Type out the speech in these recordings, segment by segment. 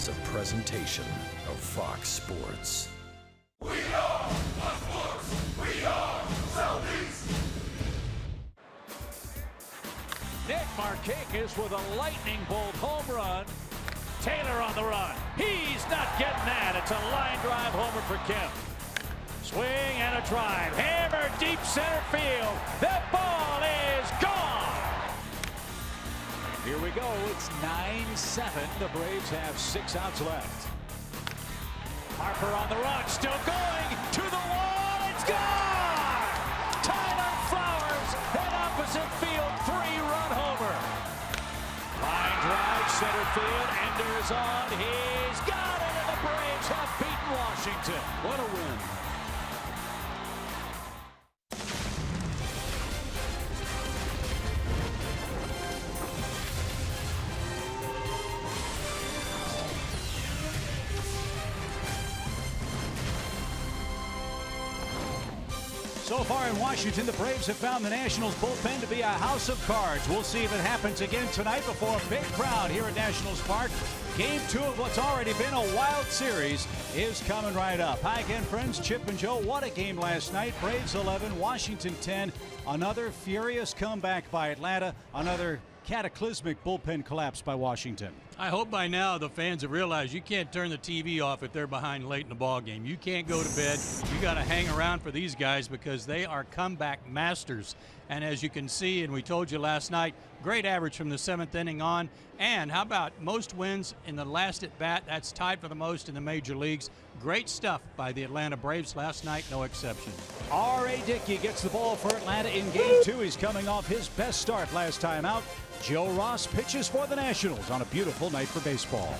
is a presentation of Fox Sports. We are Sports. We are Southeast. Nick Markakis with a lightning bolt home run. Taylor on the run. He's not getting that. It's a line drive homer for Kemp. Swing and a drive. Hammer deep center field. That ball is gone. Here we go. It's 9-7. The Braves have 6 outs left. Harper on the run. Still going to the wall. It's gone. Tyler Flowers, an opposite field 3-run homer. Line drive center field. Ender's on. He's got it, and the Braves have beaten Washington. What a win. So far in Washington, the Braves have found the Nationals bullpen to be a house of cards. We'll see if it happens again tonight before a big crowd here at Nationals Park. Game 2 of what's already been a wild series is coming right up. Hi again, friends. Chip and Joe. What a game last night. Braves 11, Washington 10. Another furious comeback by Atlanta. Another cataclysmic bullpen collapse by Washington. I hope by now the fans have realized you can't turn the TV off if they're behind late in the ball game. You can't go to bed. You got to hang around for these guys because they are comeback masters. And as you can see, and we told you last night, great average from the 7th inning on. And how about most wins in the last at bat? That's tied for the most in the major leagues. Great stuff by the Atlanta Braves last night, no exception. R.A. Dickey gets the ball for Atlanta in Game 2. He's coming off his best start last time out. Joe Ross pitches for the Nationals on a beautiful night for baseball.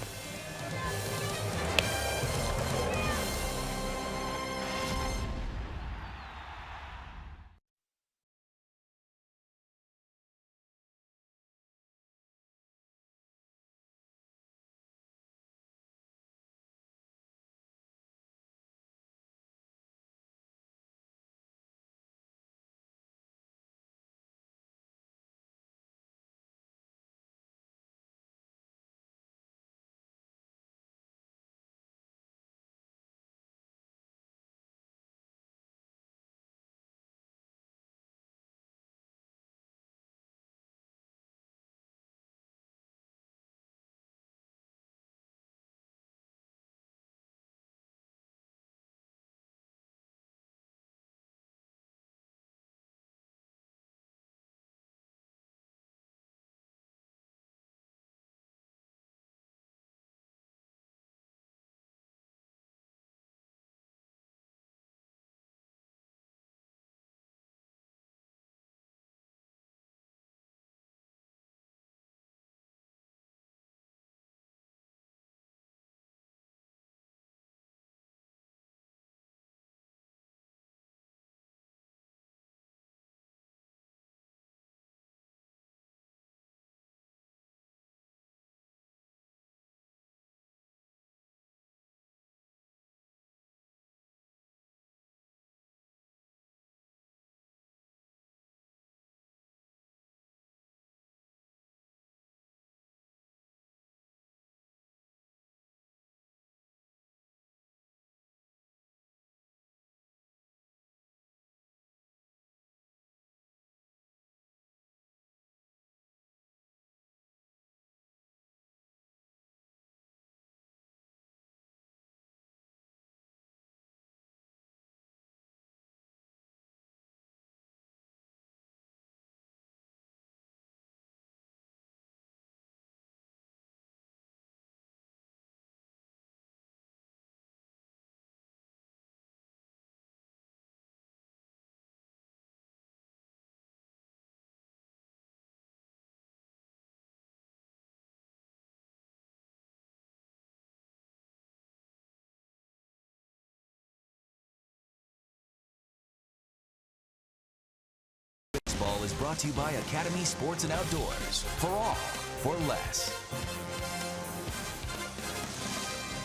Baseball is brought to you by Academy Sports and Outdoors. For all, for less.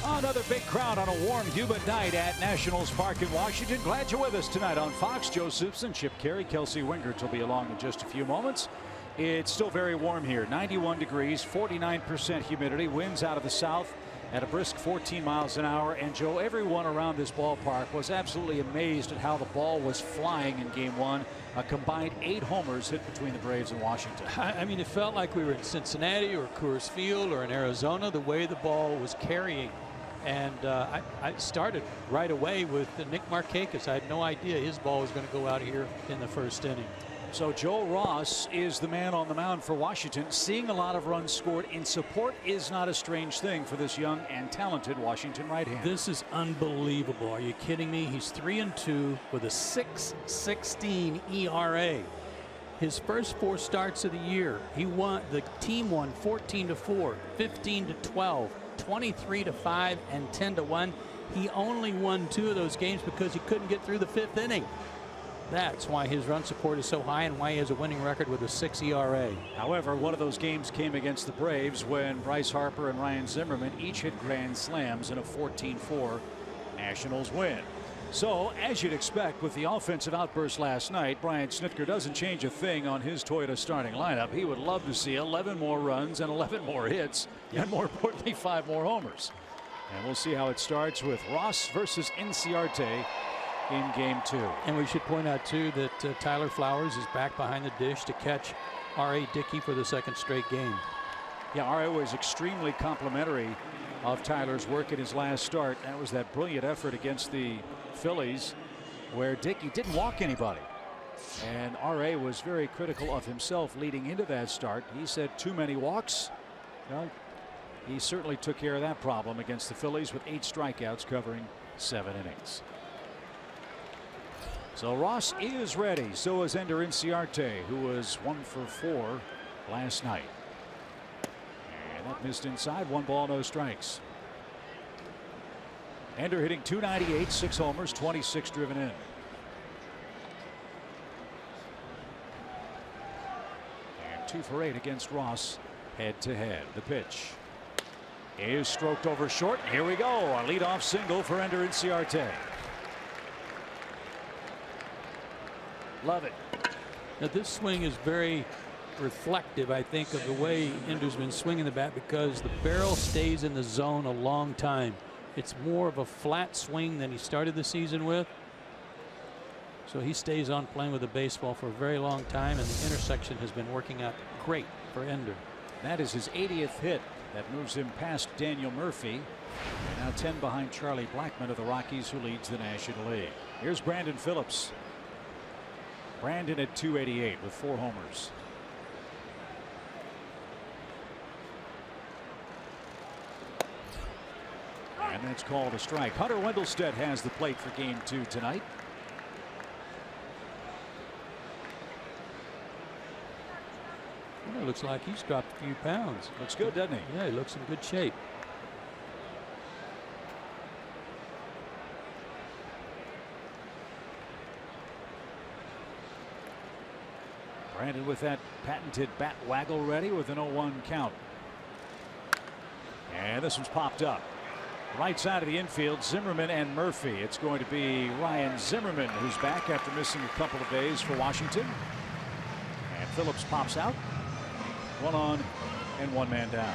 Another big crowd on a warm, humid night at Nationals Park in Washington. Glad you're with us tonight on Fox. Joe Soupson, Chip Carey, Kelsey Wingert will be along in just a few moments. It's still very warm here. 91 degrees, 49% humidity, winds out of the south at a brisk 14 miles an hour. And Joe, everyone around this ballpark was absolutely amazed at how the ball was flying in Game 1. A combined 8 homers hit between the Braves and Washington. I mean, it felt like we were in Cincinnati or Coors Field or in Arizona, the way the ball was carrying. And I started right away with Nick Markakis. I had no idea his ball was going to go out here in the first inning. So Joe Ross is the man on the mound for Washington. Seeing a lot of runs scored in support is not a strange thing for this young and talented Washington right-hander. This is unbelievable. Are you kidding me? He's 3-2 with a 6.16 ERA. His first 4 starts of the year, the team won 14-4, 15-12, 23-5, and 10-1. He only won 2 of those games because he couldn't get through the 5th inning. That's why his run support is so high and why he has a winning record with a 6 ERA. However, one of those games came against the Braves when Bryce Harper and Ryan Zimmerman each hit grand slams in a 14-4 Nationals win. So, as you'd expect with the offensive outburst last night, Brian Snitker doesn't change a thing on his Toyota starting lineup. He would love to see 11 more runs and 11 more hits, and more importantly, 5 more homers. And we'll see how it starts with Ross versus Inciarte in Game 2. And we should point out too that Tyler Flowers is back behind the dish to catch R.A. Dickey for the 2nd straight game. Yeah, R.A. was extremely complimentary of Tyler's work in his last start. That was that brilliant effort against the Phillies where Dickey didn't walk anybody. And R.A. was very critical of himself leading into that start. He said too many walks. Well, he certainly took care of that problem against the Phillies with 8 strikeouts covering 7 innings. So Ross is ready. So is Ender Inciarte, who was 1 for 4 last night. And that missed inside. 1 ball, no strikes. Ender hitting .298, 6 homers, 26 driven in. And 2 for 8 against Ross head to head. The pitch is stroked over short. Here we go. A leadoff single for Ender Inciarte. Love it. Now this swing is very reflective, I think, of the way Ender's been swinging the bat because the barrel stays in the zone a long time. It's more of a flat swing than he started the season with. So he stays on playing with the baseball for a very long time, and the intersection has been working out great for Ender. That is his 80th hit. That moves him past Daniel Murphy. And now 10 behind Charlie Blackmon of the Rockies, who leads the National League. Here's Brandon Phillips. Brandon at .288 with 4 homers. And that's called a strike. Hunter Wendelstedt has the plate for Game 2 tonight. Well, it looks like he's dropped a few pounds. Looks good, doesn't he? Yeah, he looks in good shape. Brandon with that patented bat waggle ready with an 0-1 count. And this one's popped up. Right side of the infield, Zimmerman and Murphy. It's going to be Ryan Zimmerman who's back after missing a couple of days for Washington. And Phillips pops out. 1 on and 1 man down.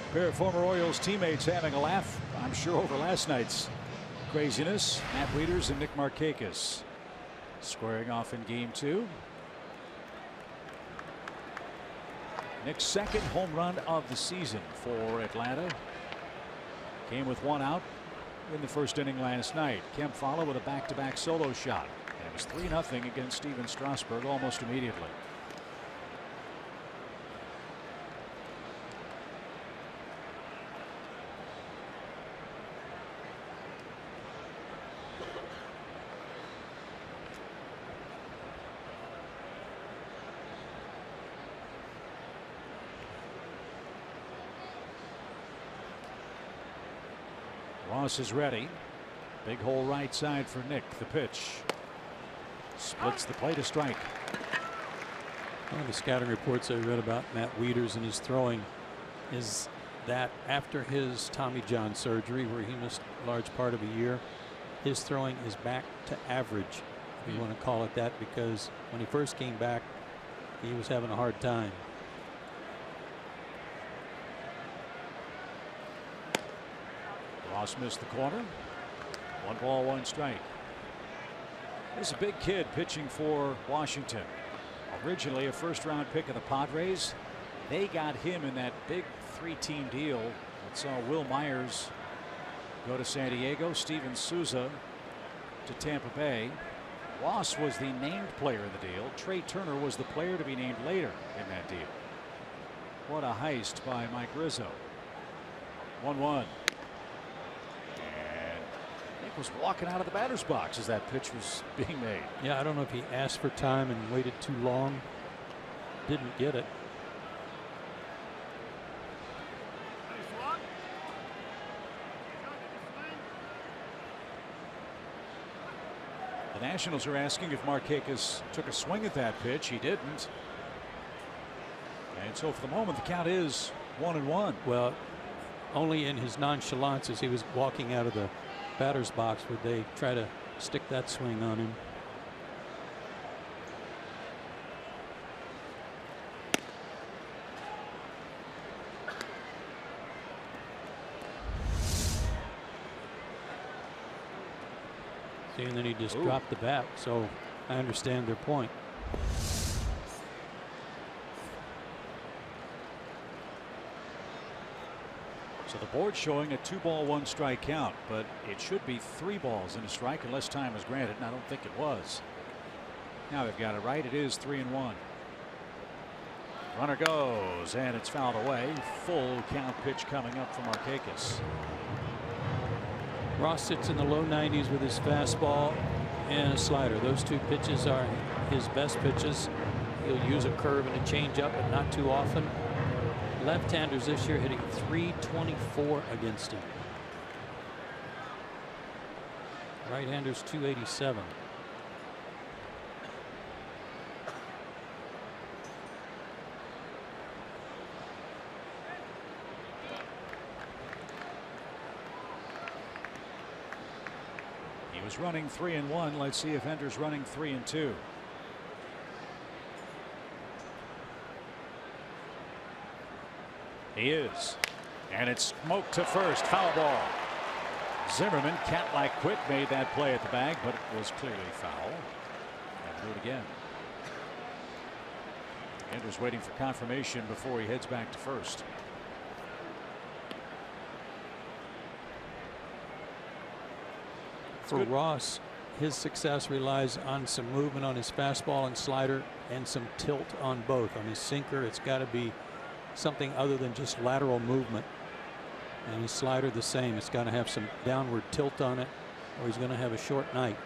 A pair of former Orioles teammates having a laugh, I'm sure, over last night's craziness. Matt Wieters and Nick Markakis squaring off in Game 2. Nick's 2nd home run of the season for Atlanta. Came with 1 out in the 1st inning last night. Kemp followed with a back-to-back solo shot. And it was 3-0 against Steven Strasburg almost immediately. Ross is ready. Big hole right side for Nick. The pitch splits the plate, a strike. One of the scouting reports I read about Matt Wieters and his throwing is that after his Tommy John surgery, where he missed a large part of a year, his throwing is back to average. if you want to call it that, because when he first came back, he was having a hard time. Ross missed the corner. 1 ball, 1 strike. There's a big kid pitching for Washington. Originally a first-round pick of the Padres. They got him in that big 3-team deal that saw Will Myers go to San Diego, Steven Souza to Tampa Bay. Ross was the named player in the deal. Trey Turner was the player to be named later in that deal. What a heist by Mike Rizzo. 1-1. Was walking out of the batter's box as that pitch was being made. Yeah, I don't know if he asked for time and waited too long. Didn't get it. The Nationals are asking if Markakis took a swing at that pitch. He didn't. And so for the moment, the count is 1-1. Well, only in his nonchalance as he was walking out of the batter's box would they try to stick that swing on him. See, and then he just dropped the bat, so I understand their point. So the board showing a 2 ball 1 strike count, but it should be 3 balls and a strike unless time is granted, and I don't think it was. Now they've got it right. It is 3-1. Runner goes, and it's fouled away. Full count pitch coming up from Markakis. Ross sits in the low 90s with his fastball and a slider. Those 2 pitches are his best pitches. He'll use a curve and a changeup, but not too often. Left-handers this year hitting .324 against him. Right-handers .287. He was running 3-1. Let's see if Ender's running 3-2. He is. And it's smoked to first. Foul ball. Zimmerman, cat-like quick, made that play at the bag, but it was clearly foul. And do it again. Ender's waiting for confirmation before he heads back to first. For Ross, his success relies on some movement on his fastball and slider and some tilt on both. On his sinker, it's got to be something other than just lateral movement, and his slider the same. It's got to have some downward tilt on it, or he's going to have a short night.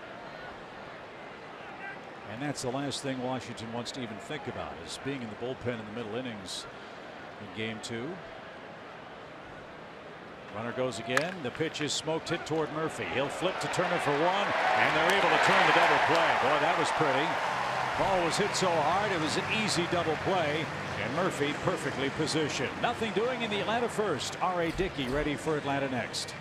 And that's the last thing Washington wants to even think about, is being in the bullpen in the middle innings in game 2. Runner goes again. The pitch is smoked, hit toward Murphy. He'll flip to Turner for 1, and they're able to turn the double play. Boy, that was pretty. Ball was hit so hard it was an easy double play, and Murphy perfectly positioned. Nothing doing in the Atlanta first. R.A. Dickey ready for Atlanta next.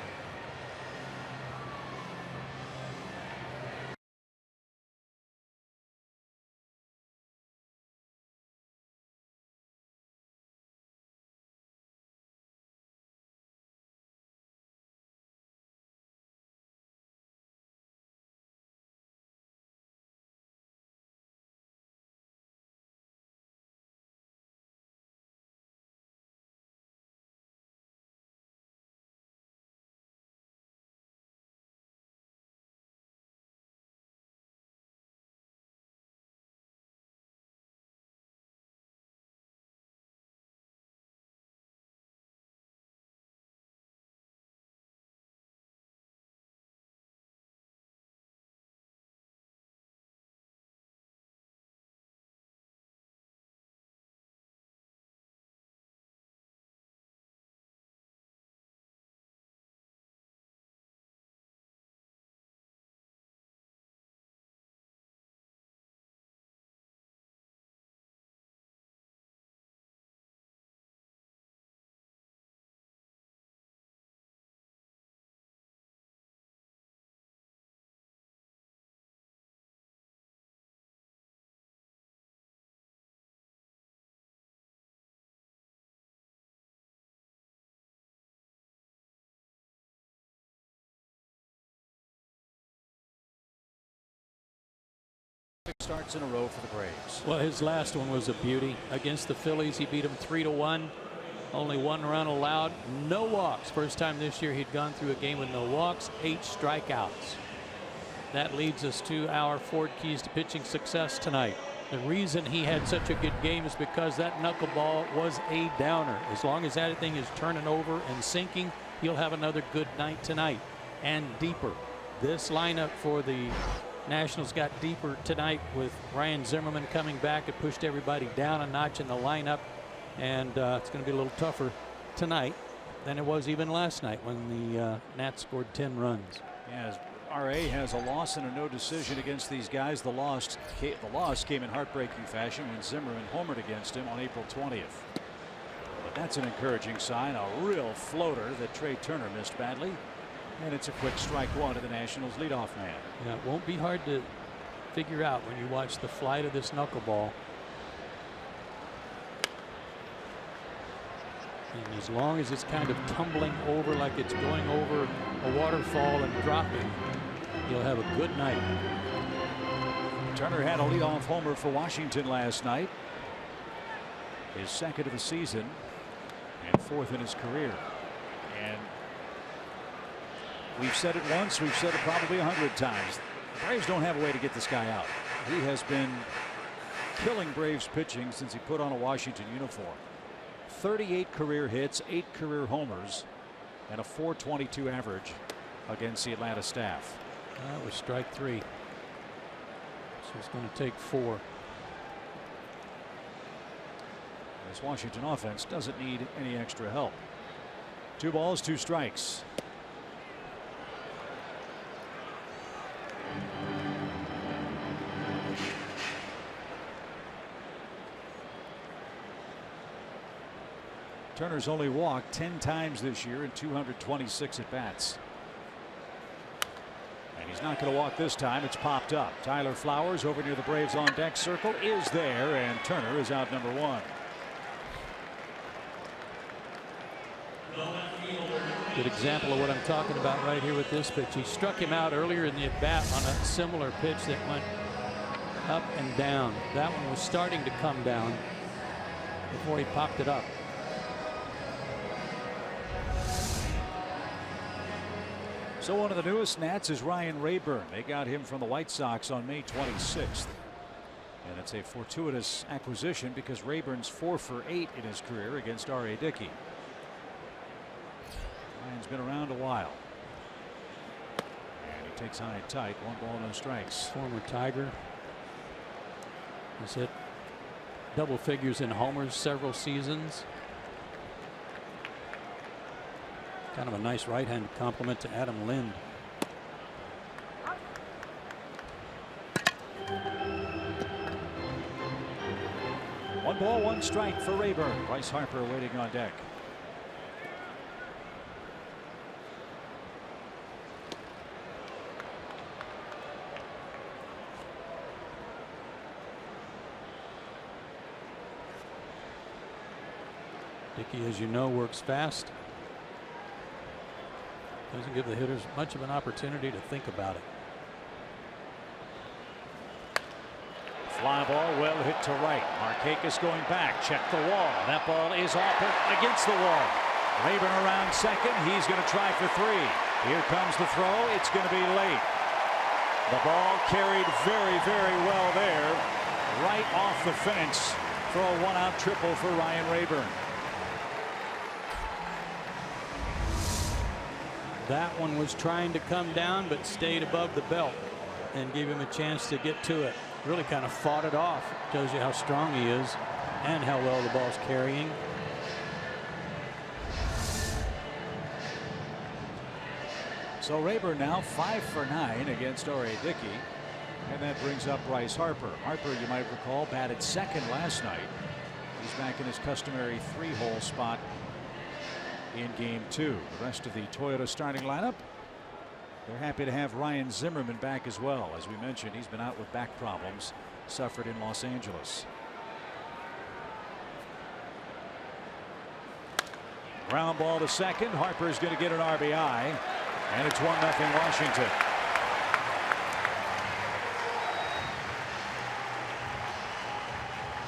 starts in a row for the Braves. Well, his last one was a beauty against the Phillies. He beat them 3-1. Only 1 run allowed, no walks. First time this year he'd gone through a game with no walks, 8 strikeouts. That leads us to our 4 keys to pitching success tonight. The reason he had such a good game is because that knuckleball was a downer. As long as that thing is turning over and sinking, he'll have another good night tonight and deeper. This lineup for the Nationals got deeper tonight with Ryan Zimmerman coming back. It pushed everybody down a notch in the lineup, and it's going to be a little tougher tonight than it was even last night when the Nats scored 10 runs. As RA has a loss and a no decision against these guys. The loss came in heartbreaking fashion when Zimmerman homered against him on April 20th. But that's an encouraging sign. A real floater that Trey Turner missed badly. And it's a quick strike one to the Nationals leadoff man. Yeah, it won't be hard to figure out when you watch the flight of this knuckleball. And as long as it's kind of tumbling over like it's going over a waterfall and dropping, you'll have a good night. Turner had a leadoff homer for Washington last night. His 2nd of the season and 4th in his career. And we've said it once, we've said it probably 100 times. The Braves don't have a way to get this guy out. He has been killing Braves pitching since he put on a Washington uniform. 38 career hits, 8 career homers, and a .422 average against the Atlanta staff. That was strike 3. So it's going to take 4. This Washington offense doesn't need any extra help. 2 balls, 2 strikes. Turner's only walked 10 times this year in 226 at bats. And he's not going to walk this time. It's popped up. Tyler Flowers over near the Braves on deck circle is there, and Turner is out number 1. Good example of what I'm talking about right here with this pitch. He struck him out earlier in the at bat on a similar pitch that went up and down. That one was starting to come down before he popped it up. So one of the newest Nats is Ryan Rayburn. They got him from the White Sox on May 26th. And it's a fortuitous acquisition because Rayburn's 4 for 8 in his career against R.A. Dickey. Ryan's been around a while. And he takes high and tight. 1 ball, no strikes. Former Tiger. He's hit double figures in homers several seasons. Kind of a nice right-handed compliment to Adam Lind. One ball, 1 strike for Rayburn. Bryce Harper waiting on deck. Dickey, as you know, works fast. Doesn't give the hitters much of an opportunity to think about it. Fly ball well hit to right. Markakis going back. Check the wall. That ball is off against the wall. Rayburn around second. He's going to try for 3. Here comes the throw. It's going to be late. The ball carried very, very well there. Right off the fence for a 1-out triple for Ryan Rayburn. That one was trying to come down but stayed above the belt and gave him a chance to get to it. Really kind of fought it off. Shows you how strong he is and how well the ball's carrying. So Rayburn now 5 for 9 against R.A. Dickey. And that brings up Bryce Harper. Harper, you might recall, batted second last night. He's back in his customary 3-hole spot in game 2. The rest of the Toyota starting lineup, they're happy to have Ryan Zimmerman back as well. As we mentioned, he's been out with back problems suffered in Los Angeles. Ground ball to second. Harper is going to get an RBI, and it's 1-0 Washington.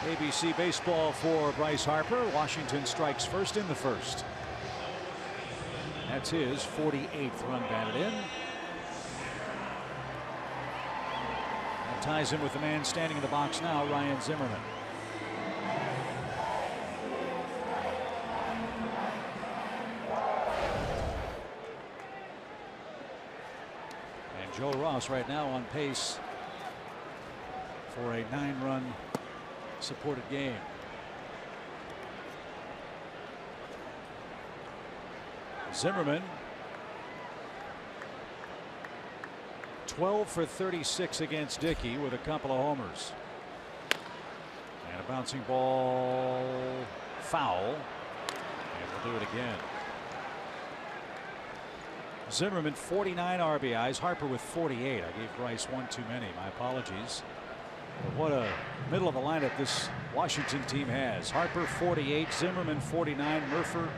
ABC baseball for Bryce Harper. Washington strikes first in the first. That's his 48th run batted in. That ties him with the man standing in the box now, Ryan Zimmerman. And Joe Ross right now on pace for a 9-run supported game. Zimmerman 12 for 36 against Dickey with a couple of homers. And a bouncing ball foul. And we'll do it again. Zimmerman 49 RBIs. Harper with 48. I gave Bryce one too many. My apologies. But what a middle of the lineup this Washington team has. Harper 48, Zimmerman 49,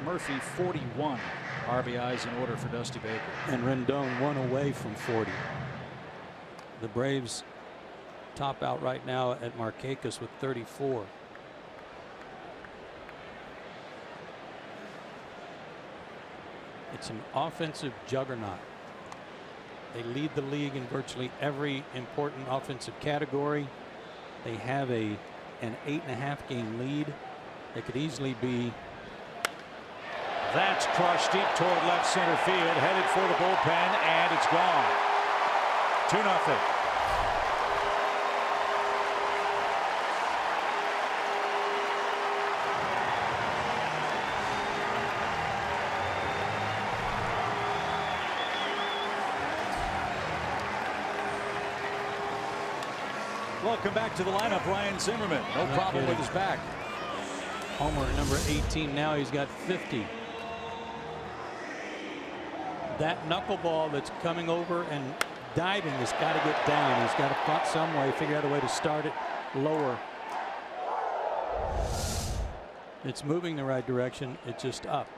Murphy 41 RBIs in order for Dusty Baker. And Rendon 1 away from 40. The Braves top out right now at Markakis with 34. It's an offensive juggernaut. They lead the league in virtually every important offensive category. They have an 8.5 game lead. They could easily be. That's crushed deep toward left center field, headed for the bullpen, and it's gone. 2-0. Welcome back to the lineup, Ryan Zimmerman. No problem with his back. Homer at number 18 now. He's got 50. That knuckleball that's coming over and diving has got to get down. He's got to punt some way, figure out a way to start it lower. It's moving the right direction. It's just up.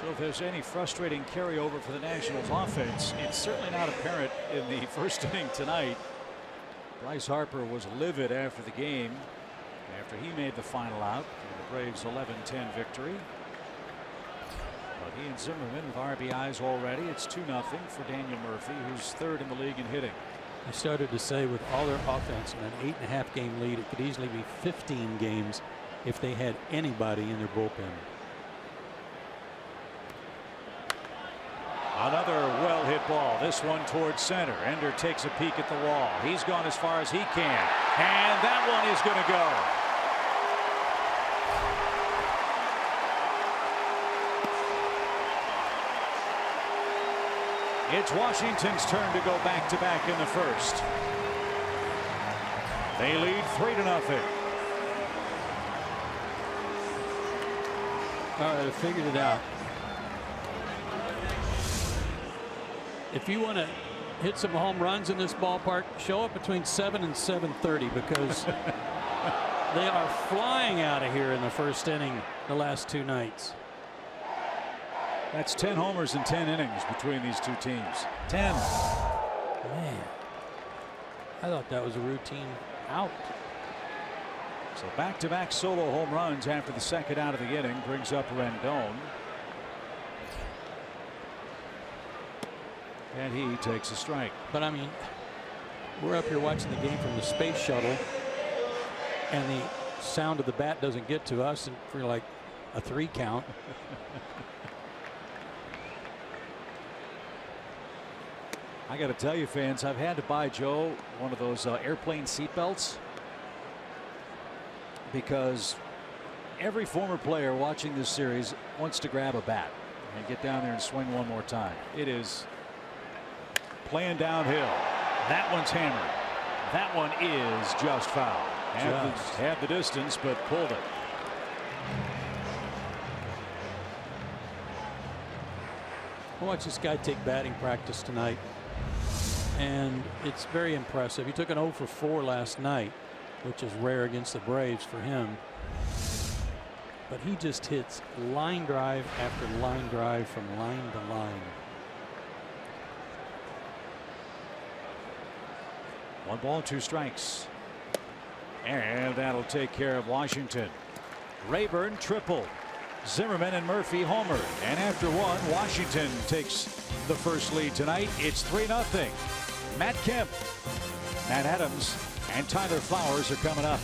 So if there's any frustrating carryover for the Nationals offense, it's certainly not apparent in the first inning tonight. Bryce Harper was livid after the game after he made the final out in the Braves 11-10 victory. But he and Zimmerman with RBIs already. It's 2-0 for Daniel Murphy, who's third in the league in hitting. I started to say with all their offense and an 8.5 game lead, it could easily be 15 games if they had anybody in their bullpen. Another well hit ball. This one towards center. Ender takes a peek at the wall. He's gone as far as he can. And that one is going to go. It's Washington's turn to go back-to-back in the first. They lead 3-0. All right, I figured it out. If you want to hit some home runs in this ballpark, show up between 7 and 7:30 because they are flying out of here in the first inning the last two nights. That's 10 homers in 10 innings between these two teams. 10. Man, I thought that was a routine out. So back-to-back solo home runs after the second out of the inning brings up Rendon. And he takes a strike. But I mean, we're up here watching the game from the space shuttle, and the sound of the bat doesn't get to us and for like a 3 count. I got to tell you, fans, I've had to buy Joe one of those airplane seat belts because every former player watching this series wants to grab a bat and get down there and swing one more time. It is playing downhill. That one's hammered. That one is just foul. Had the distance, but pulled it. I watched this guy take batting practice tonight, and it's very impressive. He took an 0 for 4 last night, which is rare against the Braves for him. But he just hits line drive after line drive from line to line. 1 ball, 2 strikes. And that'll take care of Washington. Rayburn triple. Zimmerman and Murphy homer. And after 1, Washington takes the first lead tonight. It's 3-0. Matt Kemp, Matt Adams, and Tyler Flowers are coming up.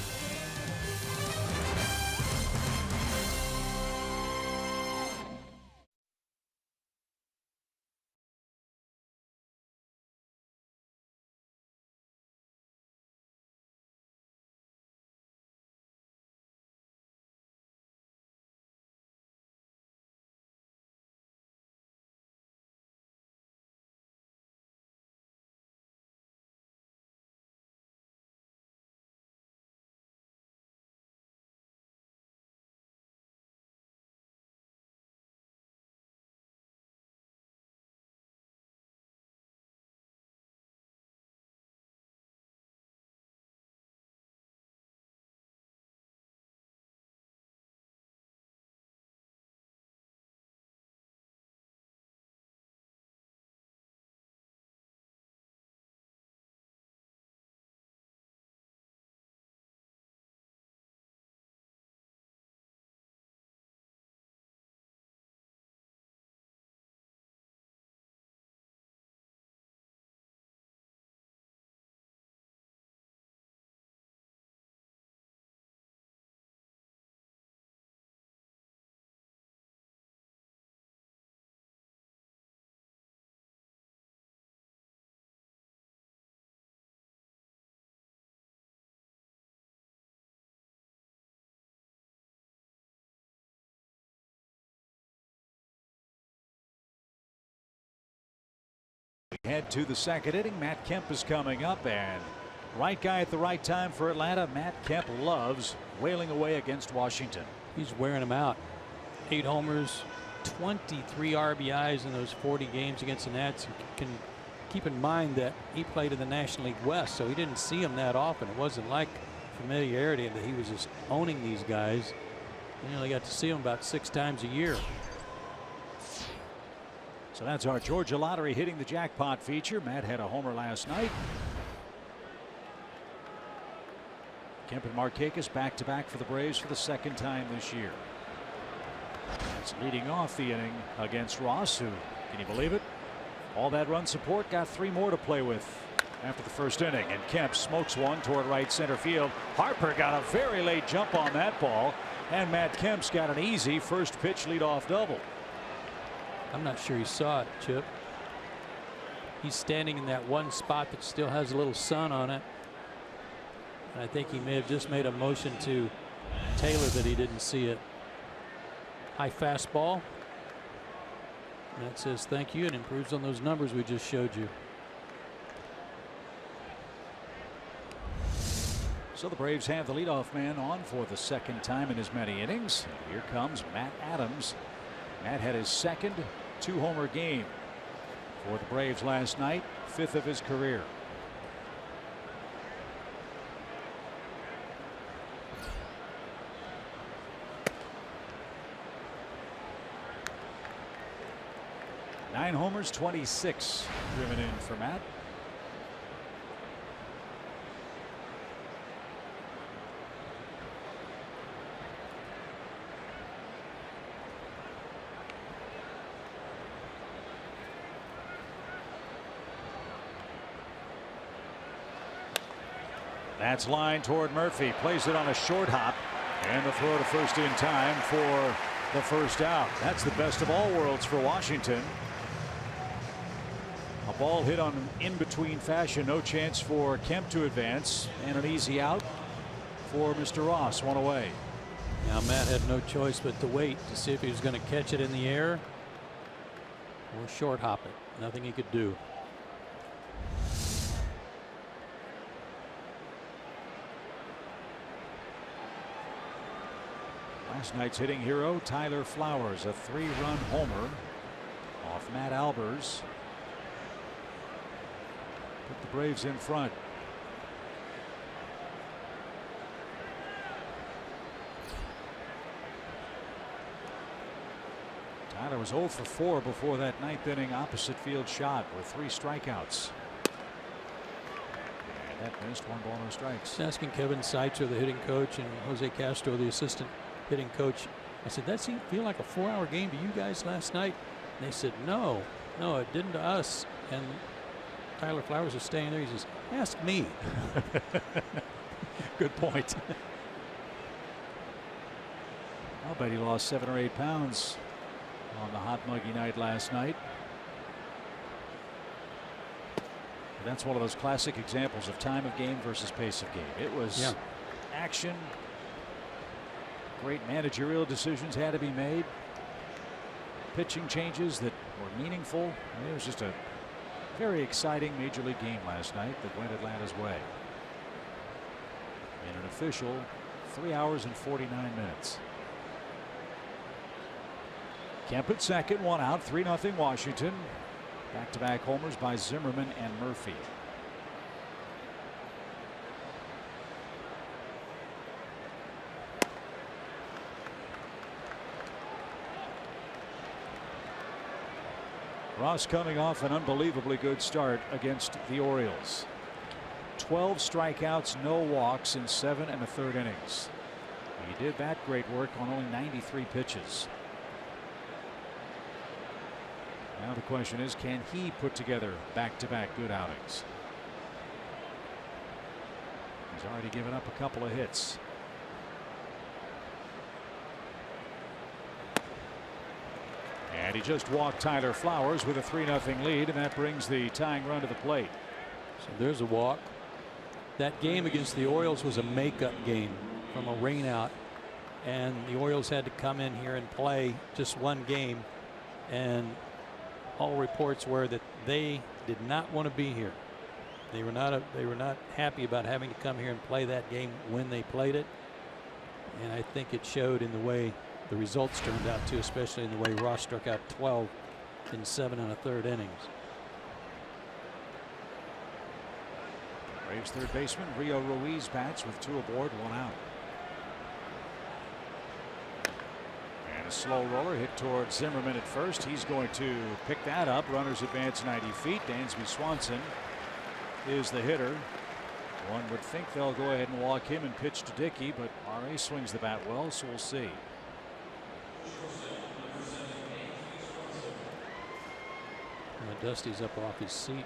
We head to the second inning. Matt Kemp is coming up, and right guy at the right time for Atlanta. Matt Kemp loves wailing away against Washington. He's wearing them out. 8 homers, 23 RBIs in those 40 games against the Nats. You can keep in mind that he played in the National League West, so he didn't see them that often. It wasn't like familiarity and that he was just owning these guys. He only got to see them about 6 times a year. So that's our Georgia Lottery hitting the jackpot feature. Matt had a homer last night. Kemp and Markakis back-to-back for the Braves for the 2nd time this year. That's leading off the inning against Ross, who, can you believe it? All that run support, got 3 more to play with after the first inning. And Kemp smokes one toward right center field. Harper got a very late jump on that ball. And Matt Kemp's got an easy first pitch leadoff double. I'm not sure he saw it, Chip. He's standing in that one spot that still has a little sun on it. And I think he may have just made a motion to Taylor that he didn't see it. High fastball. That says thank you and improves on those numbers we just showed you. So the Braves have the leadoff man on for the 2nd time in as many innings. Here comes Matt Adams. Matt had his 2nd 2-homer game for the Braves last night, 5th of his career. Nine homers, 26 driven in for Matt. That's line toward Murphy. Plays it on a short hop. And the throw to first in time for the first out. That's the best of all worlds for Washington. A ball hit on an in-between fashion. No chance for Kemp to advance. And an easy out for Mr. Ross. One away. Now Matt had no choice but to wait to see if he was going to catch it in the air or short hop it. Nothing he could do. Last night's hitting hero Tyler Flowers, a 3-run homer off Matt Albers. Put the Braves in front. Tyler was 0 for 4 before that 9th inning opposite field shot with 3 strikeouts. And That missed. 1 ball, no strikes. I was asking Kevin Seitzer, the hitting coach, and Jose Castro, the assistant hitting coach. I said, "That seemed feel like a 4-hour game to you guys last night?" And they said, "No, it didn't to us." And Tyler Flowers is staying there. He says, "Ask me." Good point. I'll bet he lost 7 or 8 pounds on the hot, muggy night last night. That's one of those classic examples of time of game versus pace of game. It was action. Great managerial decisions had to be made. Pitching changes that were meaningful. It was just a very exciting major league game last night that went Atlanta's way. In an official 3 hours and 49 minutes. Kemp at second, 1 out, 3-0 Washington. Back-to-back homers by Zimmerman and Murphy. Ross coming off an unbelievably good start against the Orioles. 12 strikeouts, no walks in 7 1/3 innings. He did that great work on only 93 pitches. Now the question is, can he put together back-to-back good outings? He's already given up a couple of hits. And he just walked Tyler Flowers with a 3-0 lead, and that brings the tying run to the plate. So there's a walk. That game against the Orioles was a makeup game from a rainout, and the Orioles had to come in here and play just one game, and all reports were that they did not want to be here. They were not happy about having to come here and play that game when they played it, and I think it showed in the way the results turned out too, especially in the way Ross struck out 12 in 7 1/3 innings. Braves third baseman Rio Ruiz bats with 2 aboard, 1 out. And a slow roller hit towards Zimmerman at first. He's going to pick that up. Runners advance 90 feet. Dansby Swanson is the hitter. One would think they'll go ahead and walk him and pitch to Dickey, but R.A. swings the bat well, so we'll see. Dusty's up off his seat.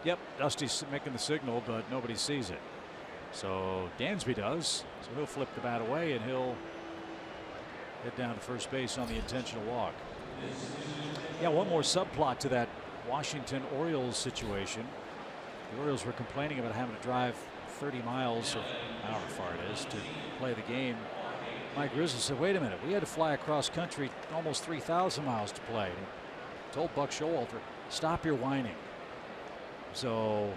Yep, Dusty's making the signal, but nobody sees it. So Dansby does. So he'll flip the bat away and he'll head down to first base on the intentional walk. Yeah, one more subplot to that Washington Orioles situation. The Orioles were complaining about having to drive 30 miles, or however far it is, to play the game. Mike Rizzo said, "Wait a minute, we had to fly across country almost 3,000 miles to play." And he told Buck Showalter, "Stop your whining." So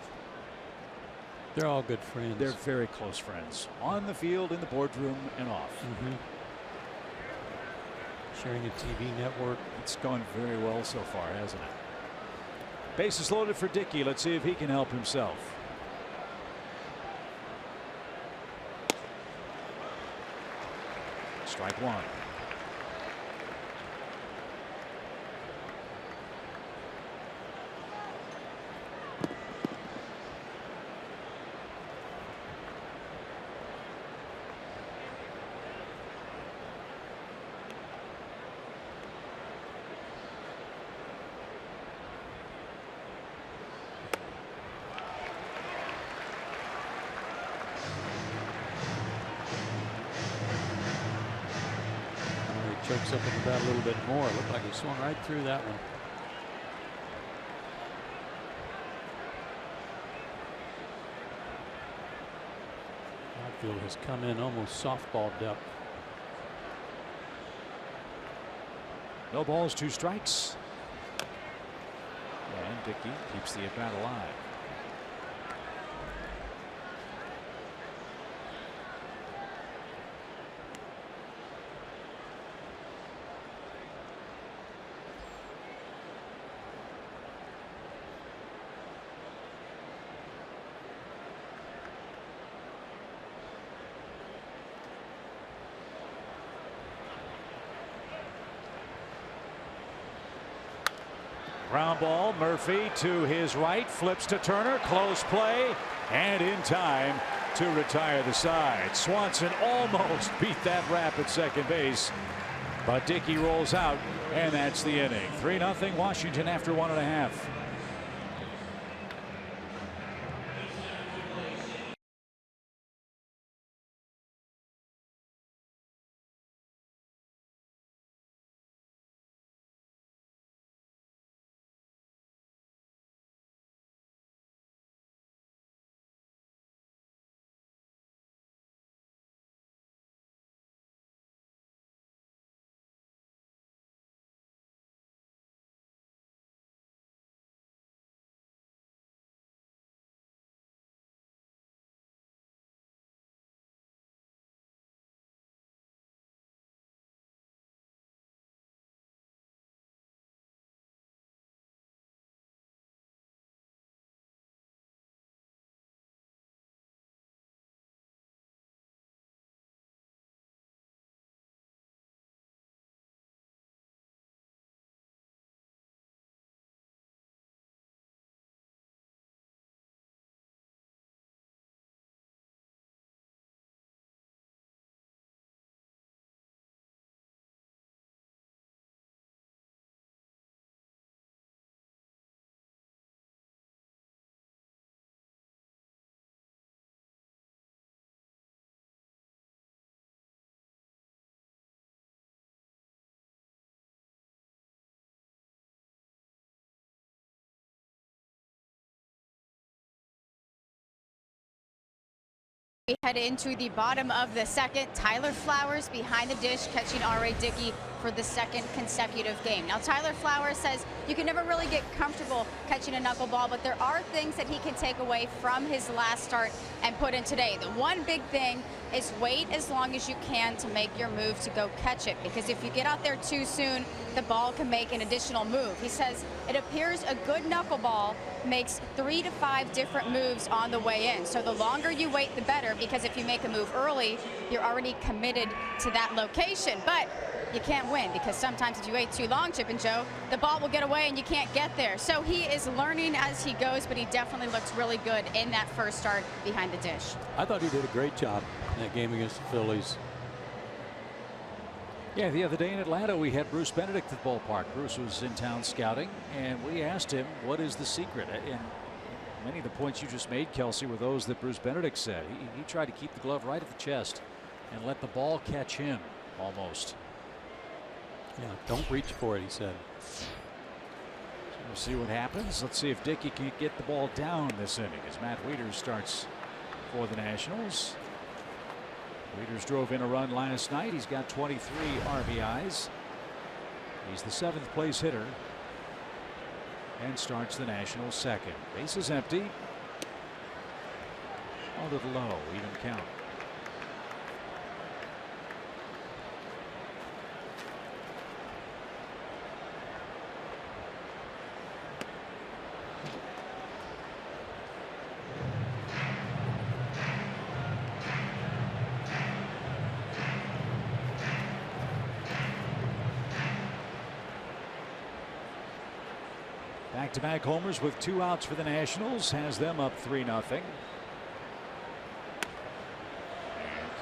they're all good friends. They're very close friends on the field, in the boardroom, and off. Sharing a TV network. It's gone very well so far, hasn't it? Bases loaded for Dickey. Let's see if he can help himself. Strike 1. Chokes up in the bat a little bit more. It looked like he swung right through that one. Outfield has come in almost softball depth. No balls, 2 strikes. And Dickey keeps the at bat alive. Ground ball, Murphy to his right, flips to Turner, close play, and in time to retire the side. Swanson almost beat that rap at second base, but Dickey rolls out, and that's the inning. 3-0 Washington after 1.5. We head into the bottom of the second. Tyler Flowers behind the dish, catching R.A. Dickey for the second consecutive game. Now, Tyler Flowers says you can never really get comfortable catching a knuckleball, but there are things that he can take away from his last start and put in today. The one big thing is wait as long as you can to make your move to go catch it, because if you get out there too soon, the ball can make an additional move. He says it appears a good knuckleball makes 3 to 5 different moves on the way in. So the longer you wait, the better, because if you make a move early, you're already committed to that location. But you can't win, because sometimes if you wait too long, Chip and Joe, the ball will get away and you can't get there. So he is learning as he goes, but he definitely looks really good in that first start behind the dish. I thought he did a great job in that game against the Phillies. Yeah, the other day in Atlanta, we had Bruce Benedict at the ballpark. Bruce was in town scouting, and we asked him, what is the secret? And many of the points you just made, Kelsey, were those that Bruce Benedict said. He tried to keep the glove right at the chest and let the ball catch him almost. Yeah, don't reach for it, he said. So we'll see what happens. Let's see if Dickey can get the ball down this inning as Matt Wieters starts for the Nationals. Wieters drove in a run last night. He's got 23 RBIs. He's the 7th place hitter and starts the Nationals second. Base is empty. A little low, even count. Back-to-back homers with 2 outs for the Nationals has them up 3-0. And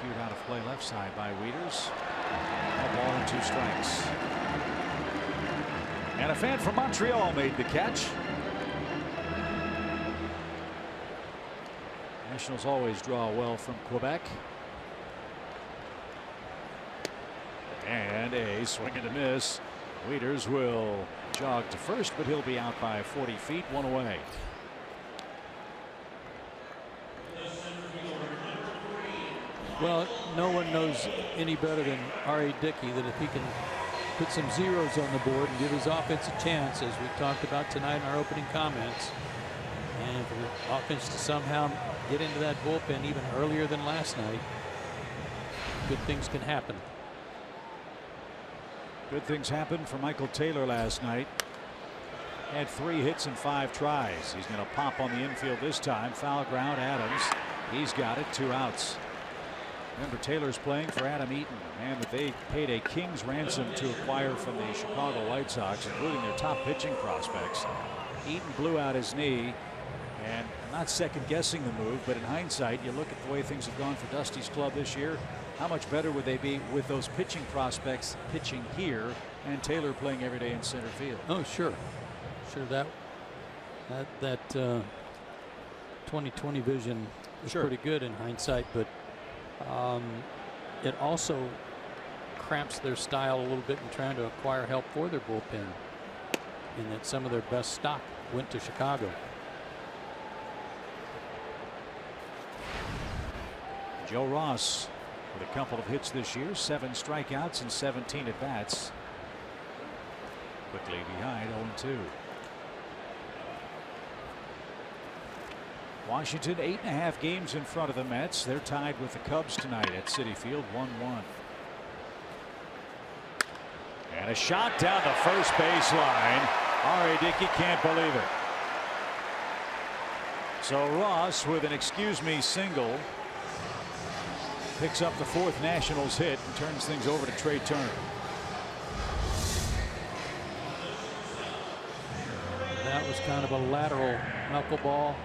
cued out of play left side by Wieters. A ball and 2 strikes. And a fan from Montreal made the catch. Nationals always draw well from Quebec. And a swing and a miss. Wieters will jog to first, but he'll be out by 40 feet, 1 away. Well, no one knows any better than R.A. Dickey that if he can put some zeros on the board and give his offense a chance, as we talked about tonight in our opening comments, and for the offense to somehow get into that bullpen even earlier than last night, good things can happen. Good things happened for Michael Taylor last night. Had 3 hits and 5 tries. He's going to pop on the infield this time. Foul ground, Adams. He's got it. 2 outs. Remember, Taylor's playing for Adam Eaton, a man that they paid a king's ransom to acquire from the Chicago White Sox, including their top pitching prospects. Eaton blew out his knee, and I'm not second guessing the move, but in hindsight, you look at the way things have gone for Dusty's club this year. How much better would they be with those pitching prospects pitching here and Taylor playing every day in center field? Oh, sure. That 20/20 vision is pretty good in hindsight, but it also cramps their style a little bit in trying to acquire help for their bullpen, in that some of their best stock went to Chicago. Joe Ross with a couple of hits this year, 7 strikeouts and 17 at bats. Quickly behind 0-2. Washington 8.5 games in front of the Mets. They're tied with the Cubs tonight at Citi Field, 1-1. And a shot down the first base line. R.A. Dickey can't believe it. So Ross with an excuse me single picks up the 4th Nationals hit and turns things over to Trey Turner. That was kind of a lateral knuckleball,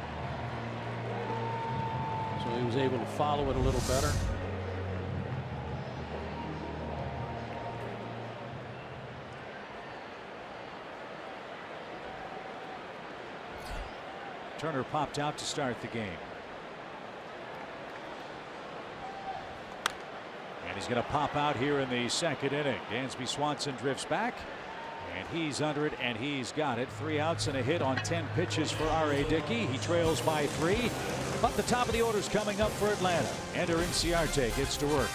so he was able to follow it a little better. Turner popped out to start the game. And he's going to pop out here in the 2nd inning. Dansby Swanson drifts back, and he's under it, and he's got it. 3 outs and a hit on 10 pitches for R.A. Dickey. He trails by 3. But the top of the order's coming up for Atlanta. Ender Inciarte gets to work.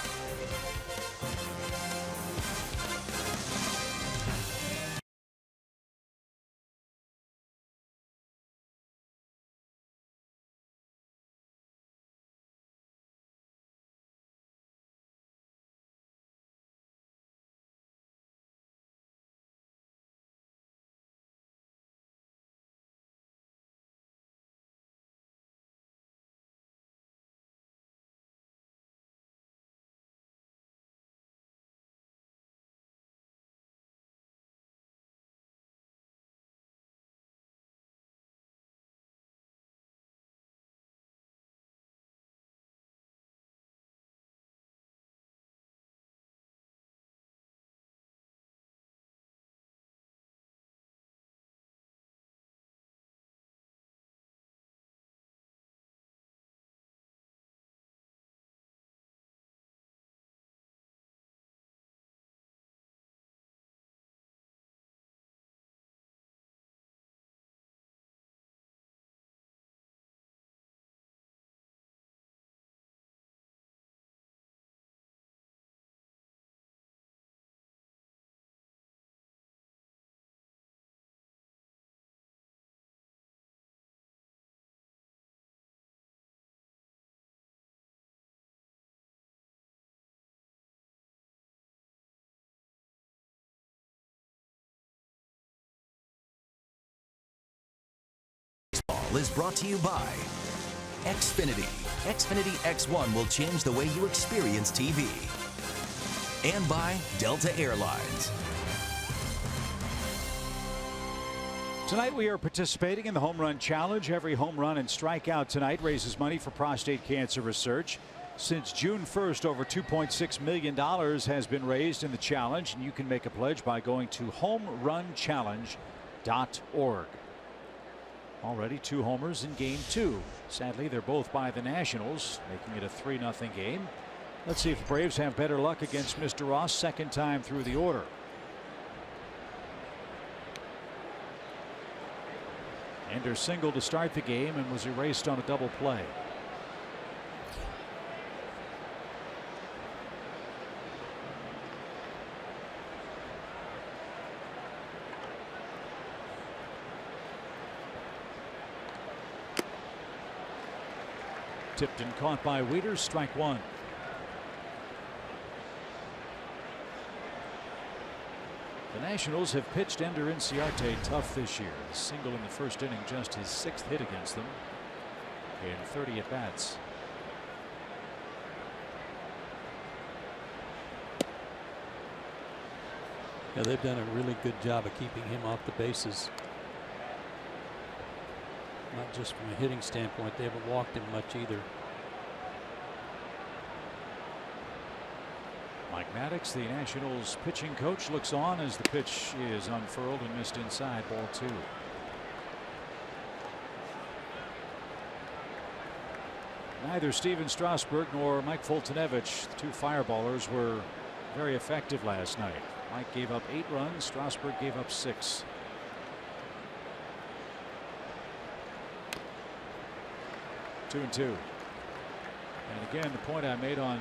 Is brought to you by Xfinity. Xfinity X1 will change the way you experience TV. And by Delta Airlines. Tonight we are participating in the Home Run Challenge. Every home run and strikeout tonight raises money for prostate cancer research. Since June 1st, over $2.6 million has been raised in the challenge, and you can make a pledge by going to homerunchallenege.org. Already 2 homers in game 2. Sadly, they're both by the Nationals, making it a 3-0 game. Let's see if the Braves have better luck against Mr. Ross, 2nd time through the order. Ender singled to start the game and was erased on a double play. Tipped and caught by Wieters, strike 1. The Nationals have pitched Ender Inciarte tough this year. A single in the 1st inning, just his 6th hit against them in 30 at bats. Yeah, they've done a really good job of keeping him off the bases. Not just from a hitting standpoint, they haven't walked him much either. Mike Maddox, the Nationals pitching coach, looks on as the pitch is unfurled and missed inside, ball 2. Neither Steven Strasburg nor Mike Foltynewicz, the 2 fireballers, were very effective last night. Mike gave up 8 runs. Strasburg gave up 6. Two and 2. And again, the point I made on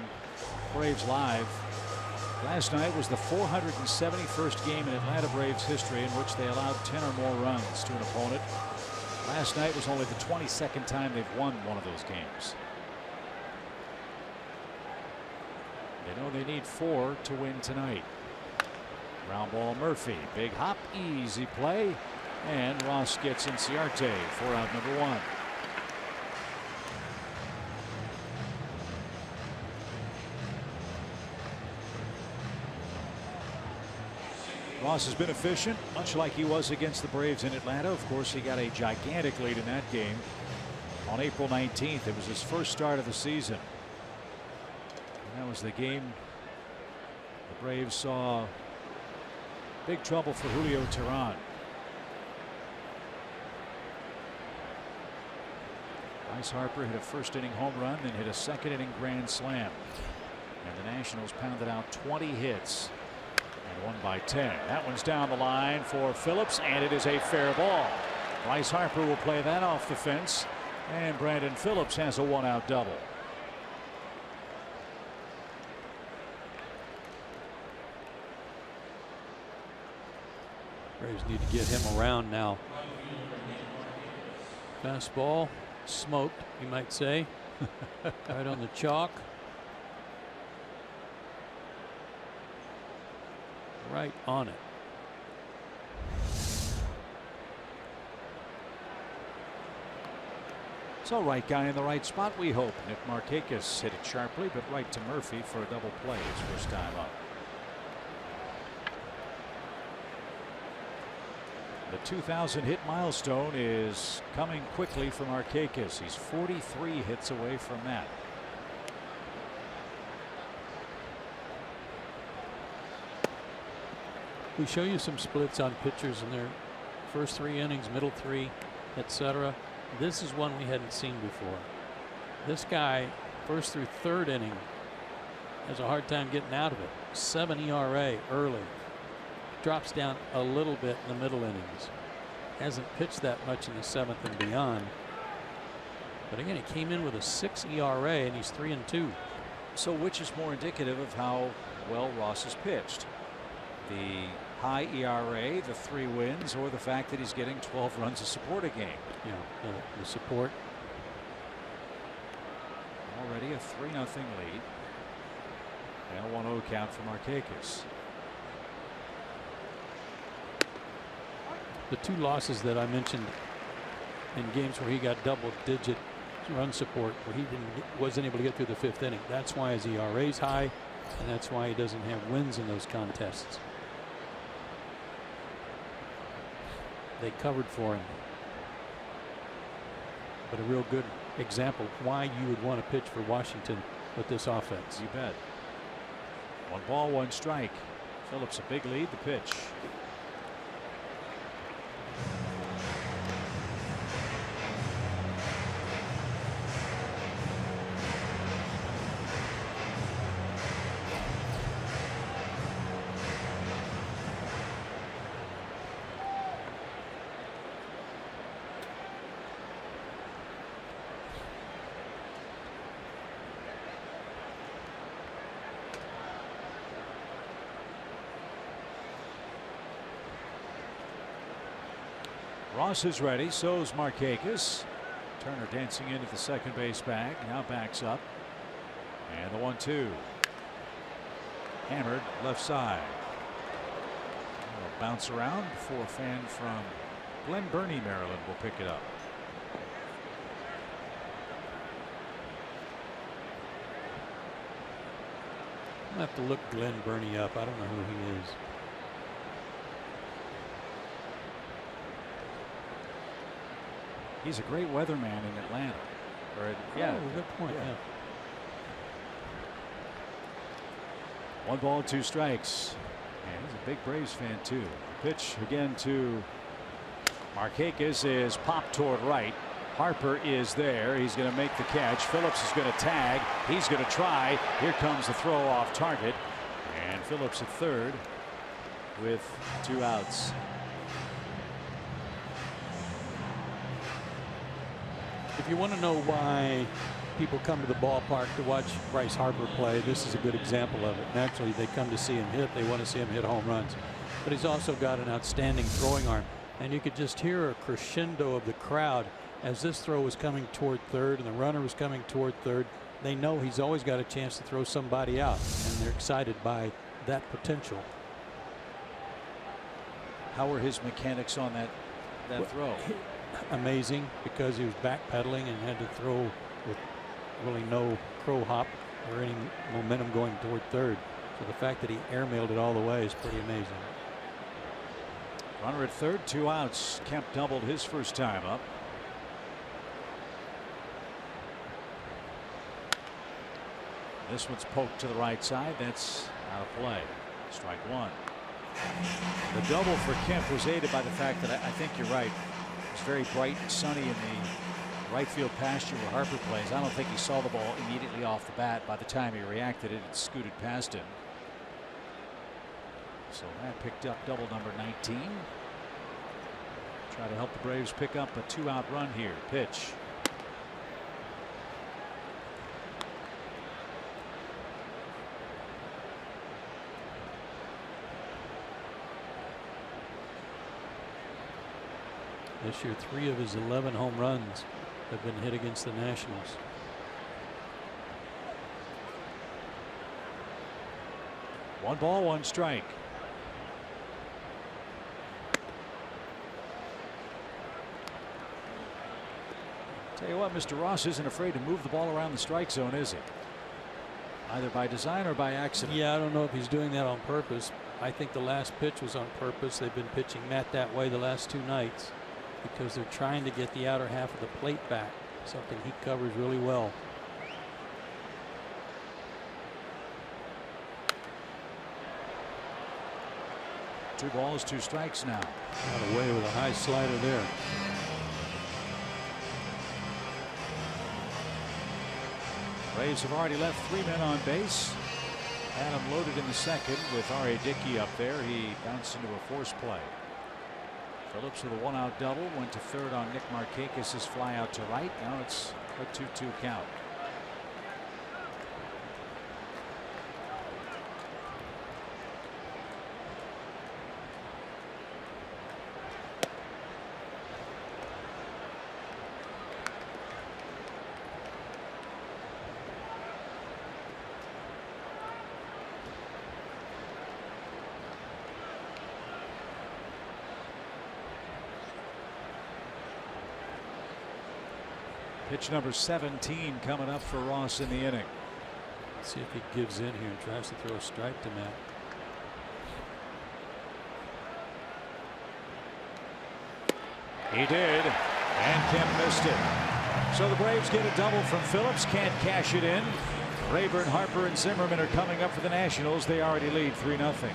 Braves Live last night was the 471st game in Atlanta Braves history in which they allowed 10 or more runs to an opponent. Last night was only the 22nd time they've won one of those games. They know they need 4 to win tonight. Ground ball Murphy. Big hop. Easy play. And Ross gets Inciarte for out number 1. Ross has been efficient, much like he was against the Braves in Atlanta. Of course, he got a gigantic lead in that game on April 19th. It was his first start of the season. And that was the game the Braves saw big trouble for Julio Teheran. Bryce Harper hit a first-inning home run, then hit a second-inning grand slam. And the Nationals pounded out 20 hits. And won by 10. That one's down the line for Phillips, and it is a fair ball. Bryce Harper will play that off the fence, and Brandon Phillips has a 1-out double. Braves need to get him around now. Fastball smoked, you might say. Right on the chalk. Right on it. So right guy in the right spot, we hope. Nick Markakis hit it sharply, but right to Murphy for a double play his first time up. The 2,000 hit milestone is coming quickly for Markakis. He's 43 hits away from that. We show you some splits on pitchers in their first 3 innings, middle 3, etc. This is one we hadn't seen before. This guy, first through 3rd inning, has a hard time getting out of it. 7 ERA early. Drops down a little bit in the middle innings. Hasn't pitched that much in the 7th and beyond. But again, he came in with a 6 ERA and he's 3-2. So which is more indicative of how well Ross has pitched? The high ERA, the 3 wins, or the fact that he's getting 12 runs to support a game? Yeah, the support. Already a 3-0 lead. And a 1-0 count for Markakis. The 2 losses that I mentioned in games where he got double-digit run support, where he wasn't able to get through the 5th inning. That's why his ERA is high, and that's why he doesn't have wins in those contests. They covered for him. But a real good example why you would want to pitch for Washington with this offense. You bet. 1 ball, 1 strike. Phillips a big lead. The pitch. Ross is ready. So's Markakis. Turner dancing into the second base bag. Now backs up. And the 1-2. Hammered left side. It'll bounce around before a fan from Glen Burnie, Maryland will pick it up. I'll have to look Glen Burnie up. I don't know who he is. He's a great weatherman in Atlanta. Yeah, good point. Yeah. 1 ball, 2 strikes. And he's a big Braves fan too. Pitch again to Markakis is popped toward right. Harper is there. He's going to make the catch. Phillips is going to tag. He's going to try. Here comes the throw off target. And Phillips at third with 2 outs. If you want to know why people come to the ballpark to watch Bryce Harper play, this is a good example of it. Naturally, they come to see him hit. They want to see him hit home runs. But he's also got an outstanding throwing arm. And you could just hear a crescendo of the crowd as this throw was coming toward third and the runner was coming toward third. They know he's always got a chance to throw somebody out, and they're excited by that potential. How were his mechanics on that throw? Amazing, because he was backpedaling and had to throw with really no crow hop or any momentum going toward third. So the fact that he airmailed it all the way is pretty amazing. Runner at third, 2 outs. Kemp doubled his first time up. This one's poked to the right side. That's out of play. Strike 1. The double for Kemp was aided by the fact that I think you're right. It's very bright and sunny in the right field pasture where Harper plays. I don't think he saw the ball immediately off the bat. By the time he reacted, it had scooted past him. So that picked up double number 19. Try to help the Braves pick up a 2-out run here. Pitch. This year, 3 of his 11 home runs have been hit against the Nationals. One ball, 1 strike. Tell you what, Mr. Ross isn't afraid to move the ball around the strike zone, is he? Either by design or by accident. Yeah, I don't know if he's doing that on purpose. I think the last pitch was on purpose. They've been pitching Matt that way the last 2 nights because they're trying to get the outer half of the plate back, something he covers really well. Two balls, 2 strikes now. Got away with a high slider there. Braves have already left 3 men on base. Adam loaded in the second with R.A. Dickey up there. He bounced into a force play. Phillips with a 1-out double went to third on Nick Markakis' fly out to right. Now it's a 2-2 count. Pitch number 17 coming up for Ross in the inning. Let's see if he gives in here and tries to throw a strike to Matt. He did, and Kemp missed it. So the Braves get a double from Phillips, can't cash it in. Rayburn, Harper, and Zimmerman are coming up for the Nationals. They already lead 3-0.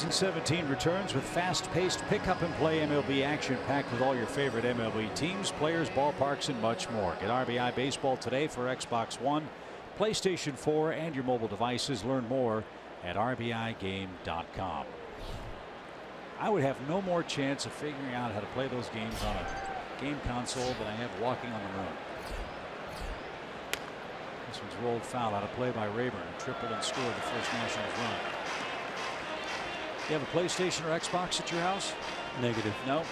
2017 returns with fast-paced pick-up-and-play MLB action packed with all your favorite MLB teams, players, ballparks, and much more. Get RBI Baseball today for Xbox One, PlayStation 4, and your mobile devices. Learn more at rbigame.com. I would have no more chance of figuring out how to play those games on a game console than I have walking on the moon. This one's rolled foul out of play by Rayburn, who tripled and scored the first Nationals run. You have a PlayStation or Xbox at your house? Negative. No.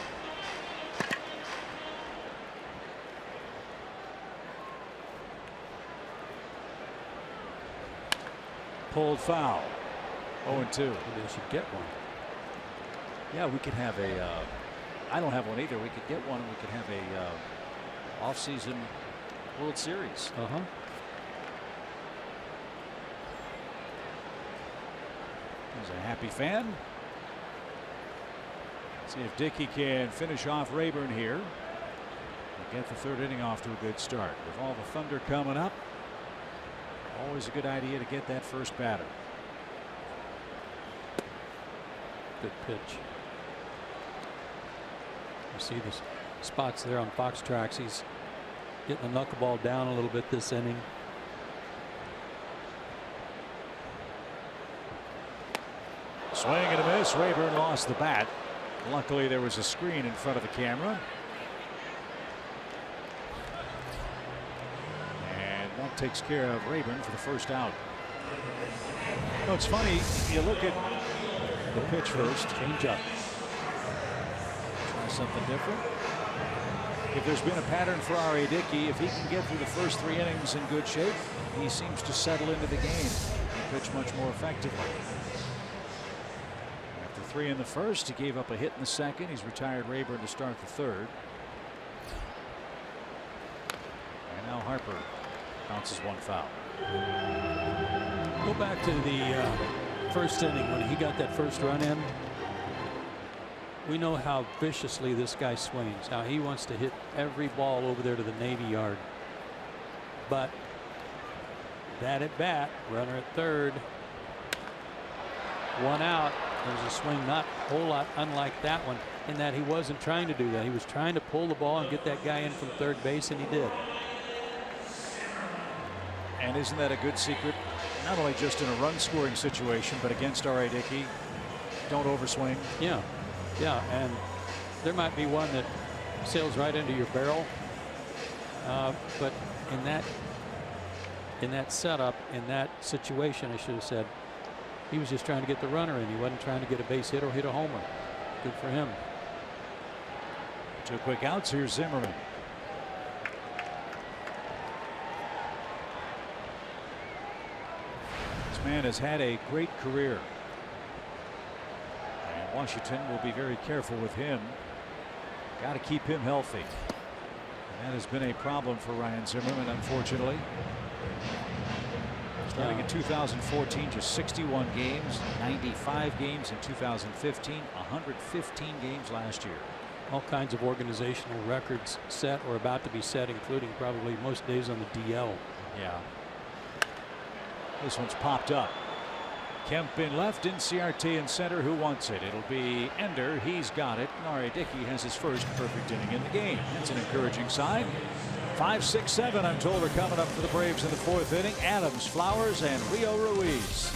Pulled foul. 0-2. They should get one. Yeah, we could have a. I don't have one either. We could get one, and we could have a off-season World Series. He's a happy fan. See if Dickey can finish off Rayburn here and get the third inning off to a good start. With all the thunder coming up, always a good idea to get that first batter. Good pitch. You see the spots there on Fox Tracks. He's getting the knuckleball down a little bit this inning. Swing and a miss. Rayburn lost the bat. Luckily, there was a screen in front of the camera. And that takes care of Rayburn for the first out. Oh, it's funny. You look at the pitch first. Change up. Try something different. If there's been a pattern for R.A. Dickey, if he can get through the first 3 innings in good shape, he seems to settle into the game and pitch much more effectively. After 3 in the first, he gave up a hit in the second. He's retired Rayburn to start the third. And now Harper bounces one foul. Go back to the first inning when he got that first run in. We know how viciously this guy swings, how he wants to hit every ball over there to the Navy yard. But that at bat, runner at third, 1 out. There's a swing not a whole lot unlike that one in that he wasn't trying to do that. He was trying to pull the ball and get that guy in from third base, and he did. And isn't that a good secret? Not only just in a run scoring situation, but against R.A. Dickey, don't overswing. Yeah. Yeah, and there might be one that sails right into your barrel, but in that setup, in that situation, I should have said, he was just trying to get the runner in. He wasn't trying to get a base hit or hit a homer. Good for him. 2 quick outs. Here's Zimmerman. This man has had a great career. Washington will be very careful with him. Got to keep him healthy. And that has been a problem for Ryan Zimmerman, unfortunately. Starting in 2014, just 61 games, 95 games in 2015, 115 games last year. All kinds of organizational records set or about to be set, including probably most days on the DL. Yeah. This one's popped up. Kemp in left, in CRT in center. Who wants it? It'll be Ender. He's got it. R.A. Dickey has his first perfect inning in the game. That's an encouraging sign. 5, 6, 7, I'm told, are coming up for the Braves in the 4th inning. Adams, Flowers, and Rio Ruiz.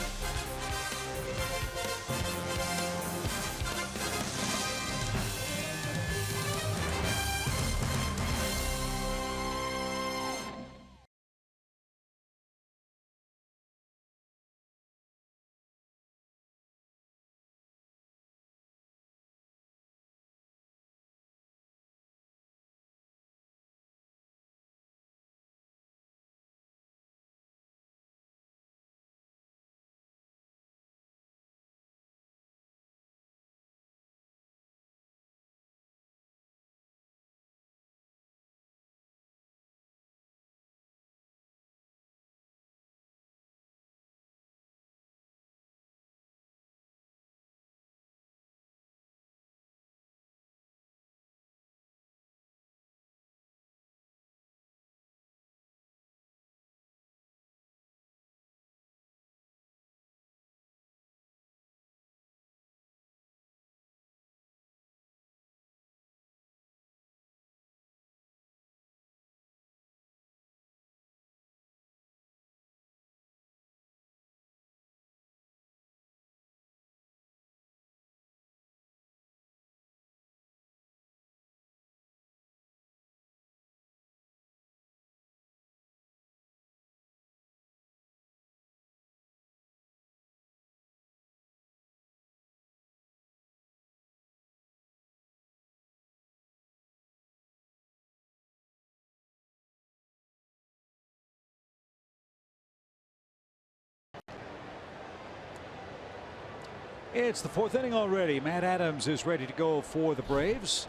It's the 4th inning already. Matt Adams is ready to go for the Braves.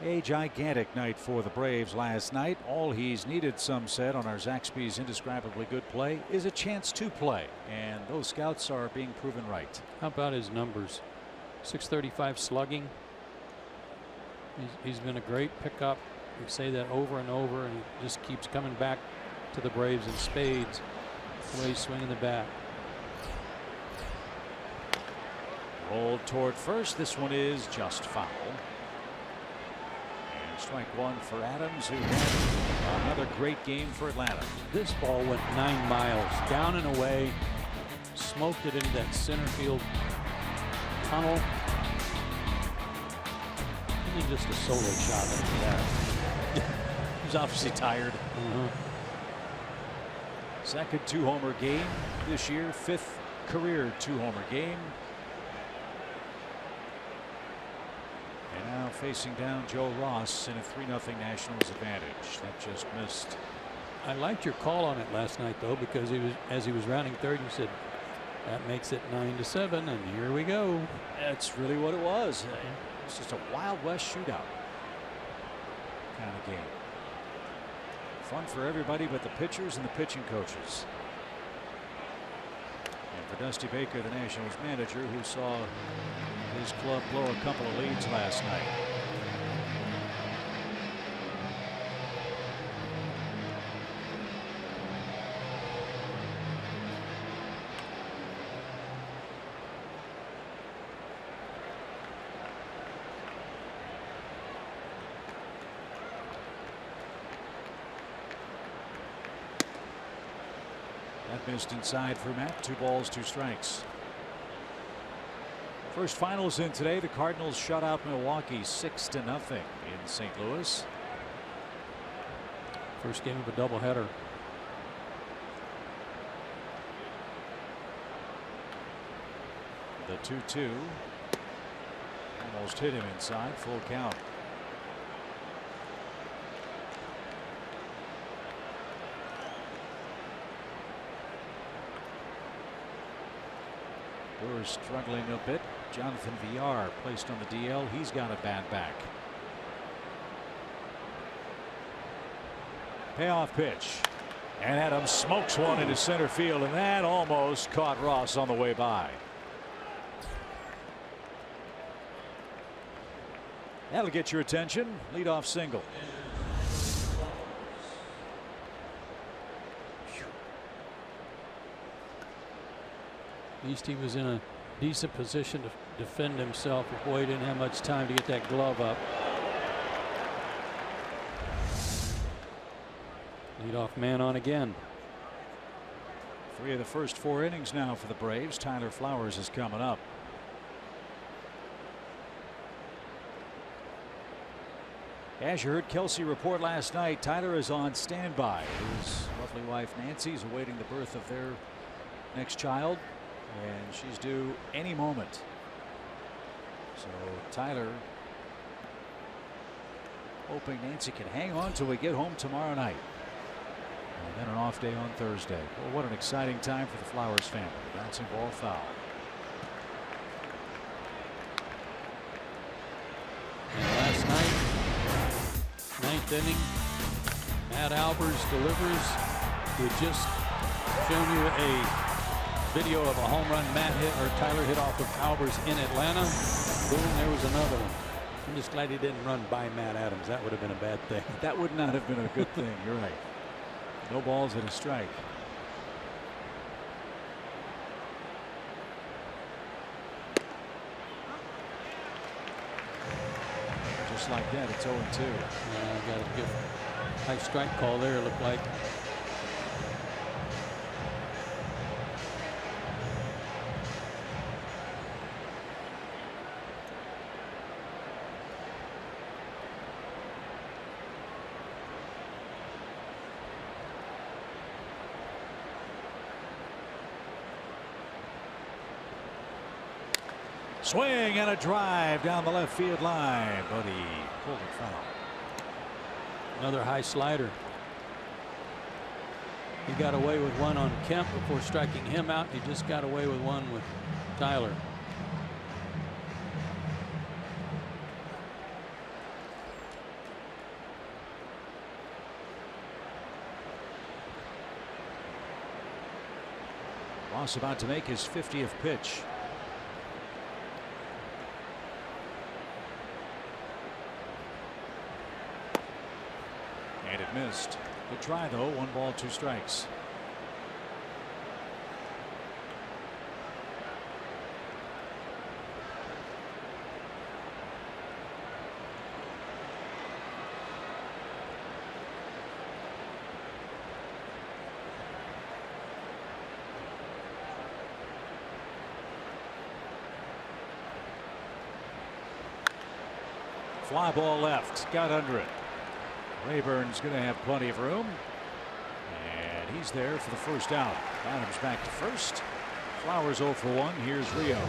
A gigantic night for the Braves last night. All he's needed, some said, on our Zaxby's indescribably good play is a chance to play. And those scouts are being proven right. How about his numbers? 635 slugging. He's been a great pickup. We say that over and over, and he just keeps coming back to the Braves in spades. The way he's swinging the bat. Rolled toward first. This one is just foul. And strike one for Adams, who had another great game for Atlanta. This ball went 9 miles down and away, smoked it into that center field tunnel. Really just a solo shot like that. He's obviously tired. Second 2-homer game this year, 5th career 2-homer game. And now facing down Joe Ross in a 3-0 Nationals advantage. That just missed. I liked your call on it last night, though, because as he was rounding third, you said that makes it 9-7, and here we go. That's really what it was. It's just a Wild West shootout kind of game. Fun for everybody but the pitchers and the pitching coaches. And for Dusty Baker, the Nationals manager, who saw his club blow a couple of leads last night. That missed inside for Matt. 2 balls, 2 strikes. First finals in today. The Cardinals shut out Milwaukee 6-0 in St. Louis. First game of a doubleheader. The 2-2 almost hit him inside. Full count. Brewers struggling a bit. Jonathan Villar placed on the DL. He's got a bad back. Payoff pitch. And Adams smokes one into center field, and that almost caught Ross on the way by. That'll get your attention. Leadoff single. At least he was in a decent position to defend himself. Boy, he didn't have much time to get that glove up. Leadoff man on again. 3 of the first 4 innings now for the Braves. Tyler Flowers is coming up. As you heard Kelsey report last night, Tyler is on standby. His lovely wife Nancy is awaiting the birth of their next child, and she's due any moment. So Tyler hoping Nancy can hang on till we get home tomorrow night. And then an off day on Thursday. Well, what an exciting time for the Flowers family. Bouncing ball foul. And last night, 9th inning, Matt Albers delivers. We just shown you a video of a home run Matt hit, or Tyler hit off of Albers in Atlanta. Boom, there was another one. I'm just glad he didn't run by Matt Adams. That would have been a bad thing. That would not have been a good thing. You're right. No balls and a strike. Just like that, it's 0-2. Got a good high strike call there, it looked like. Swing and a drive down the left field line, but he pulled it foul. Another high slider. He got away with one on Kemp before striking him out. He just got away with one with Tyler. Ross about to make his 50th pitch. And it missed. Good try though. 1 ball, 2 strikes. Fly ball left, got under it. Rayburn's going to have plenty of room, and he's there for the first out. Adams back to first. Flowers 0 for 1. Here's Rio.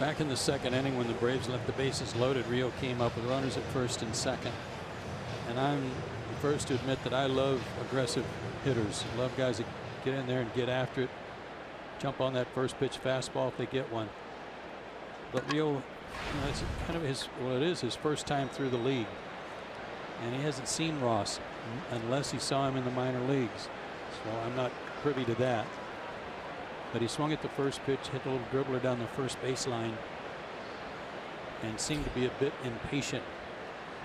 Back in the second inning, when the Braves left the bases loaded, Rio came up with runners at first and second. And I'm the first to admit that I love aggressive hitters. I love guys that get in there and get after it. Jump on that first pitch fastball if they get one. But Rio, you know, it's kind of his first time through the league, and he hasn't seen Ross unless he saw him in the minor leagues. So I'm not privy to that. But he swung at the first pitch, hit a little dribbler down the first baseline, and seemed to be a bit impatient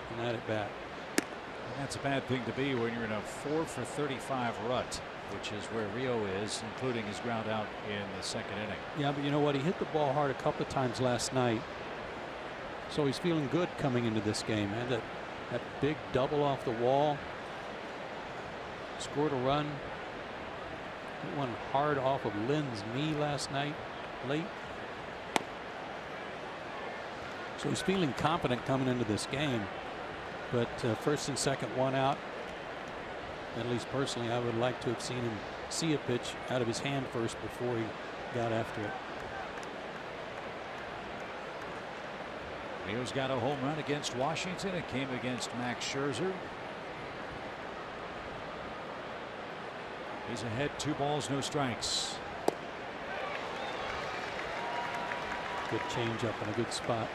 in that at bat. And that's a bad thing to be when you're in a 4 for 35 rut, which is where Rio is, including his ground out in the second inning. Yeah, but you know what? He hit the ball hard a couple of times last night, so he's feeling good coming into this game. And that big double off the wall, scored a run. Hit one hard off of Lynn's knee last night, late. So he's feeling confident coming into this game. But first and second, 1 out. At least personally, I would like to have seen him see a pitch out of his hand first before he got after it. Rio's got a home run against Washington. It came against Max Scherzer. He's ahead, 2 balls, no strikes. Good changeup in a good spot.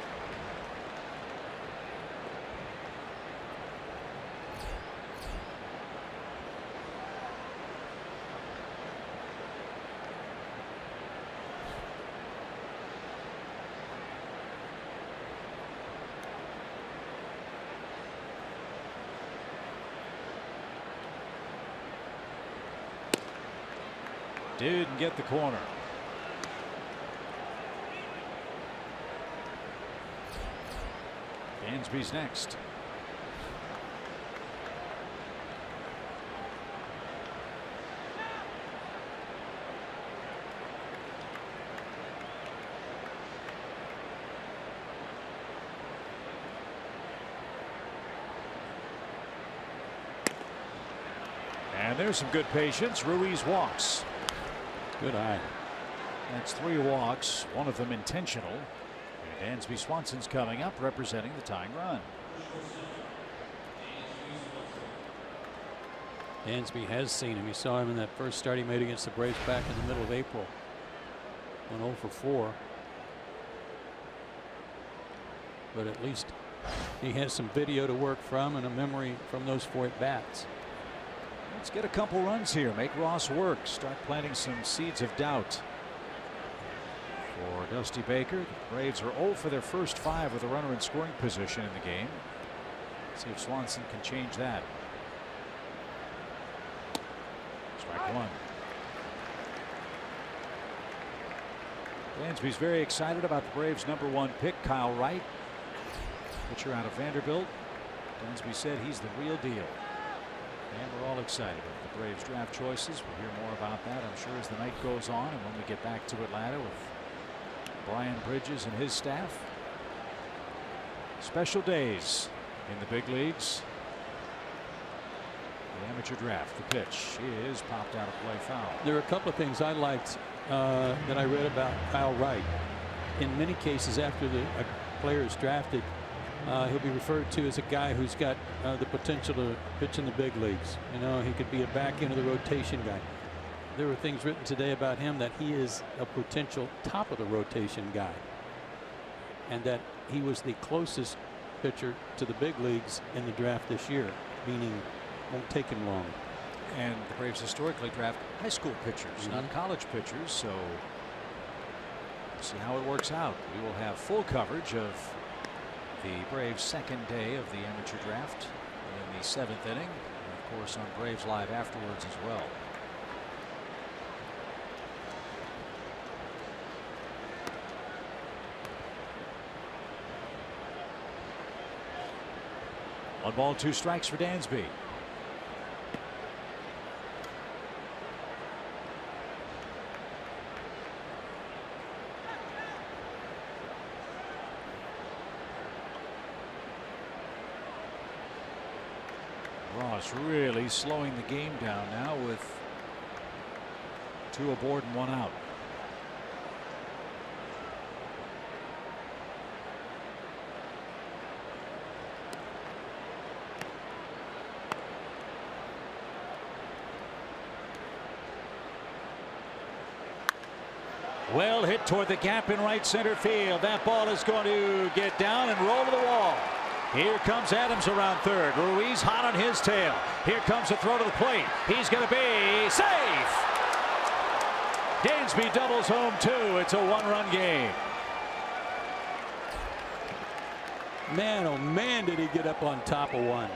Didn't get the corner. Dansby's next. And there's some good patience. Ruiz walks. Good eye. That's 3 walks, 1 of them intentional. And Dansby Swanson's coming up, representing the tying run. Dansby has seen him. You saw him in that first start he made against the Braves back in the middle of April. Went 0 for 4. But at least he has some video to work from and a memory from those 4 at bats. Let's get a couple runs here. Make Ross work. Start planting some seeds of doubt. For Dusty Baker, the Braves are 0 for their first 5 with a runner in scoring position in the game. Let's see if Swanson can change that. Strike 1. Dansby's very excited about the Braves' #1 pick, Kyle Wright, pitcher out of Vanderbilt. Dansby said he's the real deal. And we're all excited about the Braves draft choices. We'll hear more about that, I'm sure, as the night goes on and when we get back to Atlanta with Brian Bridges and his staff. Special days in the big leagues. The amateur draft. The pitch is popped out of play, foul. There are a couple of things I liked that I read about Kyle Wright. In many cases, after a player is drafted, he'll be referred to as a guy who's got the potential to pitch in the big leagues. You know, he could be a back end of the rotation guy. There were things written today about him that he is a potential top of the rotation guy, and that he was the closest pitcher to the big leagues in the draft this year, meaning won't take him long. And the Braves historically draft high school pitchers, not college pitchers. So we'll see how it works out. We will have full coverage of the Braves' second day of the amateur draft in the 7th inning. And of course on Braves Live afterwards as well. One ball, 2 strikes for Dansby. Ross really slowing the game down now with 2 aboard and 1 out. Well hit toward the gap in right center field. That ball is going to get down and roll to the wall. Here comes Adams around third. Ruiz hot on his tail. Here comes a throw to the plate. He's going to be safe. Dansby doubles home 2. It's a 1-run game. Man, oh man, did he get up on top of one.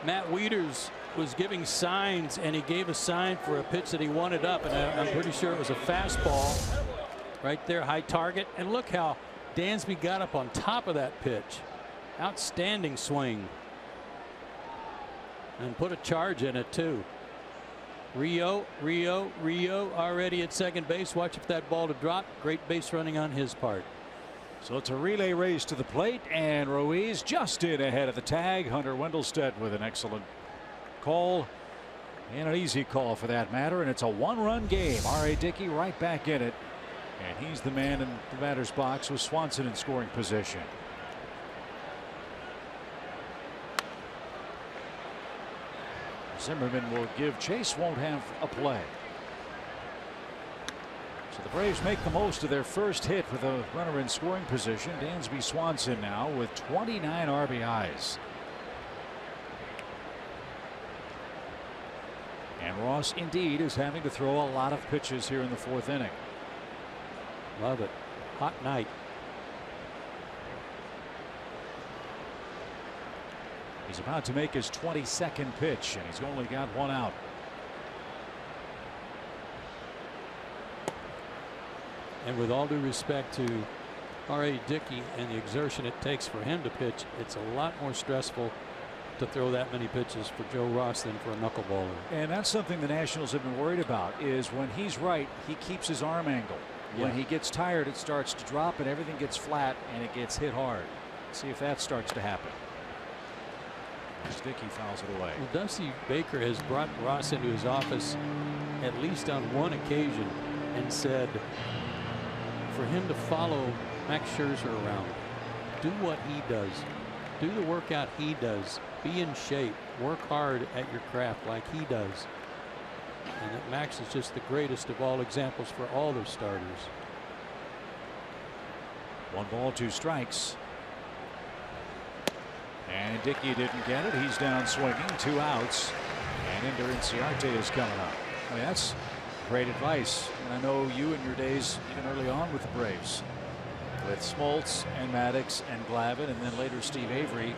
Matt Wieters was giving signs, and he gave a sign for a pitch that he wanted up, and I'm pretty sure it was a fastball right there, high target. And look how Dansby got up on top of that pitch. Outstanding swing, and put a charge in it too. Rio already at second base. Watch if that ball to drop. Great base running on his part. So it's a relay race to the plate, and Ruiz just in ahead of the tag. Hunter Wendelstedt with an excellent call, and an easy call for that matter, and it's a 1-run game. R.A. Dickey right back in it, and he's the man in the batter's box with Swanson in scoring position. Zimmerman will give chase, won't have a play. So the Braves make the most of their first hit with a runner in scoring position. Dansby Swanson now with 29 RBIs. And Ross indeed is having to throw a lot of pitches here in the 4th inning. Love it. Hot night. He's about to make his 22nd pitch, and he's only got 1 out. And with all due respect to R.A. Dickey and the exertion it takes for him to pitch, it's a lot more stressful to throw that many pitches for Joe Ross than for a knuckleballer. And that's something the Nationals have been worried about, is when he's right, he keeps his arm angle. When he gets tired, it starts to drop and everything gets flat and it gets hit hard. See if that starts to happen. Dickey fouls it away. Well, Dusty Baker has brought Ross into his office at least on one occasion and said for him to follow Max Scherzer around, do what he does, do the workout he does, be in shape, work hard at your craft like he does. And that Max is just the greatest of all examples for all their starters. 1 ball, 2 strikes. And Dickey didn't get it. He's down swinging, 2 outs. And Ender Inciarte is coming up. I mean, that's great advice. And I know you in your days, even early on with the Braves, with Smoltz and Maddox and Glavine, and then later Steve Avery,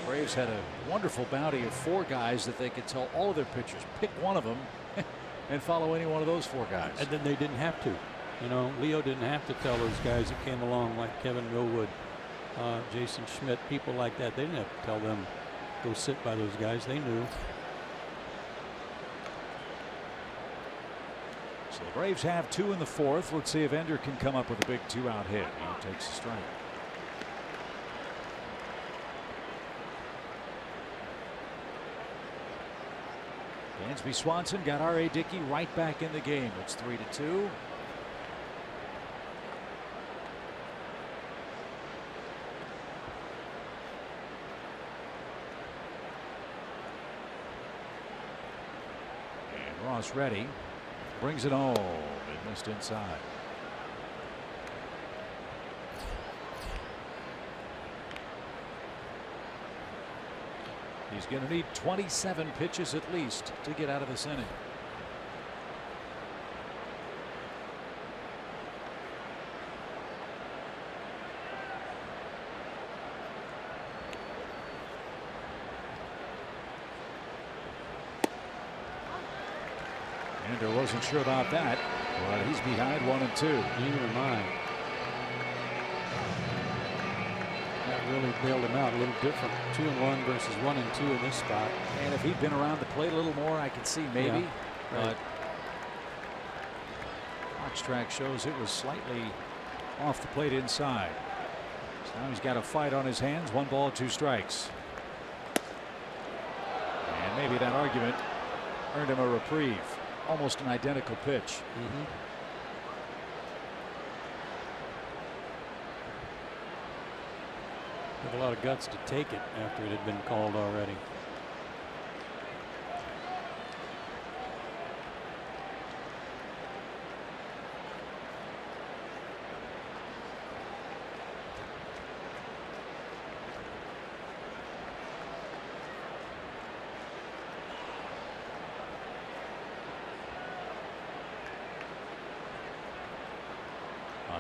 Braves had a wonderful bounty of 4 guys that they could tell all of their pitchers, pick one of them and follow any one of those 4 guys. And then they didn't have to. You know, Leo didn't have to tell those guys that came along like Kevin Millwood, Jason Schmidt, people like that. They didn't have to tell them go sit by those guys. They knew. So the Braves have 2 in the 4th. Let's see if Ender can come up with a big 2-out hit. He takes a strike. Dansby Swanson got R.A. Dickey right back in the game. It's 3-2. And Ross ready. Brings it home. It missed inside. He's going to need 27 pitches at least to get out of this inning. Ender wasn't sure about that, but he's behind 1-2. Neither am I. That really bailed him out a little different. 2-1 versus 1-2 in this spot. And if he'd been around the plate a little more, I could see maybe. Yeah, right. But box track shows it was slightly off the plate inside. So now he's got a fight on his hands. 1 ball, 2 strikes. And maybe that argument earned him a reprieve. Almost an identical pitch. Had a lot of guts to take it after it had been called already.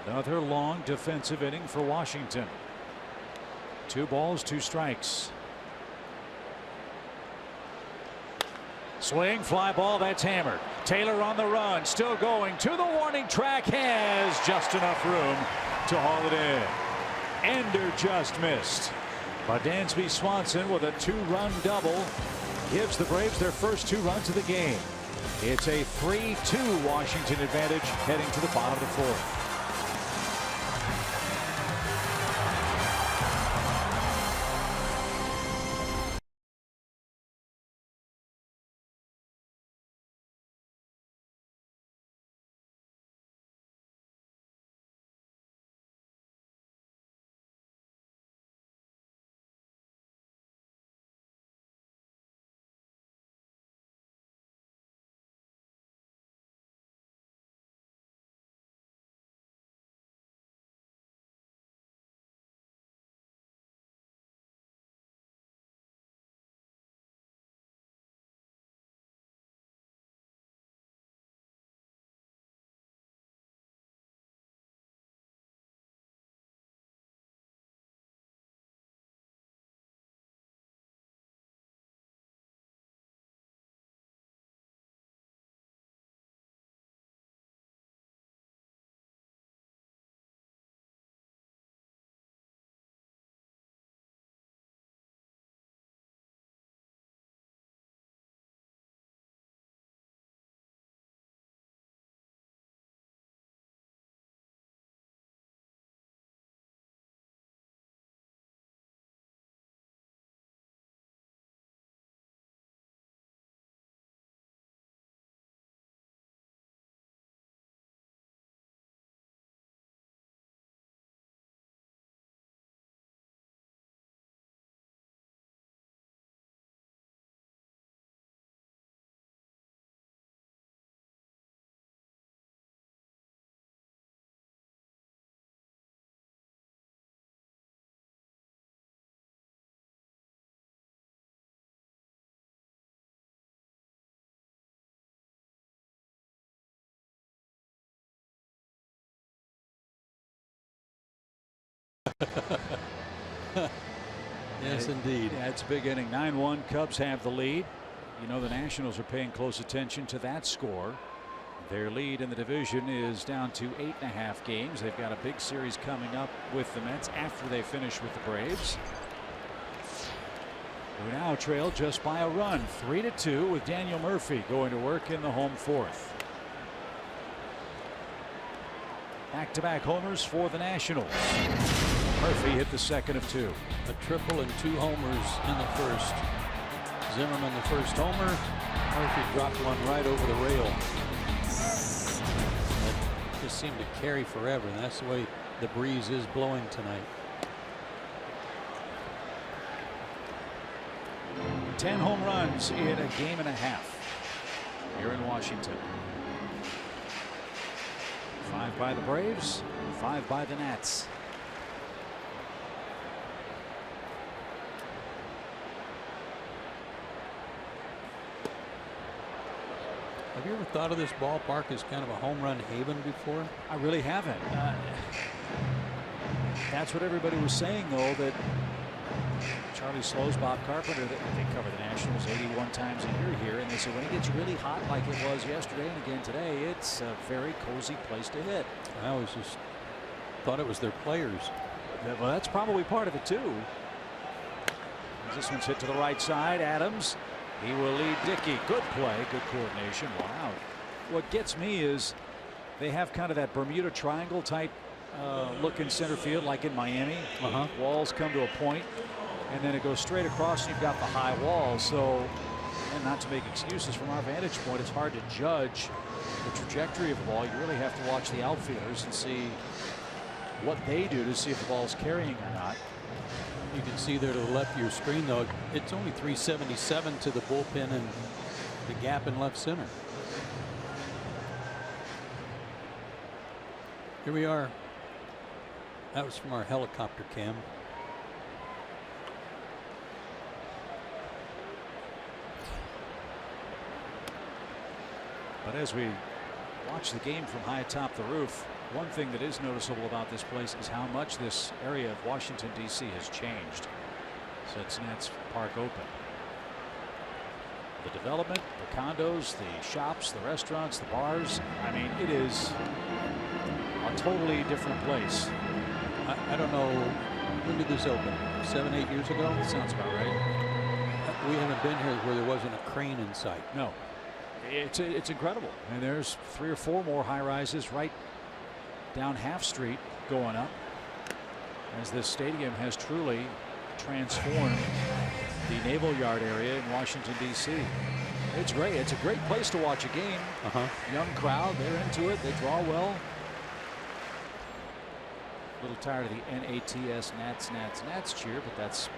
Another long defensive inning for Washington. 2 balls, 2 strikes. Swing, fly ball, that's hammered. Taylor on the run, still going to the warning track, has just enough room to haul it in. Ender just missed. But Dansby Swanson with a 2-run double gives the Braves their first 2 runs of the game. It's a 3-2 Washington advantage heading to the bottom of the 4th. Yes, indeed. Yeah, it's a big inning. 9-1. Cubs have the lead. You know the Nationals are paying close attention to that score. Their lead in the division is down to 8.5 games. They've got a big series coming up with the Mets after they finish with the Braves. Who now trail just by a run, 3-2, with Daniel Murphy going to work in the home 4th. Back-to-back homers for the Nationals. Murphy hit the second of 2. A triple and 2 homers in the first. Zimmerman the first homer. Murphy dropped one right over the rail. That just seemed to carry forever, and that's the way the breeze is blowing tonight. 10 home runs in a game and a half here in Washington. 5 by the Braves, 5 by the Nats. Have you ever thought of this ballpark as kind of a home run haven before? I really haven't. That's what everybody was saying, though, that Charlie Slows, Bob Carpenter, they cover the Nationals 81 times a year here, and they said when it gets really hot like it was yesterday and again today, it's a very cozy place to hit. I always just thought it was their players. Well, that's probably part of it, too. This one's hit to the right side. Adams, he will lead Dickey. Good play, good coordination. Wow. What gets me is they have kind of that Bermuda Triangle type look in center field, like in Miami. Walls come to a point, and then it goes straight across, and you've got the high wall. So, and not to make excuses from our vantage point, it's hard to judge the trajectory of the ball. You really have to watch the outfielders and see what they do to see if the ball's carrying or not. You can see there to the left of your screen, though, it's only 377 to the bullpen and the gap in left center. Here we are. That was from our helicopter cam. But as we watch the game from high atop the roof, one thing that is noticeable about this place is how much this area of Washington, D.C. has changed since Nats Park opened. The development, the condos, the shops, the restaurants, the bars. I mean, it is a totally different place. I don't know, when did this open? 7, 8 years ago? That sounds about right. We haven't been here where there wasn't a crane in sight. No. It's incredible. And there's 3 or 4 more high rises right down Half Street going up, as this stadium has truly transformed the Naval Yard area in Washington, D.C. It's great. It's a great place to watch a game. Young crowd, they're into it. They draw well. A little tired of the NATS Nats cheer, but that's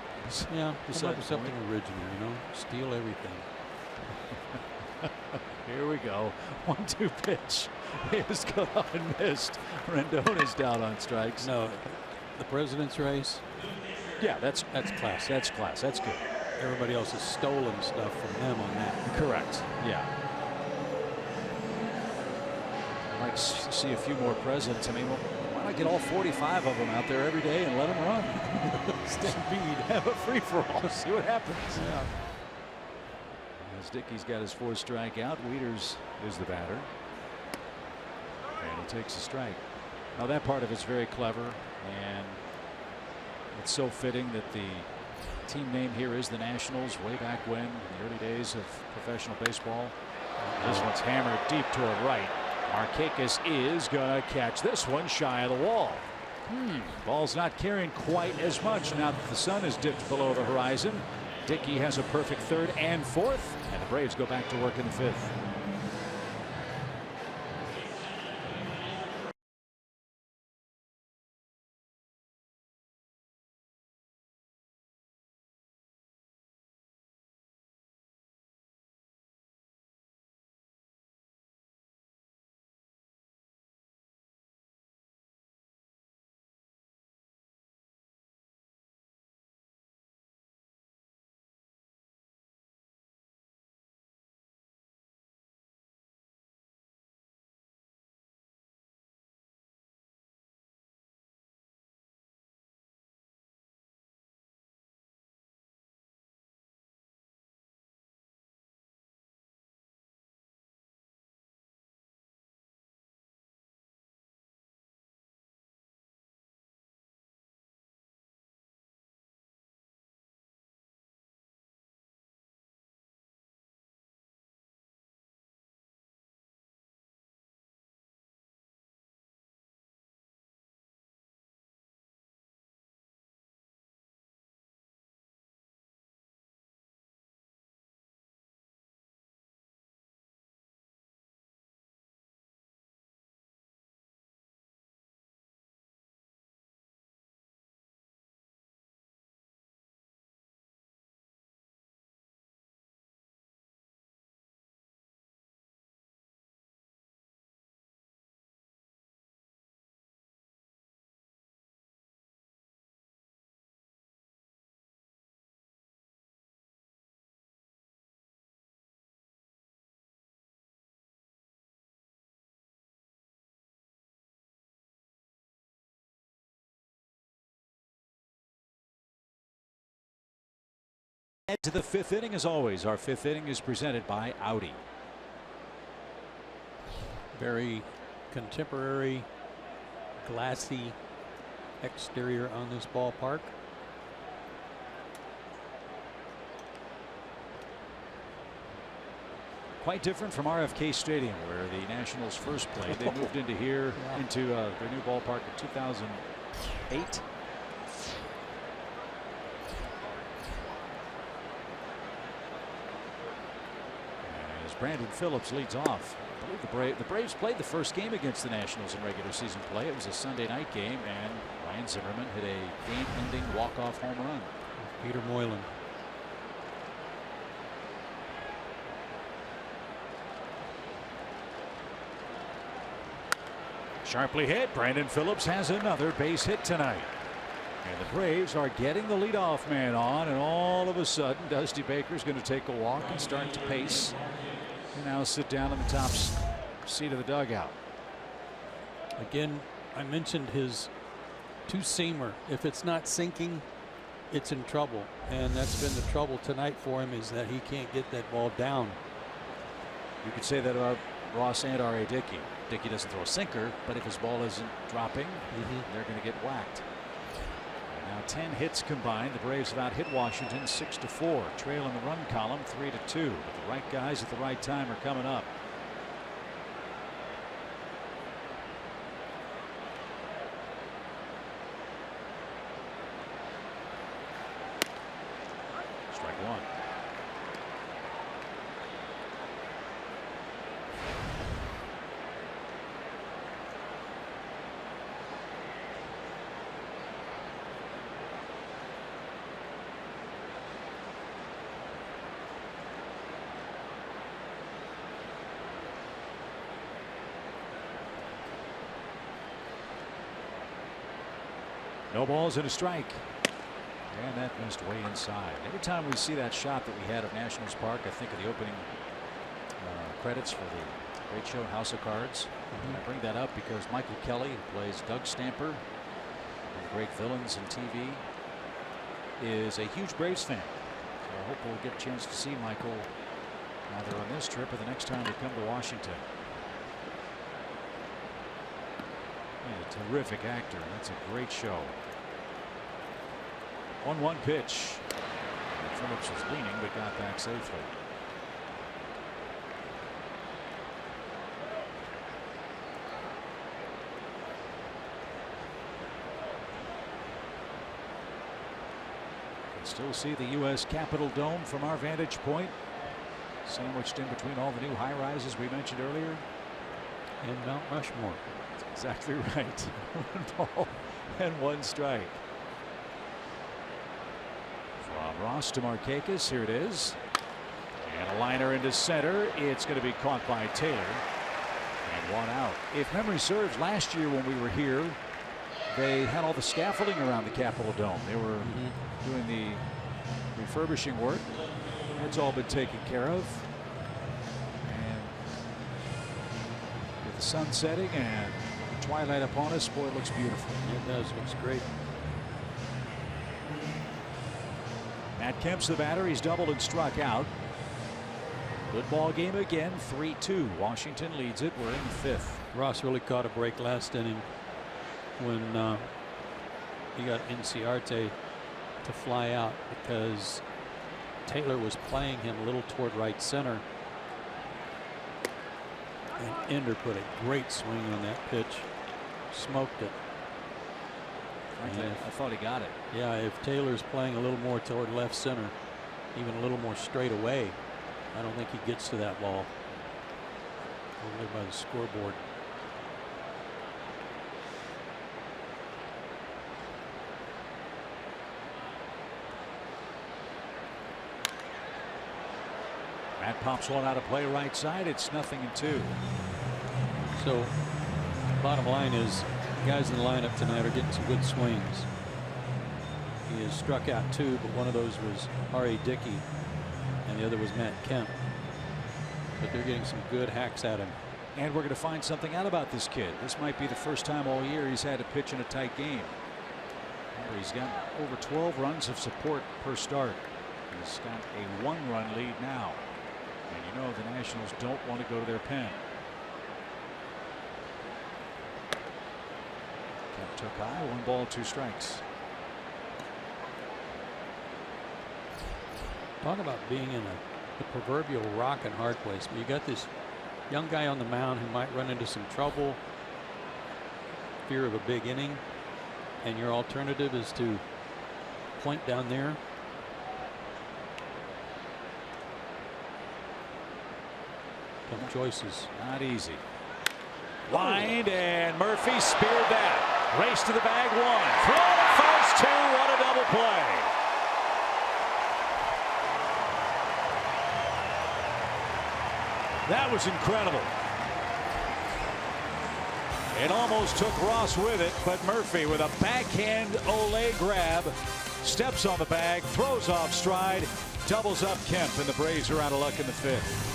come up with something original, you know, steal everything. Here we go. 1-2 pitch. It was cut off and missed. Rendon is down on strikes. No, the president's race. Yeah, that's class. That's class. That's good. Everybody else has stolen stuff from them on that. Correct. Yeah. I'd like to see a few more presidents. I mean, why not get all 45 of them out there every day and let them run? Stampede. Have a free-for-all. See what happens. Yeah. As Dickey's got his 4th strikeout, Wieters is the batter. And he takes a strike. Now that part of it's very clever, and it's so fitting that the team name here is the Nationals way back when, in the early days of professional baseball. This one's hammered deep toward right. Markakis is gonna catch this one shy of the wall. Ball's not carrying quite as much now that the sun has dipped below the horizon. Dickey has a perfect 3rd and 4th, and the Braves go back to work in the 5th. To the 5th inning. As always, our 5th inning is presented by Audi. Very contemporary, glassy exterior on this ballpark. Quite different from RFK Stadium, where the Nationals first played. They moved into here, into their new ballpark in 2008. As Brandon Phillips leads off. I believe the Braves played the first game against the Nationals in regular season play. It was a Sunday night game, and Ryan Zimmerman hit a game-ending walk-off home run. Peter Moylan. Sharply hit. Brandon Phillips has another base hit tonight. And the Braves are getting the leadoff man on, and all of a sudden Dusty Baker's going to take a walk and start to pace. And now sit down in the top seat of the dugout. Again, I mentioned his two-seamer. If it's not sinking, it's in trouble. And that's been the trouble tonight for him, is that he can't get that ball down. You could say that about Ross and R.A. Dickey. Dickey doesn't throw a sinker, but if his ball isn't dropping, they're going to get whacked. And now 10 hits combined. The Braves have out hit Washington 6-4, trail in the run column 3-2. But the right guys at the right time are coming up. Strike one. No balls and a strike. And that missed way inside. Every time we see that shot that we had at Nationals Park, I think of the opening credits for the great show House of Cards. And I bring that up because Michael Kelly, who plays Doug Stamper, one of the great villains in TV, is a huge Braves fan. So I hope we'll get a chance to see Michael either on this trip or the next time we come to Washington. He's a terrific actor. That's a great show. 1-1 pitch. And Phillips was leaning but got back safely. Can still see the U.S. Capitol Dome from our vantage point, sandwiched in between all the new high rises we mentioned earlier. And Mount Rushmore. That's exactly right. 1 ball and 1 strike. From Ross to Markakis, here it is. And a liner into center. It's going to be caught by Taylor. And 1 out. If memory serves, last year when we were here, they had all the scaffolding around the Capitol Dome. They were doing the refurbishing work. It's all been taken care of. And with the sun setting and twilight upon us, boy, it looks beautiful. It does. Looks great. Matt Kemp's the batter. He's doubled and struck out. Good ball game again. 3-2. Washington leads it. We're in the 5th. Ross really caught a break last inning when he got Inciarte to fly out because Taylor was playing him a little toward right center. And Ender put a great swing on that pitch. Smoked it. I thought he got it. Yeah, if Taylor's playing a little more toward left center, even a little more straight away, I don't think he gets to that ball over there by the scoreboard. Matt pops one out of play right side. It's 0-2. So bottom line is guys in the lineup tonight are getting some good swings. He has struck out 2, but one of those was R.A. Dickey and the other was Matt Kemp. But they're getting some good hacks at him. And we're going to find something out about this kid. This might be the first time all year he's had to pitch in a tight game. Remember, he's got over 12 runs of support per start. He's got a 1-run lead now. And you know the Nationals don't want to go to their pen. Kemp took high, 1 ball, 2 strikes. Talk about being in the proverbial rock and hard place. But you got this young guy on the mound who might run into some trouble, fear of a big inning, and your alternative is to point down there. Some choices. Not easy. Lined, and Murphy speared that. Race to the bag, 1. Throw to first, 2. What a double play. That was incredible. It almost took Ross with it, but Murphy with a backhand Olay grab steps on the bag, throws off stride, doubles up Kemp, and the Braves are out of luck in the 5th.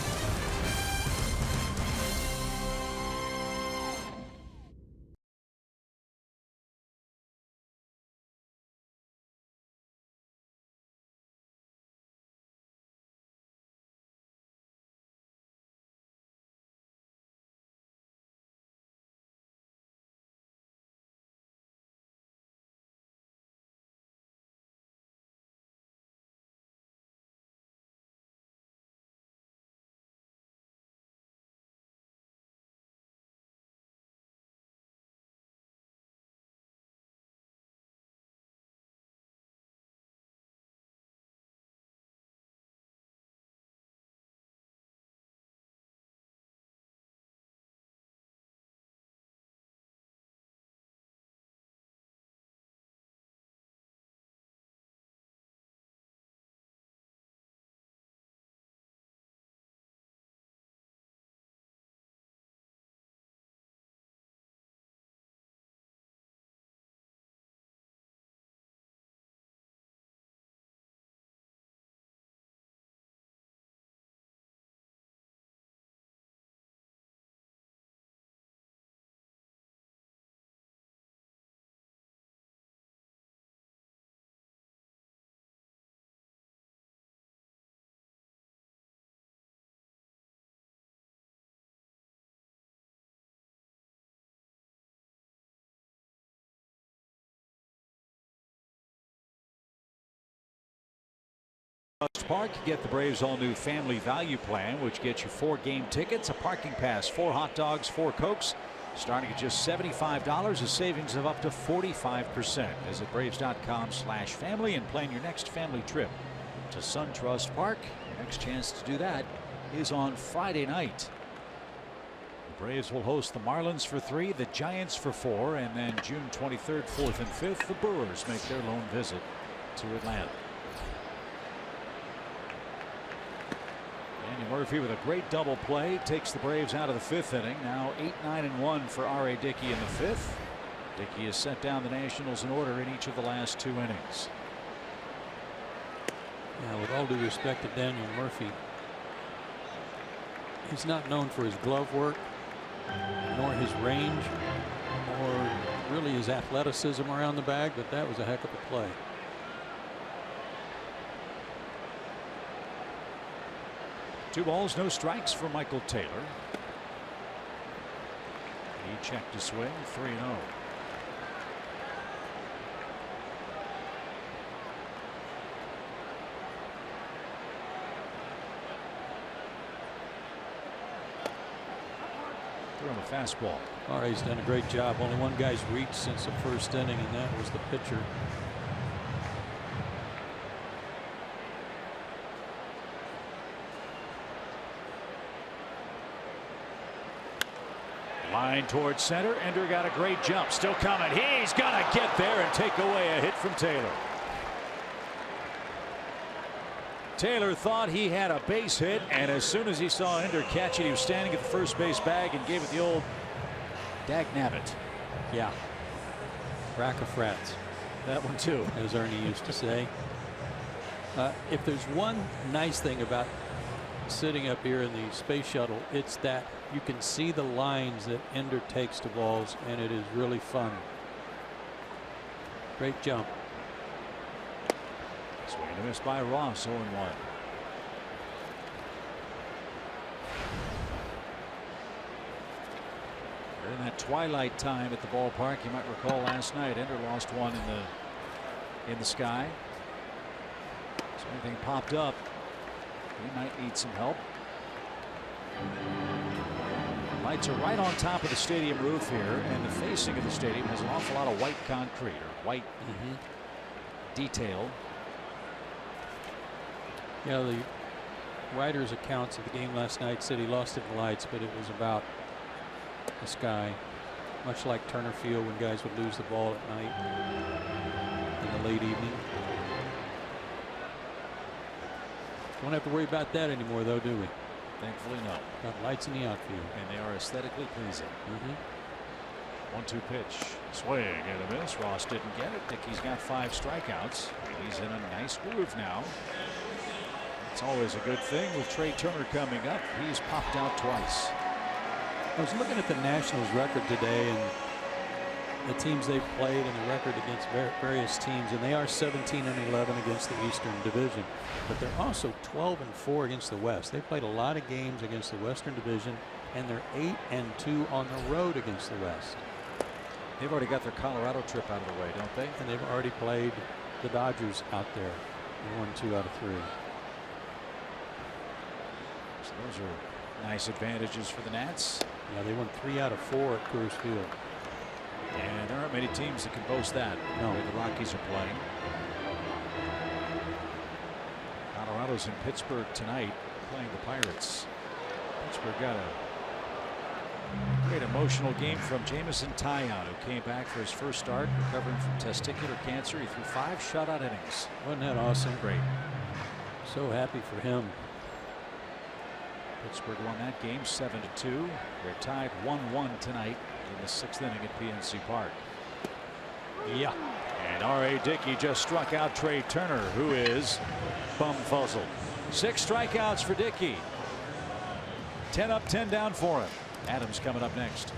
Park, get the Braves all-new family value plan, which gets you 4 game tickets, a parking pass, 4 hot dogs, 4 Cokes, starting at just $75, a savings of up to 45%. Visit Braves.com/family and plan your next family trip to SunTrust Park. Your next chance to do that is on Friday night. The Braves will host the Marlins for 3, the Giants for 4, and then June 23rd, 4th, and 5th, the Brewers make their lone visit to Atlanta. Danny Murphy with a great double play takes the Braves out of the 5th inning. Now 8-9-1 for R.A. Dickey in the 5th. Dickey has set down the Nationals in order in each of the last 2 innings. Yeah, with all due respect to Daniel Murphy, he's not known for his glove work, nor his range, or really his athleticism around the bag, but that was a heck of a play. Two balls, no strikes for Michael Taylor. He checked to swing, 3-0. Throw him a fastball. All right, he's done a great job. Only one guy's reached since the 1st inning, and that was the pitcher. Line towards center. Ender got a great jump. Still coming. He's going to get there and take away a hit from Taylor. Taylor thought he had a base hit, and as soon as he saw Ender catch it, he was standing at the first base bag and gave it the old dag-nabbit. Yeah. Rack of frats. That one too, as Ernie used to say. If there's one nice thing about sitting up here in the space shuttle, it's that you can see the lines that Ender takes to balls, and it is really fun. Great jump. Swing and a miss by Ross, 0-1. In that twilight time at the ballpark, you might recall last night, Ender lost one in the sky. So anything popped up, he might need some help. Lights are right on top of the stadium roof here, and the facing of the stadium has an awful lot of white concrete or white detail. Yeah, the writer's accounts of the game last night said he lost it in the lights, but it was about the sky, much like Turner Field when guys would lose the ball at night in the late evening. Don't have to worry about that anymore, though, do we? Thankfully, no. Got lights in the outfield. And they are aesthetically pleasing. 1-2 pitch. Swing and a miss. Ross didn't get it. Dickey's got 5 strikeouts. He's in a nice groove now. It's always a good thing with Trey Turner coming up. He's popped out twice. I was looking at the Nationals record today and the teams they've played and the record against various teams, and they are 17-11 against the Eastern Division, but they're also 12-4 against the West. They played a lot of games against the Western Division, and they're 8-2 on the road against the West. They've already got their Colorado trip out of the way, don't they? And they've already played the Dodgers out there and won 2 out of 3. So those are nice advantages for the Nats. Yeah, they won 3 out of 4 at Coors Field. And there aren't many teams that can boast that. No. The way the Rockies are playing. Colorado's in Pittsburgh tonight playing the Pirates. Pittsburgh got a great emotional game from Jamison Taillon, who came back for his first start, recovering from testicular cancer. He threw 5 shutout innings. Wasn't that awesome? Great. So happy for him. Pittsburgh won that game 7-2. They're tied 1-1 tonight in the 6th inning at PNC Park. Yeah. And R.A. Dickey just struck out Trey Turner, who is bumfuzzled. 6 strikeouts for Dickey. 10 up, 10 down for him. Adams coming up next.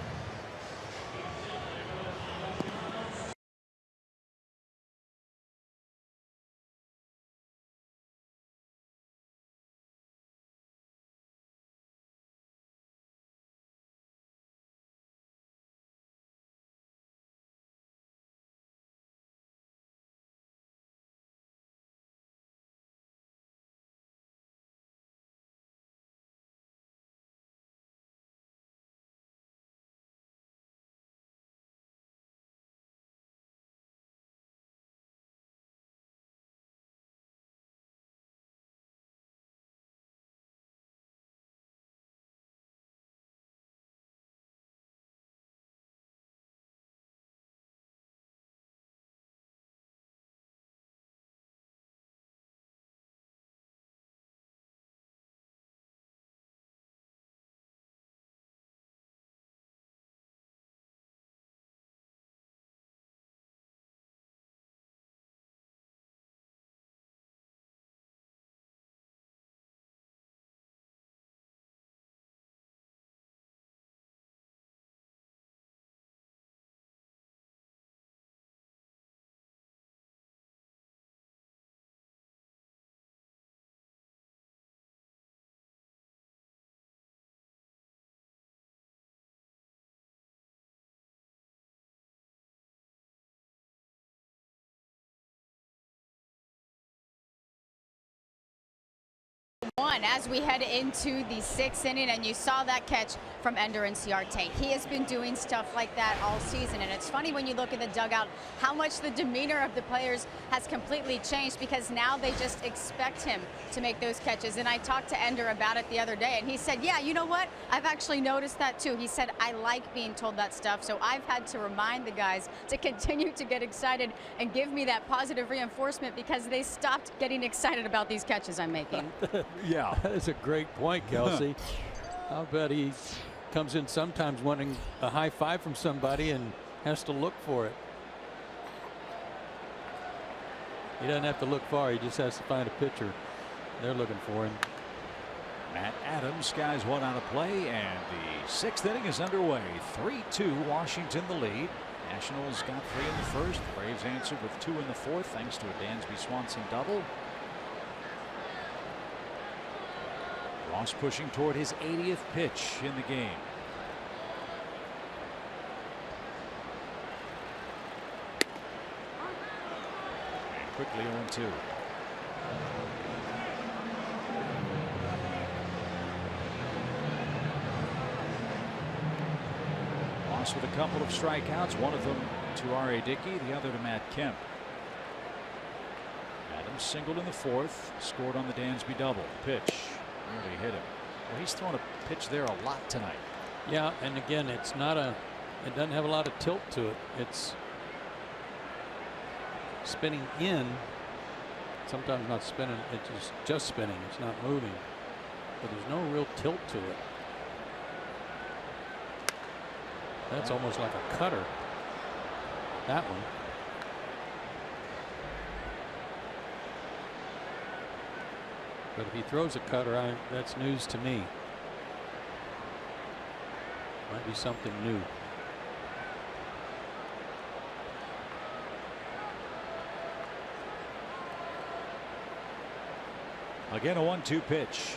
As we head into the 6th inning, and you saw that catch from Ender Inciarte. He has been doing stuff like that all season, and it's funny when you look at the dugout how much the demeanor of the players has completely changed, because now they just expect him to make those catches. And I talked to Ender about it the other day, and he said, yeah, you know what, I've actually noticed that too. He said, I like being told that stuff, so I've had to remind the guys to continue to get excited and give me that positive reinforcement, because they stopped getting excited about these catches I'm making. Yeah. That is a great point, Kelsey. I'll bet he comes in sometimes wanting a high five from somebody and has to look for it. He doesn't have to look far. He just has to find a pitcher. They're looking for him. Matt Adams, guys, 1 out of play, and the 6th inning is underway. 3-2, Washington the lead. Nationals got 3 in the first. The Braves answered with 2 in the 4th, thanks to a Dansby Swanson double. Ross pushing toward his 80th pitch in the game. And quickly 0-2. Ross with a couple of strikeouts, one of them to R.A. Dickey, the other to Matt Kemp. Adams singled in the fourth, scored on the Dansby double. Pitch really hit him. Well, he's thrown a pitch there a lot tonight. Yeah, and again, it doesn't have a lot of tilt to it. It's spinning in, sometimes not spinning, it's just spinning, it's not moving, but there's no real tilt to it. That's almost like a cutter, that one. But if he throws a cutter, that's news to me. Might be something new. Again, a 1-2 pitch.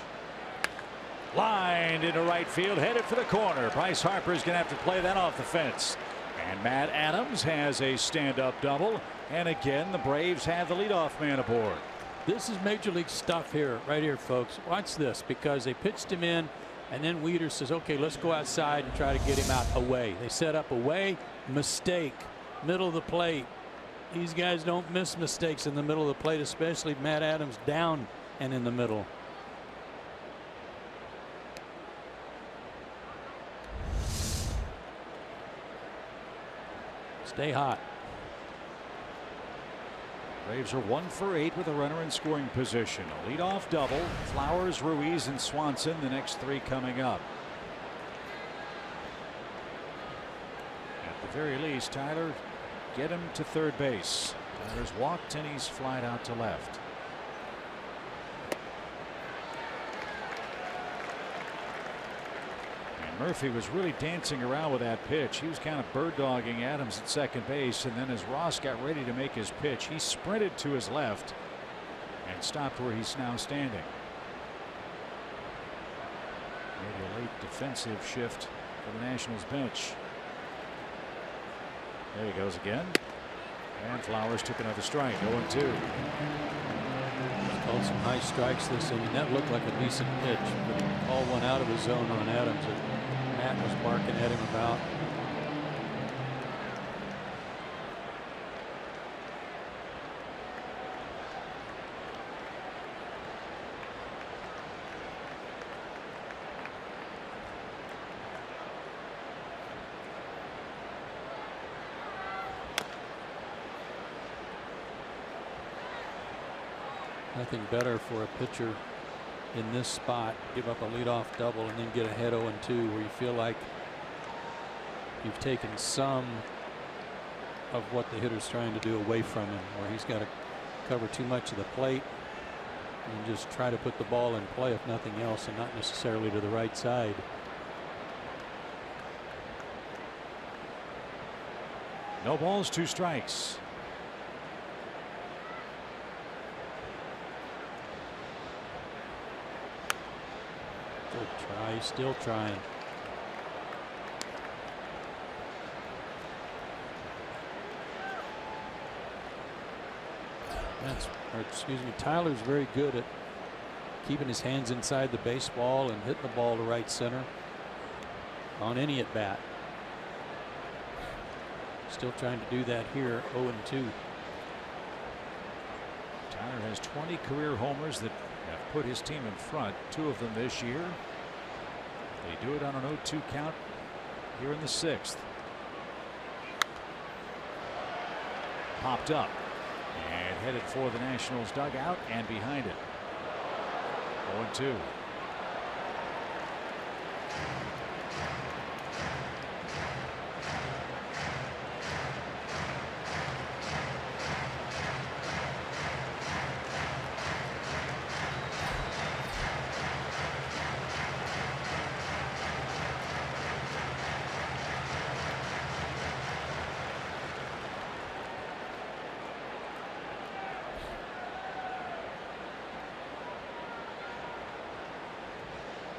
Lined into right field, headed for the corner. Bryce Harper's going to have to play that off the fence. And Matt Adams has a stand-up double. And again, the Braves have the leadoff man aboard. This is major league stuff here, right here, folks. Watch this, because they pitched him in, and then Weeder says, okay, let's go outside and try to get him out away. They set up away, mistake, middle of the plate. These guys don't miss mistakes in the middle of the plate, especially Matt Adams down and in the middle. Stay hot. Braves are 1 for 8 with a runner in scoring position. A leadoff double. Flowers, Ruiz, and Swanson, the next 3 coming up. At the very least, Tyler, get him to third base. Tyler's walked and he's flied out to left. Murphy was really dancing around with that pitch. He was kind of bird dogging Adams at second base, and then as Ross got ready to make his pitch, he sprinted to his left and stopped where he's now standing. Maybe a late defensive shift for the Nationals bench. There he goes again. And Flowers took another strike. 0-2. Called some high strikes this inning. That looked like a decent pitch, but he called one out of his zone on Adams that Matt was barking at him about. Nothing better for a pitcher in this spot, give up a leadoff double and then get ahead 0-2, where you feel like you've taken some of what the hitter's trying to do away from him, where he's got to cover too much of the plate and just try to put the ball in play, if nothing else, and not necessarily to the right side. No balls, 2 strikes. Good try, he's still trying. Tyler's very good at keeping his hands inside the baseball and hitting the ball to right center on any at bat. Still trying to do that here, 0-2. Tyler has 20 career homers that have put his team in front, 2 of them this year. They do it on an 0-2 count here in the 6th. Popped up and headed for the Nationals dugout and behind it. 0-2.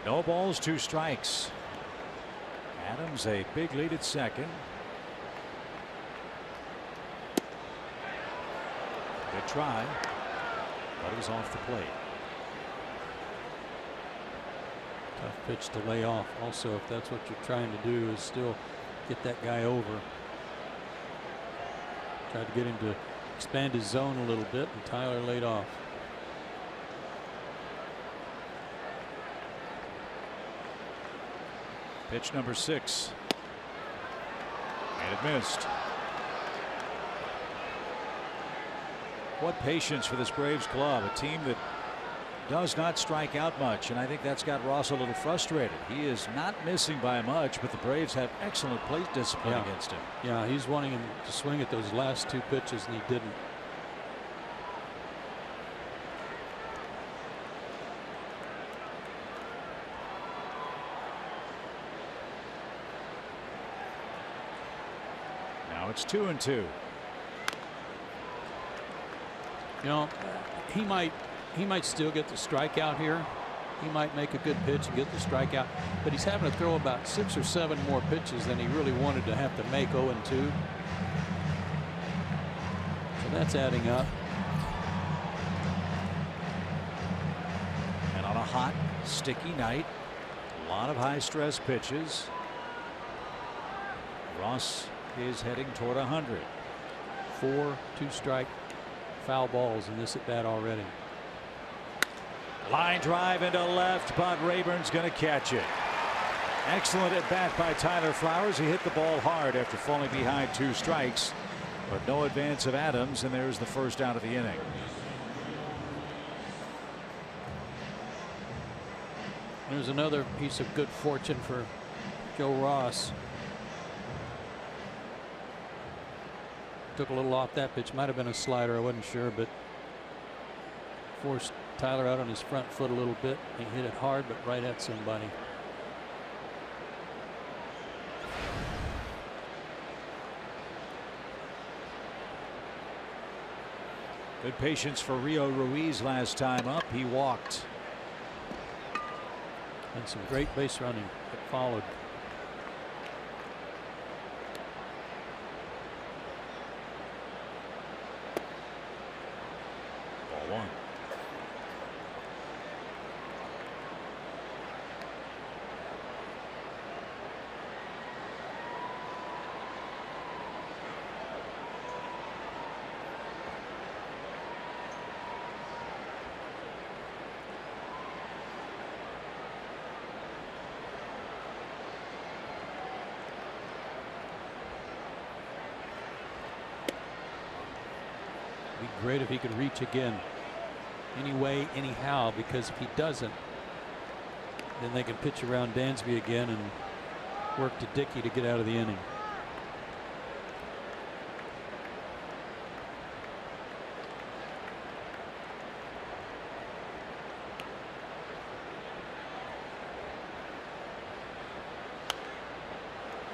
No balls, 2 strikes. Adams a big lead at second. Good try, but it was off the plate. Tough pitch to lay off. Also, if that's what you're trying to do, is still get that guy over. Tried to get him to expand his zone a little bit, and Tyler laid off. Pitch number 6. And it missed. What patience for this Braves club, a team that does not strike out much, and I think that's got Ross a little frustrated. He is not missing by much, but the Braves have excellent plate discipline against him. Yeah, he's wanting him to swing at those last 2 pitches, and he didn't. Now it's 2-2. You know, he might still get the strikeout here. He might make a good pitch and get the strikeout, but he's having to throw about 6 or 7 more pitches than he really wanted to have to make 0-2. So that's adding up. And on a hot, sticky night, a lot of high stress pitches. Ross is heading toward 100. 4 2-strike foul balls in this at bat already. Line drive into left, but Rayburn's going to catch it. Excellent at bat by Tyler Flowers. He hit the ball hard after falling behind 2 strikes, but no advance of Adams, and there's the first out of the inning. There's another piece of good fortune for Joe Ross. Took a little off that pitch. Might have been a slider. I wasn't sure, but forced Tyler out on his front foot a little bit. He hit it hard, but right at somebody. Good patience for Rio Ruiz last time up. He walked. And some great base running that followed. Ball 1. Be great if he could reach again, any way, anyhow, because if he doesn't, then they can pitch around Dansby again and work to Dickey to get out of the inning.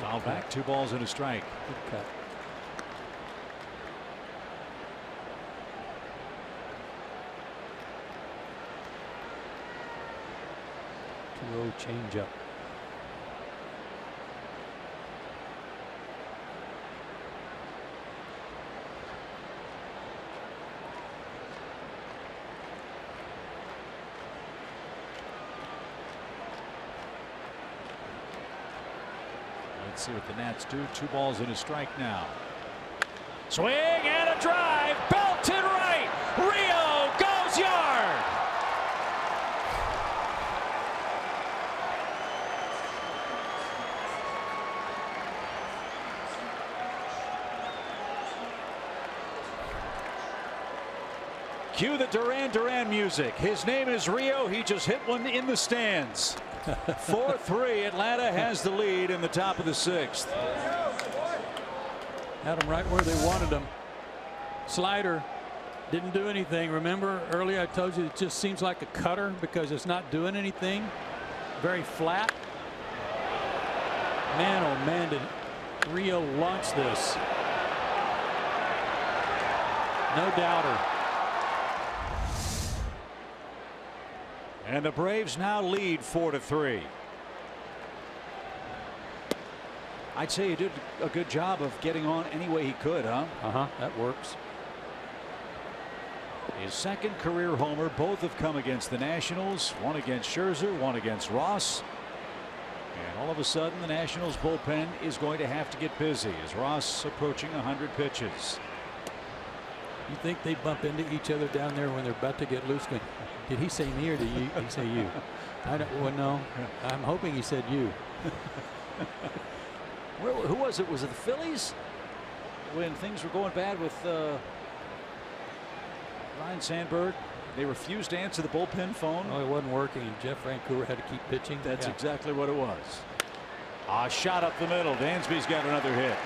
Foul back, 2 balls and a strike. Good cut. 2-0 changeup. Let's see what the Nats do. 2 balls and a strike now. Swing and a drive. Belted right. Rio goes yard. Cue the Duran Duran music. His name is Rio. He just hit one in the stands. 4-3. Atlanta has the lead in the top of the 6th. Had him right where they wanted him. Slider didn't do anything. Remember earlier I told you it just seems like a cutter because it's not doing anything. Very flat. Man, oh man, did Rio launch this. No doubter. And the Braves now lead 4-3. I'd say he did a good job of getting on any way he could, huh? That works. His second career homer. Both have come against the Nationals. One against Scherzer, one against Ross. And all of a sudden the Nationals bullpen is going to have to get busy as Ross approaching 100 pitches. You think they bump into each other down there when they're about to get loose? Did he say me or did he say you? I don't. Well, no. I'm hoping he said you. Who was it? Was it the Phillies when things were going bad with Ryan Sandberg? They refused to answer the bullpen phone. Oh, it wasn't working, and Jeff Francoeur had to keep pitching. That's exactly what it was. A shot up the middle. Dansby's got another hit.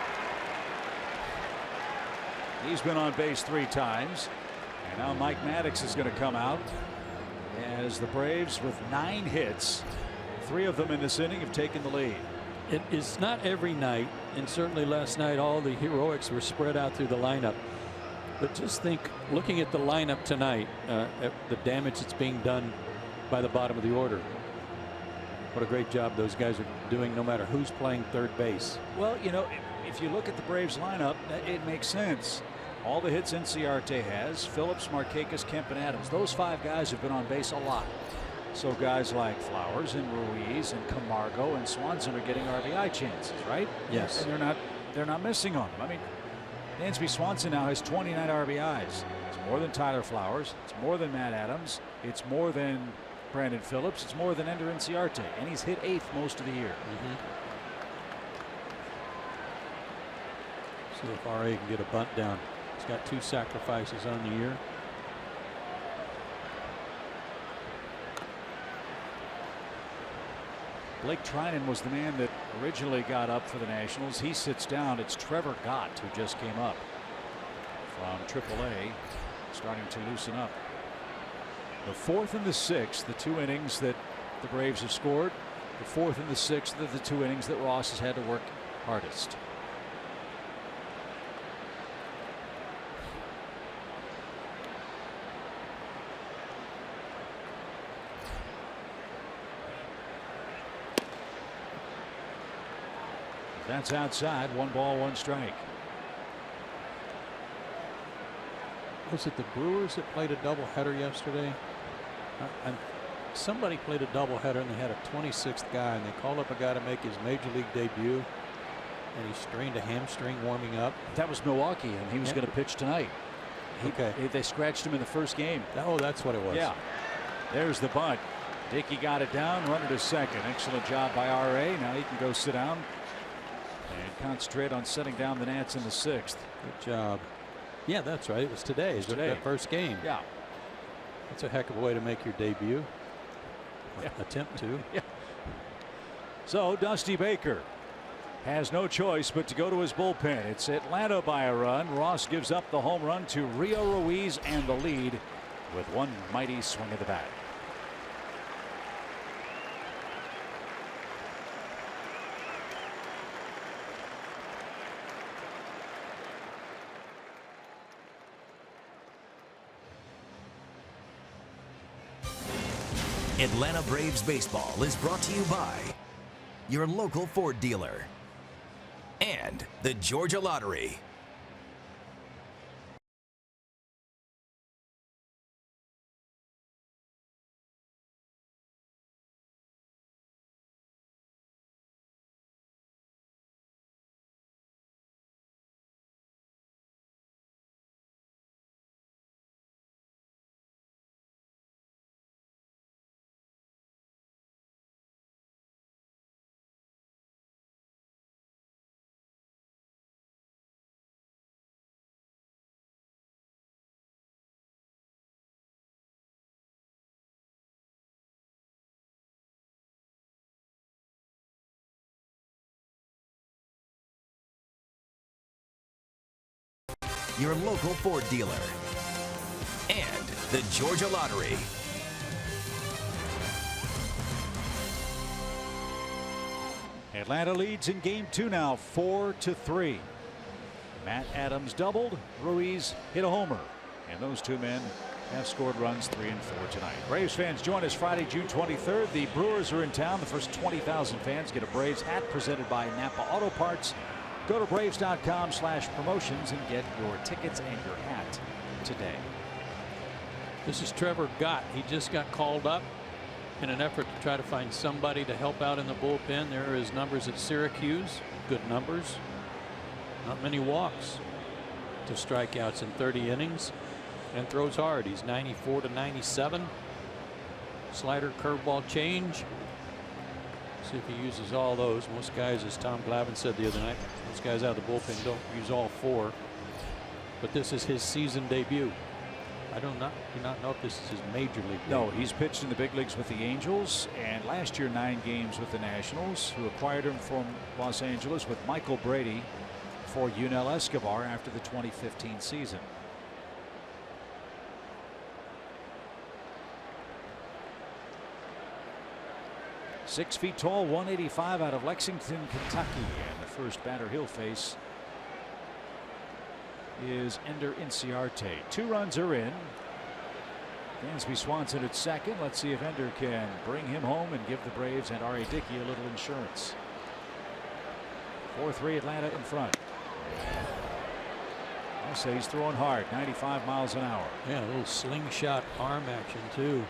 He's been on base 3 times. And now Mike Maddox is going to come out as the Braves, with 9 hits, 3 of them in this inning, have taken the lead. It is not every night, and certainly last night all the heroics were spread out through the lineup. But just think, looking at the lineup tonight, the damage that's being done by the bottom of the order. What a great job those guys are doing, no matter who's playing third base. Well, you know, if you look at the Braves lineup, it makes sense. All the hits Inciarte has, Phillips, Markakis, Kemp, and Adams. Those 5 guys have been on base a lot. So guys like Flowers and Ruiz and Camargo and Swanson are getting RBI chances, right? Yes. And they're not missing on them. I mean, Dansby Swanson now has 29 RBIs. It's more than Tyler Flowers. It's more than Matt Adams. It's more than Brandon Phillips. It's more than Ender Inciarte. And he's hit 8th most of the year. See if RA can get a bunt down. He's got 2 sacrifices on the year. Blake Trinan was the man that originally got up for the Nationals. He sits down. It's Trevor Gott who just came up from AAA, starting to loosen up. The 4th and the 6th, the 2 innings that the Braves have scored. The 4th and the 6th are the 2 innings that Ross has had to work hardest. That's outside. 1 ball, 1 strike. Was it the Brewers that played a doubleheader yesterday? Somebody played a doubleheader and they had a 26th guy, and they called up a guy to make his major league debut, and he strained a hamstring warming up. That was Milwaukee, and he was going to pitch tonight. Okay. They scratched him in the first game. Oh, that's what it was. Yeah. There's the bunt. Dickey got it down, runner to second. Excellent job by RA. Now he can go sit down and concentrate on setting down the Nats in the 6th. Good job. Yeah, that's right. It was today. It was that first game. Yeah. That's a heck of a way to make your debut. Yeah. Attempt to. Yeah. So Dusty Baker has no choice but to go to his bullpen. It's Atlanta by a run. Ross gives up the home run to Rio Ruiz and the lead with 1 mighty swing of the bat. Atlanta Braves baseball is brought to you by your local Ford dealer and the Georgia Lottery. Your local Ford dealer and the Georgia Lottery. Atlanta leads in game 2 now, 4-3. Matt Adams doubled. Ruiz hit a homer, and those 2 men have scored runs 3 and 4 tonight. Braves fans join us Friday, June 23rd. The Brewers are in town. The first 20,000 fans get a Braves hat presented by Napa Auto Parts. Go to Braves.com/promotions and get your tickets and your hat today. This is Trevor Gott. He just got called up in an effort to try to find somebody to help out in the bullpen. There are his numbers at Syracuse. Good numbers. Not many walks to strikeouts in 30 innings. And throws hard. He's 94 to 97. Slider, curveball, change. See if he uses all those. Most guys, as Tom Glavine said the other night, most guys out of the bullpen don't use all 4. But this is his season debut. I do not know if this is his major league debut. No, he's pitched in the big leagues with the Angels, and last year 9 games with the Nationals, who acquired him from Los Angeles with Michael Brady for Yunel Escobar after the 2015 season. Six feet tall, 185 out of Lexington, Kentucky. And the first batter he'll face is Ender Inciarte. 2 runs are in. Dansby Swanson at second. Let's see if Ender can bring him home and give the Braves and R.A. Dickey a little insurance. 4-3 Atlanta in front. I say he's throwing hard, 95 miles an hour. Yeah, a little slingshot arm action too.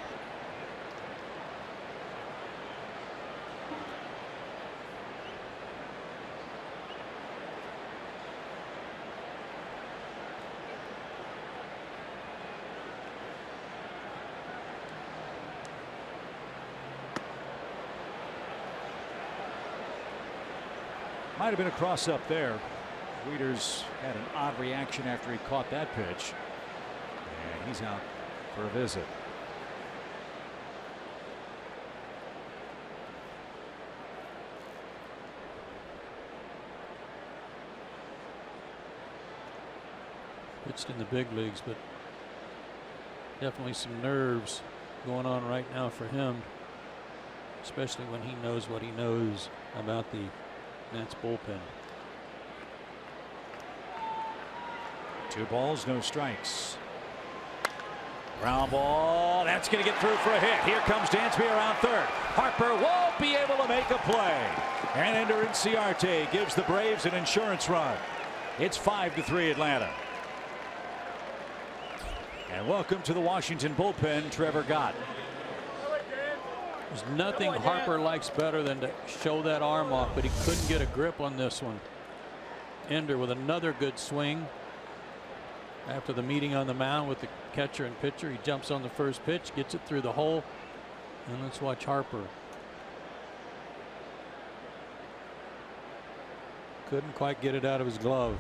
Might have been a cross up there. Wieters had an odd reaction after he caught that pitch. And he's out for a visit. Pitched in the big leagues, but definitely some nerves going on right now for him, especially when he knows what he knows about the Nats bullpen. 2 balls, no strikes. Ground ball. That's going to get through for a hit. Here comes Dansby around third. Harper won't be able to make a play. And Ender Inciarte gives the Braves an insurance run. It's 5-3 Atlanta. And welcome to the Washington bullpen, Trevor Gott. There's nothing Harper likes better than to show that arm off, but he couldn't get a grip on this one. Ender with another good swing. After the meeting on the mound with the catcher and pitcher, he jumps on the first pitch, gets it through the hole. And let's watch Harper. Couldn't quite get it out of his glove.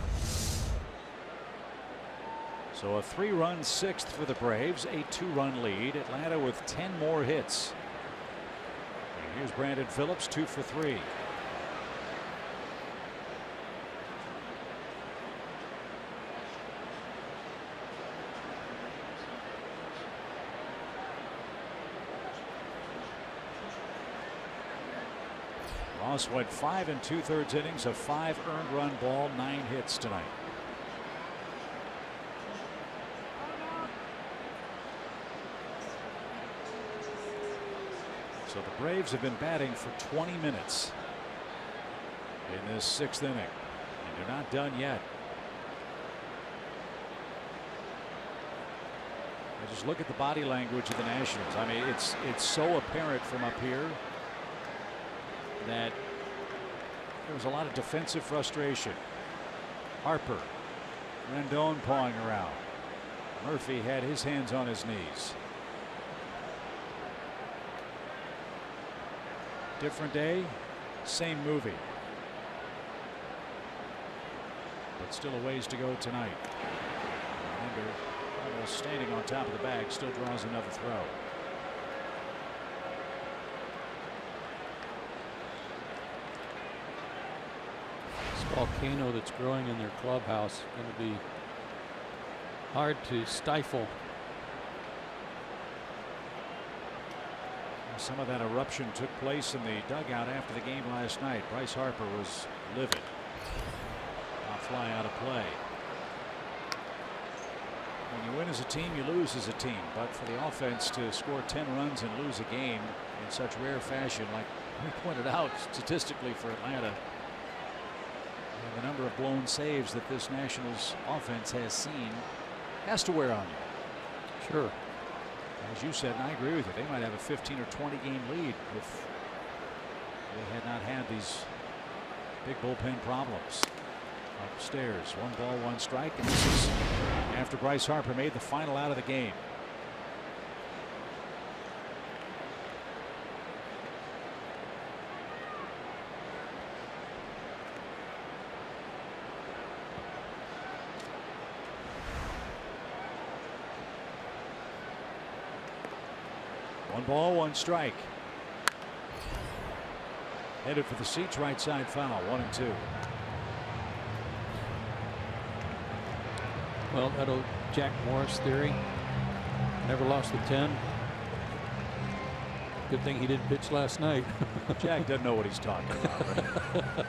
So a 3-run 6th for the Braves, a 2-run lead. Atlanta with 10 more hits. And here's Brandon Phillips, 2 for 3. Ross went 5 2/3 innings, a 5 earned run ball, 9 hits tonight. So the Braves have been batting for 20 minutes in this 6th inning, and they're not done yet. I just look at the body language of the Nationals. I mean, it's so apparent from up here that there was a lot of defensive frustration. Harper, Rendon pawing around. Murphy had his hands on his knees. Different day, same movie. But still a ways to go tonight. Ender, almost standing on top of the bag, still draws another throw. This volcano that's growing in their clubhouse is going to be hard to stifle. Some of that eruption took place in the dugout after the game last night. Bryce Harper was livid. I'll fly out of play. When you win as a team, you lose as a team. But for the offense to score 10 runs and lose a game in such rare fashion, like we pointed out statistically for Atlanta, and the number of blown saves that this Nationals offense has seen has to wear on you. Sure. As you said, and I agree with you, they might have a 15 or 20 game lead if they had not had these big bullpen problems. Upstairs, 1 ball, 1 strike, and this is after Bryce Harper made the final out of the game. One ball, 1 strike. Headed for the seats, right side foul, 1-2. Well, that old Jack Morris theory. Never lost the 10. Good thing he didn't pitch last night. Jack doesn't know what he's talking about.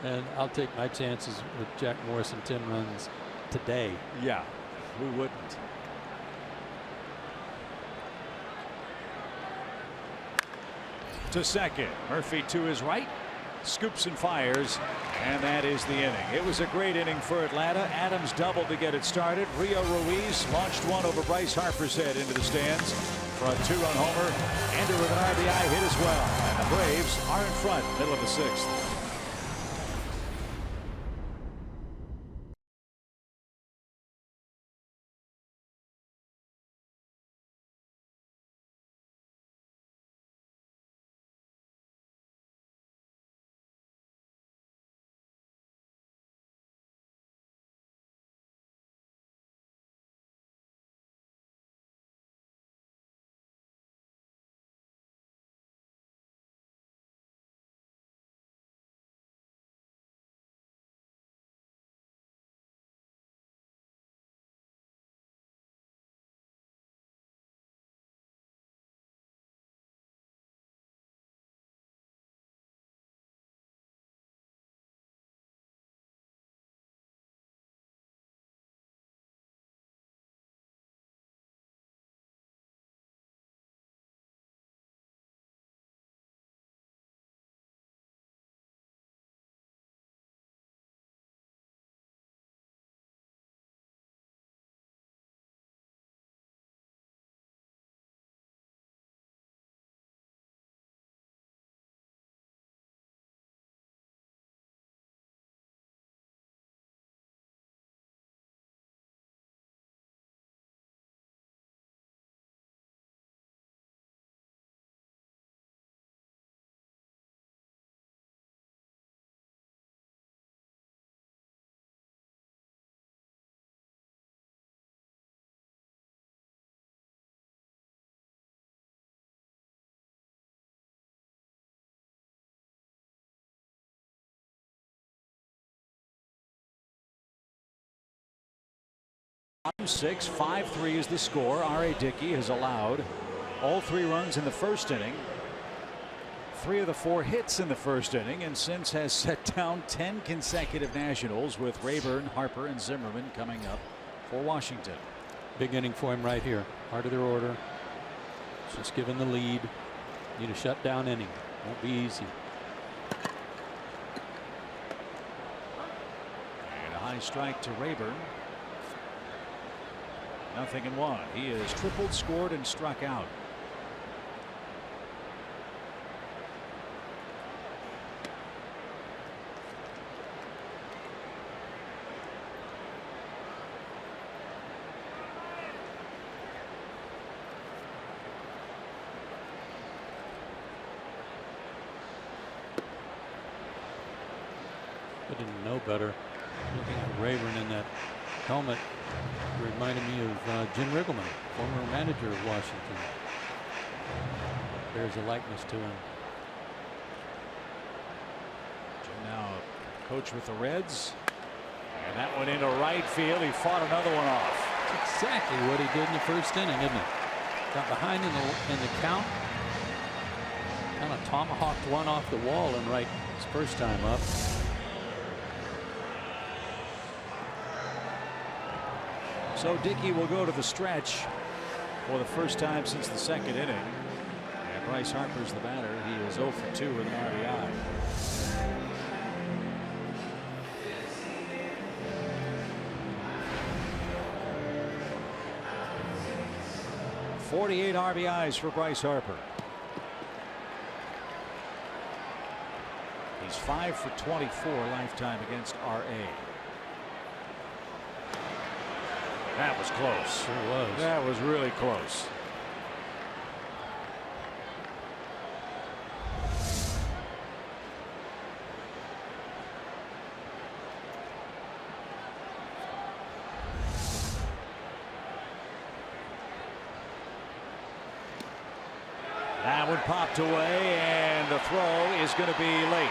And I'll take my chances with Jack Morris and 10 runs today. Yeah, who wouldn't? To second. Murphy to his right. Scoops and fires, and that is the inning. It was a great inning for Atlanta. Adams doubled to get it started. Rio Ruiz launched one over Bryce Harper's head into the stands for a 2-run homer. Ender with an RBI hit as well. And the Braves are in front, middle of the 6th. Six, 5-3 is the score. R.A. Dickey has allowed all 3 runs in the first inning. 3 of the 4 hits in the first inning, and since has set down 10 consecutive Nationals, with Rayburn, Harper, and Zimmerman coming up for Washington. Big inning for him right here. Heart of their order. Just given the lead. Need a shutdown inning. Won't be easy. And a high strike to Rayburn. 0-1. He has tripled, scored, and struck out. I didn't know better. Looking at Rayburn in that helmet reminded me of Jim Riggleman, former manager of Washington. There's a likeness to him. Jim now a coach with the Reds, and that went into right field. He fought another one off. That's exactly what he did in the first inning, isn't it? Got behind in the count, Kind of tomahawked one off the wall and right his first time up. So Dickey will go to the stretch for the first time since the second inning. And Bryce Harper's the batter. He is 0 for 2 with an RBI. .48 RBIs for Bryce Harper. He's 5 for 24 lifetime against RA. That was close. It was. That was really close. That one popped away, and the throw is going to be late.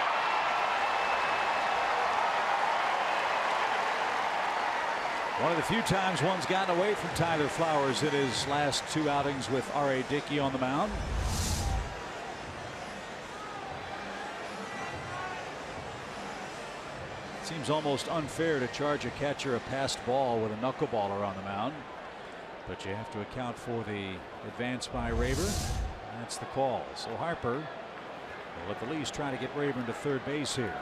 One of the few times one's gotten away from Tyler Flowers in his last 2 outings with R.A. Dickey on the mound. Seems almost unfair to charge a catcher a passed ball with a knuckleballer on the mound. But you have to account for the advance by Rayburn. That's the call. So Harper will at the least try to get Rayburn to third base here.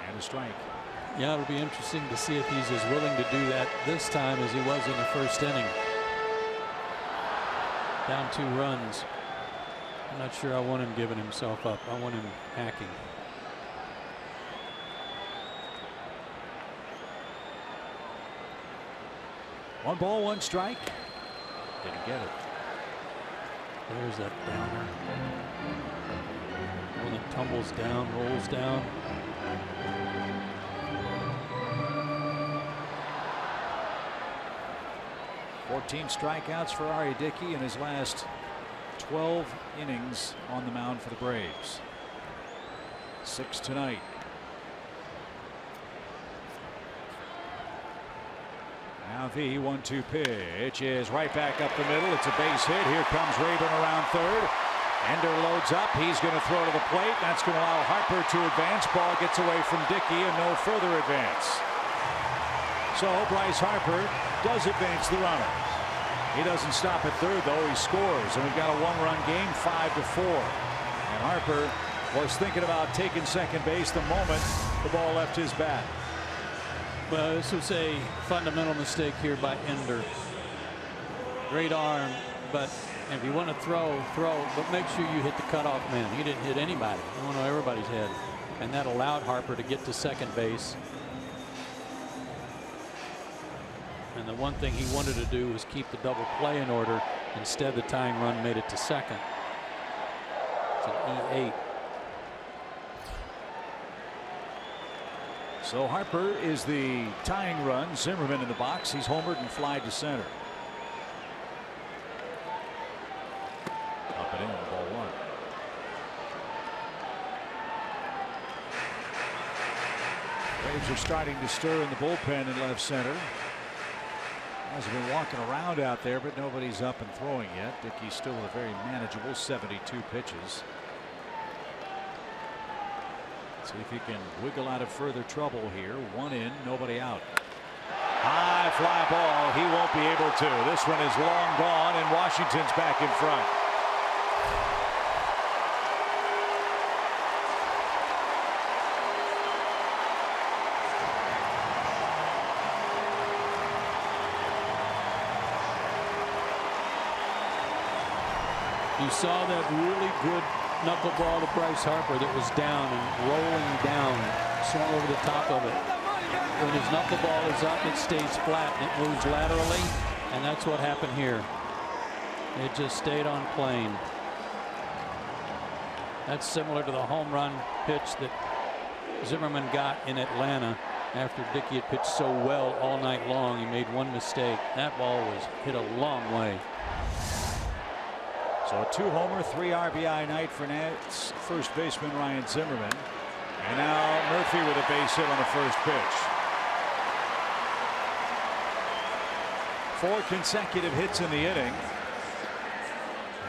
And a strike. Yeah, it'll be interesting to see if he's as willing to do that this time as he was in the first inning. Down 2 runs. I'm not sure I want him giving himself up. I want him hacking. One ball, 1 strike. Didn't get it. There's that downer. One that tumbles down, rolls down. Fourteen strikeouts for R.A. Dickey in his last 12 innings on the mound for the Braves. 6 tonight. Now the 1-2 pitch is right back up the middle. It's a base hit. Here comes Rayburn around third. Ender loads up. He's going to throw to the plate. That's going to allow Harper to advance. Ball gets away from Dickey and no further advance. So Bryce Harper does advance the runner. He doesn't stop at third, though. He scores, and we've got a 1-run game, 5-4. And Harper was thinking about taking second base the moment the ball left his bat. Well, this was a fundamental mistake here by Ender. Great arm, but if you want to throw, but make sure you hit the cutoff man. He didn't hit anybody. He went on everybody's head, and that allowed Harper to get to second base. And the one thing he wanted to do was keep the double play in order. Instead, the tying run made it to second. It's an E8. So Harper is the tying run. Zimmerman in the box. He's homered and flied to center. Up and in, ball 1. Braves are starting to stir in the bullpen in left center. Guys have been walking around out there, but nobody's up and throwing yet. Dickey's still with a very manageable 72 pitches. See if he can wiggle out of further trouble here. 1 in, nobody out. High fly ball. He won't be able to. This one is long gone, and Washington's back in front. You saw that really good knuckleball to Bryce Harper that was down and rolling down, swung over the top of it. When his knuckleball is up, it stays flat and it moves laterally, and that's what happened here. It just stayed on plane. That's similar to the home run pitch that Zimmerman got in Atlanta after Dickey had pitched so well all night long. He made one mistake. That ball was hit a long way. So a 2-homer, 3 RBI night for Nats first baseman Ryan Zimmerman. And now Murphy with a base hit on the first pitch. 4 consecutive hits in the inning.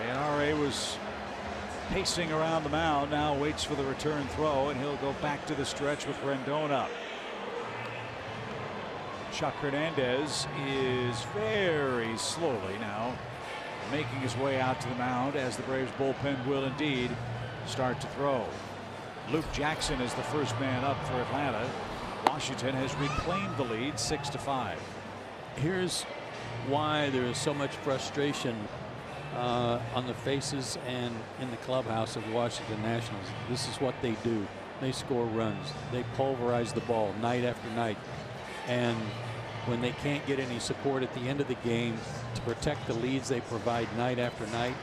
And R.A. was pacing around the mound, now waits for the return throw, and he'll go back to the stretch with Rendon up. Chuck Hernandez is very slowly now making his way out to the mound as the Braves bullpen will indeed start to throw. Luke Jackson is the first man up for Atlanta. Washington has reclaimed the lead 6-5. Here's why there is so much frustration on the faces and in the clubhouse of the Washington Nationals. This is what they do. They score runs. They pulverize the ball night after night. And when they can't get any support at the end of the game to protect the leads they provide night after night,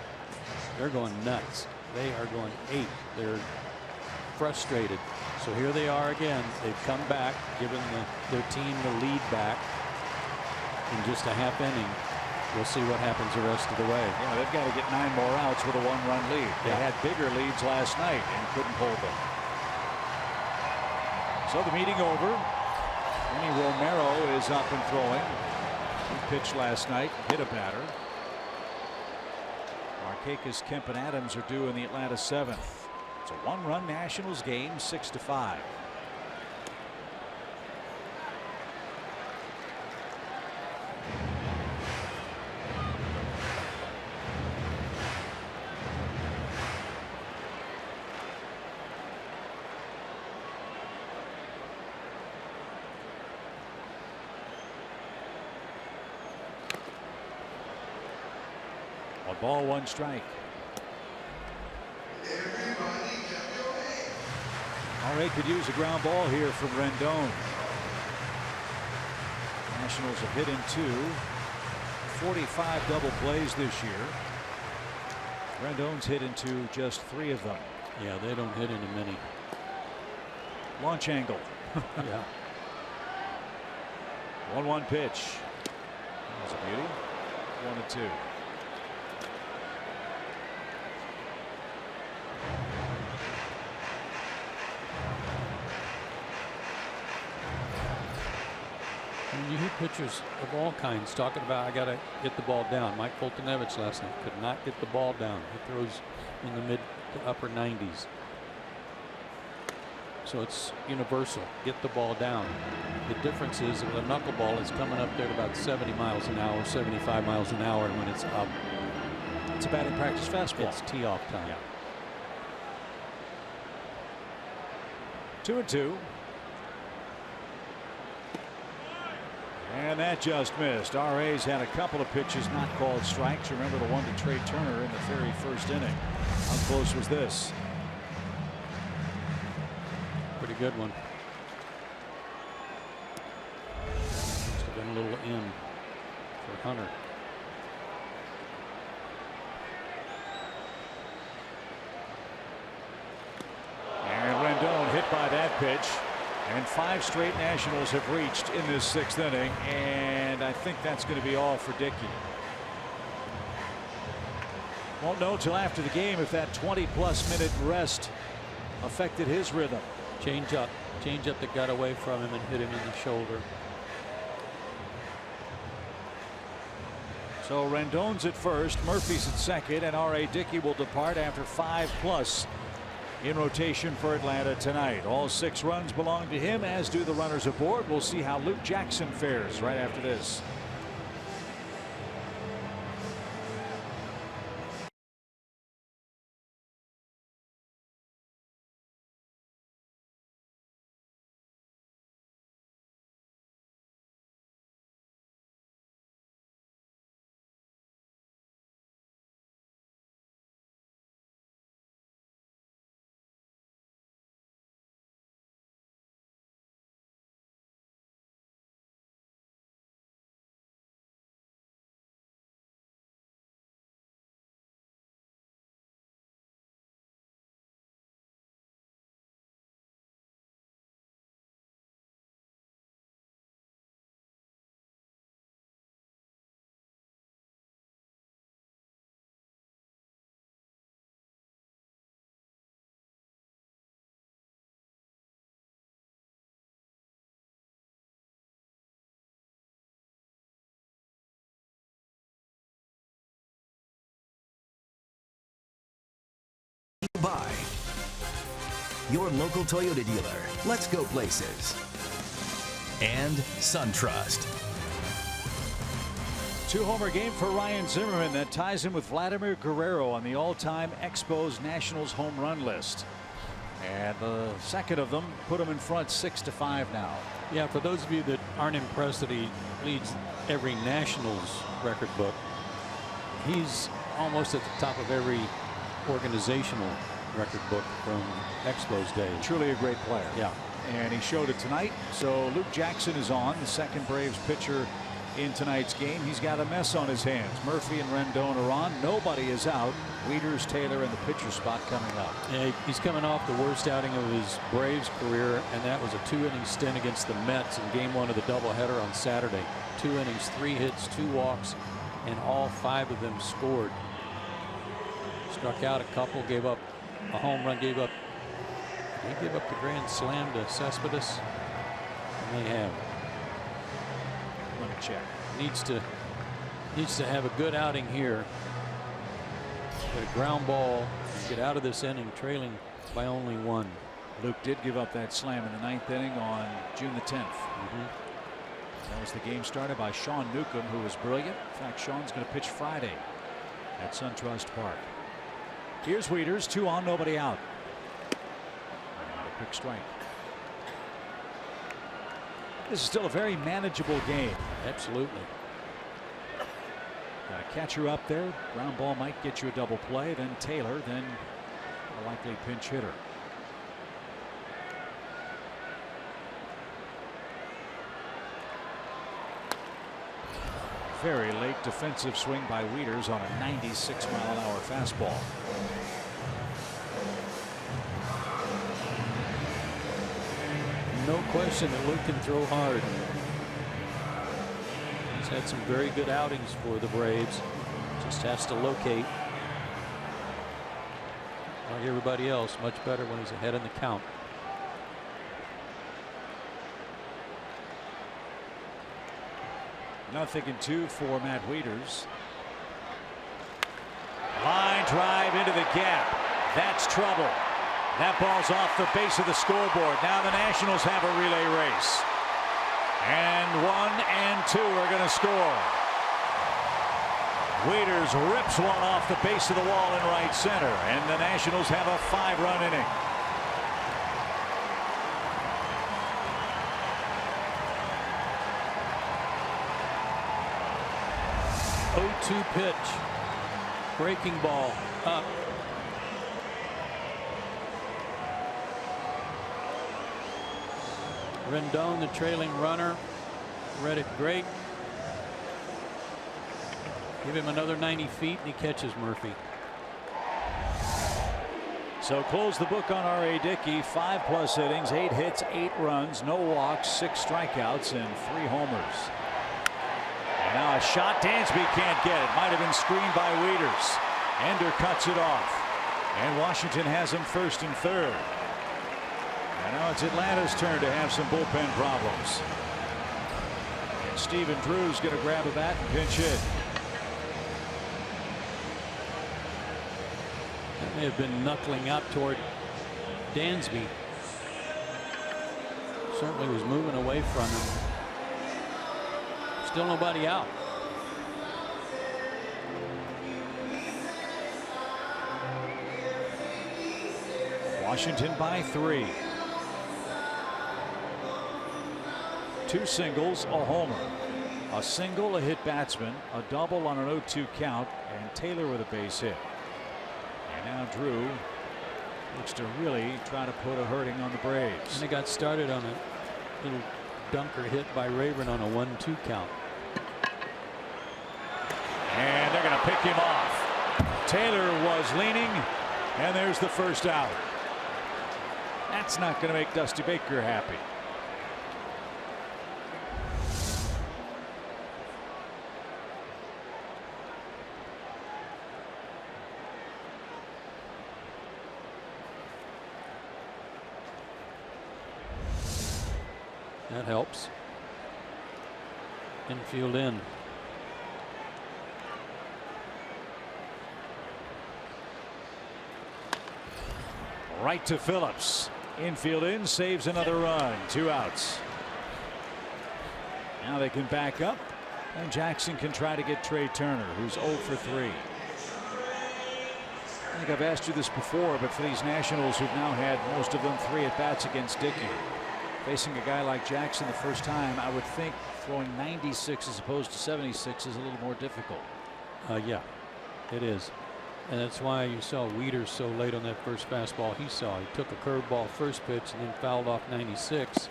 they're going nuts. They are going ape. They're frustrated. So here they are again. They've come back, given their team the lead back in just a half inning. We'll see what happens the rest of the way. Yeah, they've got to get 9 more outs with a 1-run lead. They had bigger leads last night and couldn't hold them. So the meeting over. Manny Romero is up and throwing. He pitched last night, hit a batter. Markakis, Kemp, and Adams are due in the Atlanta 7th. It's a 1-run Nationals game, 6-5. One ball, one strike. R.A. could use a ground ball here from Rendon. Nationals have hit into 45 double plays this year. Rendon's hit into just 3 of them. Yeah, they don't hit into many. Launch angle. Yeah. 1-1 pitch. That's a beauty. 1-2. You hear pitchers of all kinds talking about, I got to get the ball down. Mike Foltynewicz last night could not get the ball down. He throws in the mid to upper 90s. So it's universal. Get the ball down. The difference is that the knuckleball is coming up there at about 70 miles an hour, 75 miles an hour, and when it's up, it's a batting practice fastball. It's tee-off time. Yeah. 2-2. And that just missed. R.A.'s had a couple of pitches not called strikes. Remember the one to Trey Turner in the very first inning. How close was this? Pretty good one. Must have been a little in for Hunter. And Rendon hit by that pitch. And 5 straight Nationals have reached in this 6th inning, and I think that's going to be all for Dickey. Won't know till after the game if that 20-plus minute rest affected his rhythm. Change up that got away from him and hit him in the shoulder. So Rendon's at first, Murphy's at second, and R.A. Dickey will depart after 5+ in rotation for Atlanta tonight. All 6 runs belong to him, as do the runners aboard. We'll see how Luke Jackson fares right after this. your local Toyota dealer. Let's go places. And SunTrust. 2-homer game for Ryan Zimmerman that ties him with Vladimir Guerrero on the all-time Expos Nationals home run list. And the second of them put him in front 6-5 now. Yeah, for those of you that aren't impressed that he leads every Nationals record book, he's almost at the top of every organizational record book from Expos days. Truly a great player. Yeah. And he showed it tonight. So Luke Jackson is on, the second Braves pitcher in tonight's game. He's got a mess on his hands. Murphy and Rendon are on. Nobody is out. Wieters, Taylor in the pitcher spot coming up. Yeah, he's coming off the worst outing of his Braves career, and that was a 2-inning stint against the Mets in game 1 of the doubleheader on Saturday. 2 innings, 3 hits, 2 walks, and all 5 of them scored. Struck out a couple, gave up a home run, gave up the grand slam to Cespedes, and they have. Let me check. Needs to have a good outing here. Get a ground ball and get out of this inning trailing by only 1. Luke did give up that slam in the 9th inning on June the 10th. That was the game started by Sean Newcomb, who was brilliant. In fact, Sean's going to pitch Friday at SunTrust Park. Here's Wieters, 2 on, nobody out. And a quick strike. This is still a very manageable game. Absolutely. Got a catcher up there. Ground ball might get you a double play. Then Taylor, then a likely pinch hitter. Very late defensive swing by Wieters on a 96-mile-an-hour fastball. No question that Luke can throw hard. He's had some very good outings for the Braves. Just has to locate. Like everybody else, much better when he's ahead in the count. Nothing in 2 for Matt Wieters. Line drive into the gap. That's trouble. That ball's off the base of the scoreboard. Now the Nationals have a relay race. And 1 and 2 are going to score. Wieters rips one off the base of the wall in right center. And the Nationals have a 5-run inning. Pitch. Breaking ball up. Rendon, the trailing runner, read it great. Give him another 90 feet and he catches Murphy. So close the book on R.A. Dickey. 5+ innings, 8 hits, 8 runs, no walks, 6 strikeouts, and 3 homers. And now a shot. Dansby can't get it. Might have been screened by Wieters. Ender cuts it off. And Washington has him first and third. And now it's Atlanta's turn to have some bullpen problems. And Stephen Drew's going to grab a bat and pinch hit. That may have been knuckling out toward Dansby. Certainly was moving away from him. Still nobody out. Washington by 3. 2 singles, a homer, a single, a hit batsman, a double on an 0-2 count, and Taylor with a base hit. And now Drew looks to really try to put a hurting on the Braves. And they got started on a little dunker hit by Rayburn on a 1-2 count. And they're going to pick him off. Taylor was leaning, and there's the first out. That's not going to make Dusty Baker happy. That helps. Infield in. Right to Phillips. Infield in, saves another run. 2 outs. Now they can back up, and Jackson can try to get Trey Turner, who's 0 for 3. I think I've asked you this before, but for these Nationals who've now had most of them 3 at-bats against Dickey, facing a guy like Jackson the first time, I would think throwing 96 as opposed to 76 is a little more difficult. Yeah, it is. And that's why you saw Wieters so late on that first fastball he saw. He took a curveball first pitch and then fouled off 96.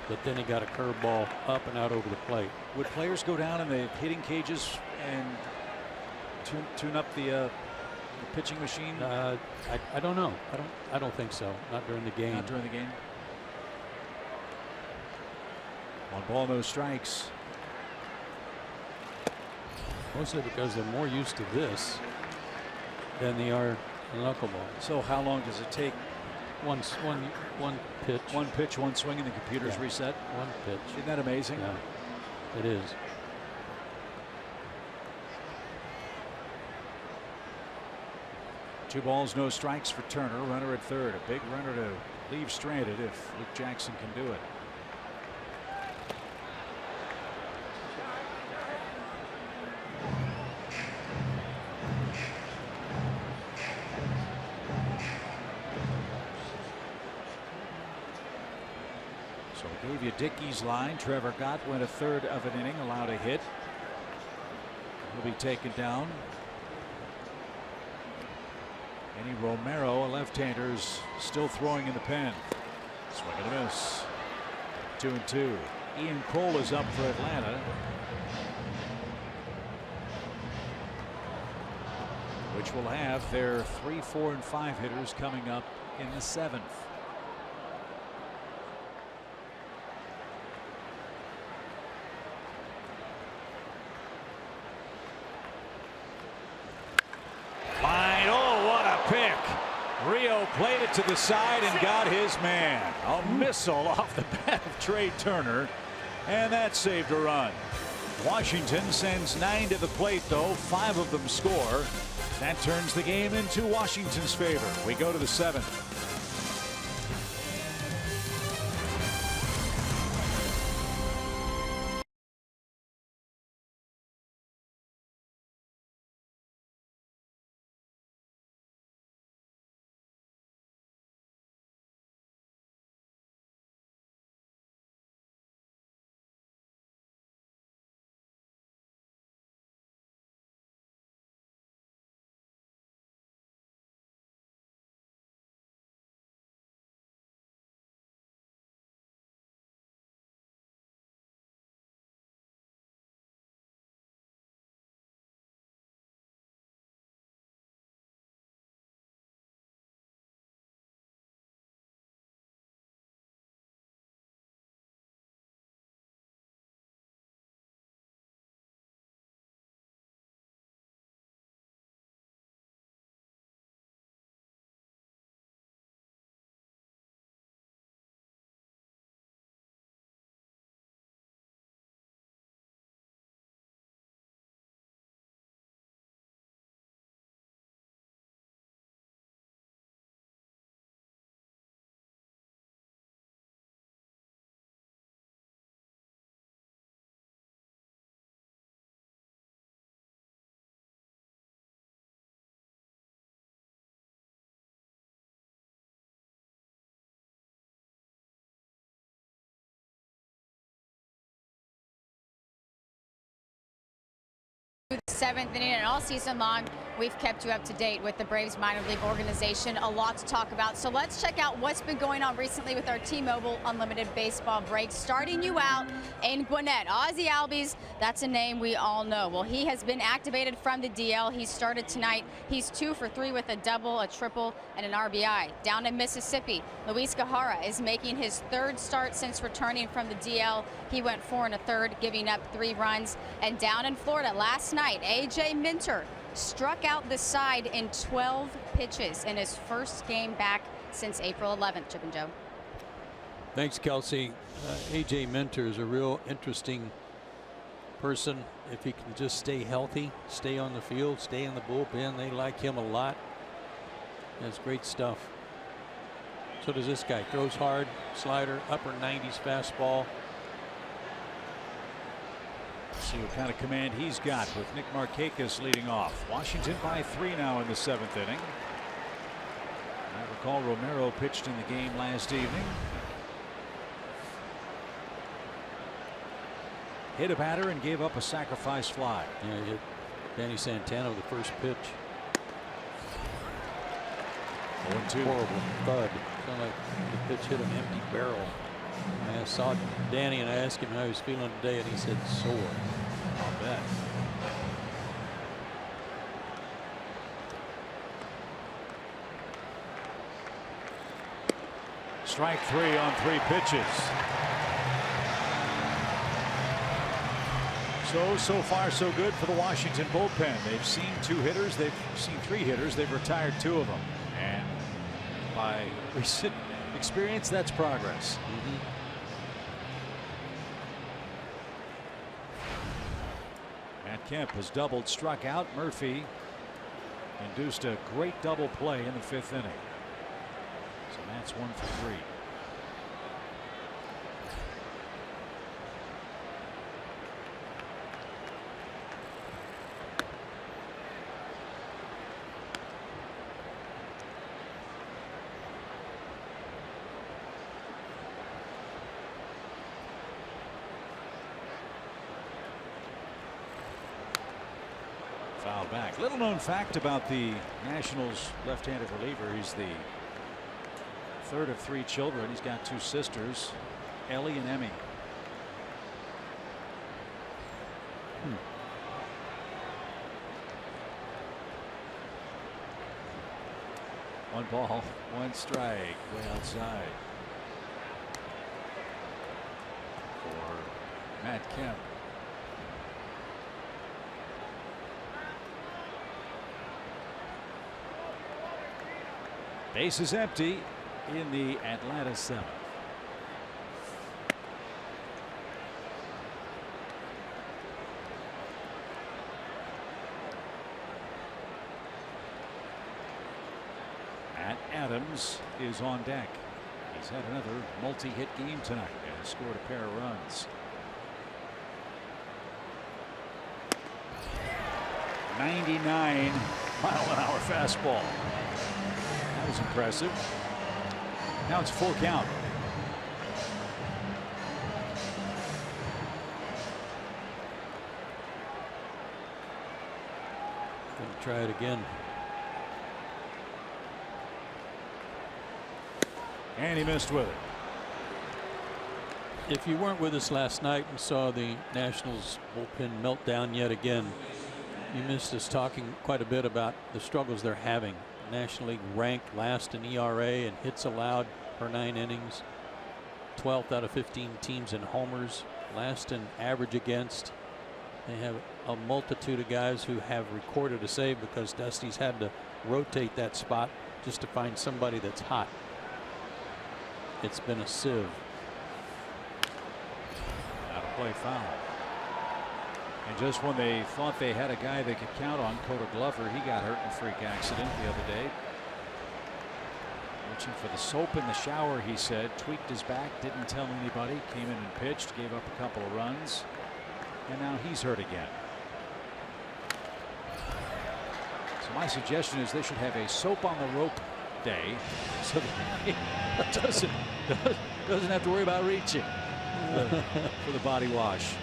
But then he got a curveball up and out over the plate. Would players go down in the hitting cages and tune up the pitching machine? I don't know. I don't think so. Not during the game. Not during the game. 1 ball, no strikes. Mostly because they're more used to this than they are knuckleball. So how long does it take? One pitch. 1 pitch, 1 swing, and the computer's reset. 1 pitch. Isn't that amazing? Yeah, it is. Two balls, no strikes for Turner. Runner at third. A big runner to leave stranded if Luke Jackson can do it. So I gave you Dickey's line. Trevor Gott went a third of an inning, allowed a hit. He'll be taken down. Kenny Romero, a left-hander, is still throwing in the pen. Swing and a miss. 2-2. Ian Cole is up for Atlanta, which will have their 3, 4, and 5 hitters coming up in the 7th. Line, oh, what a pick. Rio played it to the side and got his man. A missile off the bat of Trey Turner, and that saved a run. Washington sends 9 to the plate, though. 5 of them score. That turns the game into Washington's favor. We go to the 7th. The 7th inning, and all season long we've kept you up to date with the Braves minor league organization. A lot to talk about, so let's check out what's been going on recently with our T-Mobile Unlimited Baseball break. Starting you out in Gwinnett, Ozzie Albies, that's a name we all know. Well, he has been activated from the DL. He started tonight. He's 2 for 3 with a double, a triple, and an RBI. Down in Mississippi, Luis Guijarro is making his 3rd start since returning from the DL. He went 4 1/3, giving up 3 runs. And down in Florida last night, A.J. Minter struck out the side in 12 pitches in his first game back since April 11th. Chip and Joe. Thanks, Kelsey. A.J. Minter is a real interesting person. If he can just stay healthy, stay on the field, stay in the bullpen, they like him a lot. That's great stuff. So does this guy. Throws hard, slider, upper 90s fastball. Let's see what kind of command he's got with Nick Markakis leading off. Washington by 3 now in the 7th inning. I recall Romero pitched in the game last evening. Hit a batter and gave up a sacrifice fly. Yeah, he hit Danny Santana with the first pitch. 0-2. Horrible thud. Sounded like the pitch hit an empty barrel. I saw Danny and I asked him how he was feeling today, and he said sore. I'll bet. Strike 3 on 3 pitches. So far so good for the Washington bullpen. They've seen 2 hitters. They've seen 3 hitters. They've retired 2 of them. And by recent experience, that's progress. Matt Kemp has doubled, struck out. Murphy induced a great double play in the 5th inning. So Matt's 1 for 3. Foul back. Little known fact about the Nationals left-handed reliever. He's the 3rd of 3 children. He's got 2 sisters, Ellie and Emmy. One ball, 1 strike, way outside for Matt Kemp. Base is empty in the Atlanta 7th. Matt Adams is on deck. He's had another multi-hit game tonight and scored a pair of runs. 99-mile-an-hour fastball. That was impressive. Now it's full count. Gonna try it again. And he missed with it. If you weren't with us last night and saw the Nationals bullpen meltdown yet again, you missed us talking quite a bit about the struggles they're having. National League ranked last in ERA and hits allowed per 9 innings. 12th out of 15 teams in homers. Last in average against. They have a multitude of guys who have recorded a save because Dusty's had to rotate that spot just to find somebody that's hot. It's been a sieve. Out of play foul. And just when they thought they had a guy they could count on, Coda Glover, he got hurt in a freak accident the other day. Reaching for the soap in the shower, he said. Tweaked his back, didn't tell anybody. Came in and pitched, gave up a couple of runs. And now he's hurt again. So my suggestion is they should have a soap on the rope day so that he doesn't have to worry about reaching for the body wash.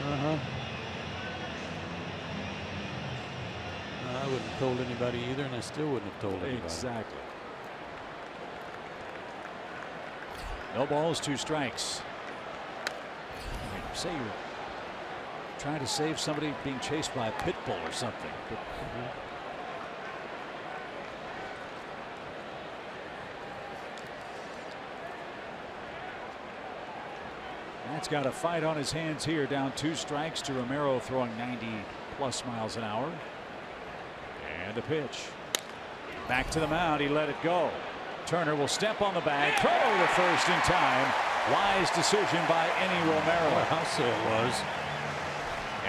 I wouldn't have told anybody either, and I still wouldn't have told anybody. Exactly. No balls, 2 strikes. Say you're trying to save somebody being chased by a pit bull or something. But, Matt's got a fight on his hands here, down 2 strikes to Romero throwing 90+ miles an hour. And a pitch. Back to the mound. He let it go. Turner will step on the bag. Throw to first in time. Wise decision by Enny Romero. I'll say it was.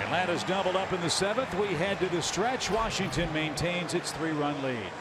Atlanta's doubled up in the 7th. We head to the stretch. Washington maintains its 3-run lead.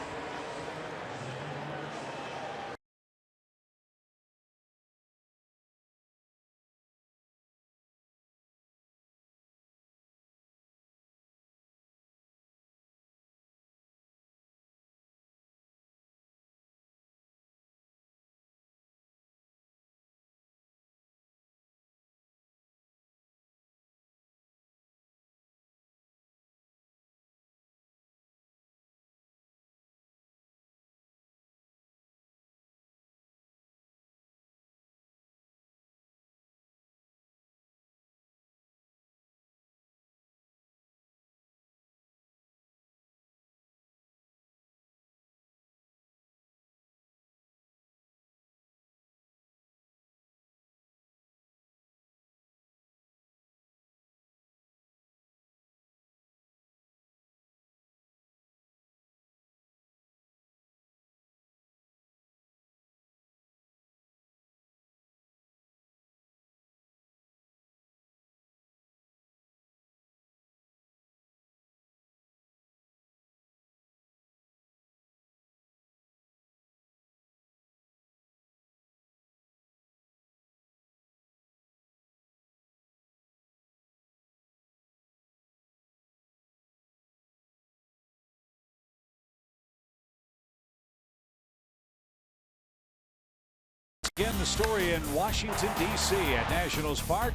Again, the story in Washington, D.C. at Nationals Park.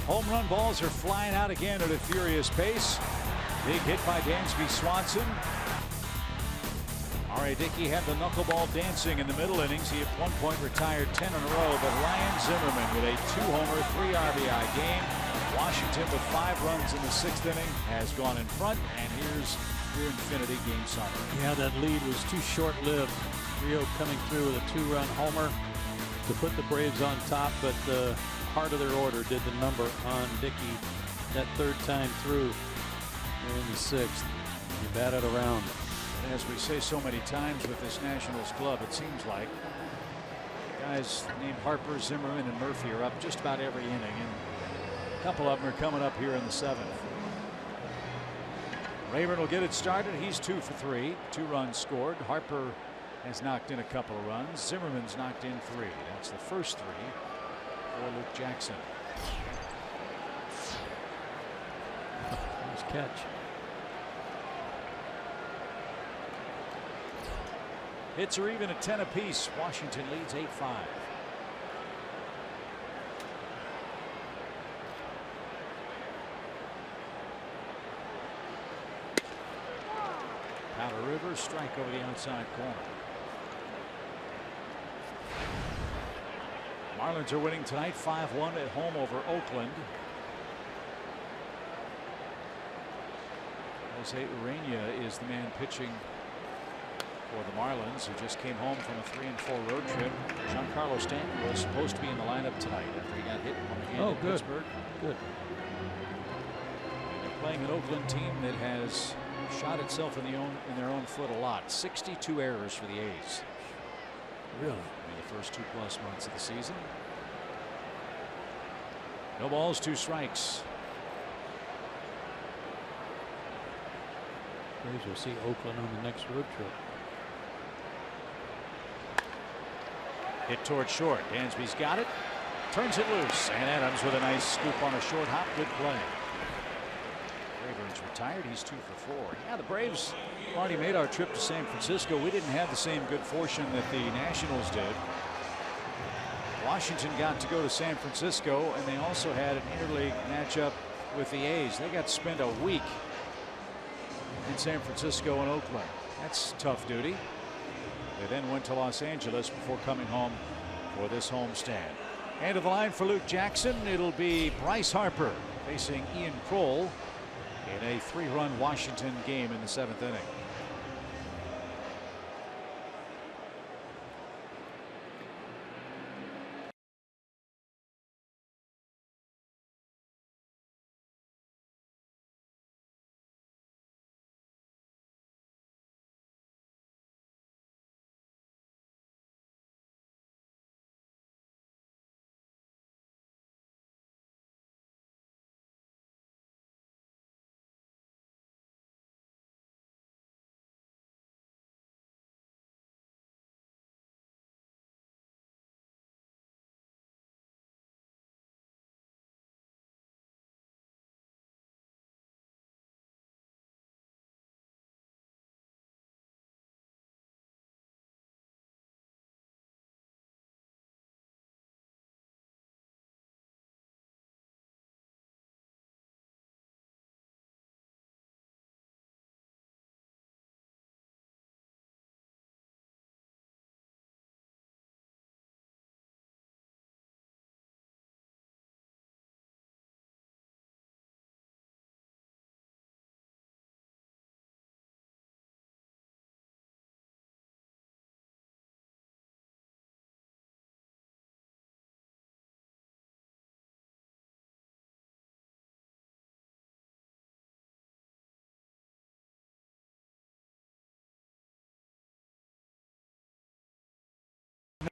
Home run balls are flying out again at a furious pace. Big hit by Dansby Swanson. R.A. Dickey had the knuckleball dancing in the middle innings. He at one point retired 10 in a row, but Ryan Zimmerman with a 2-homer, 3 RBI game. Washington with 5 runs in the 6th inning has gone in front, and here's your Infinity game summary. Yeah, that lead was too short-lived. Rio coming through with a 2-run homer to put the Braves on top, but the heart of their order did the number on Dickey that 3rd time through there in the 6th. He batted around. And as we say so many times with this Nationals club, it seems like guys named Harper, Zimmerman, and Murphy are up just about every inning, and a couple of them are coming up here in the 7th. Rayburn will get it started. He's 2 for 3, 2 runs scored. Harper has knocked in a couple of runs. Zimmerman's knocked in 3. That's the first 3 for Luke Jackson. Nice catch. Hits are even at 10 apiece. Washington leads 8-5. Powder River strike over the outside corner. Marlins are winning tonight 5-1 at home over Oakland. Jose Urena is the man pitching for the Marlins, who just came home from a 3-4 road trip. Giancarlo Stanton was supposed to be in the lineup tonight after he got hit on the hand in Pittsburgh. Good. And they're playing an Oakland team that has shot itself in their own foot a lot. 62 errors for the A's. Really? In the first 2+ months of the season. No balls, 2 strikes. Braves will see Oakland on the next road trip. Hit toward short. Dansby's got it. Turns it loose. And Adams with a nice scoop on a short hop. Good play. Rayburn's retired. He's 2 for 4. Yeah, the Braves already made our trip to San Francisco. We didn't have the same good fortune that the Nationals did. Washington got to go to San Francisco, and they also had an interleague matchup with the A's. They got to spend a week in San Francisco and Oakland. That's tough duty. They then went to Los Angeles before coming home for this homestand. End of the line for Luke Jackson. It'll be Bryce Harper facing Ian Kroll in a 3-run Washington game in the 7th inning.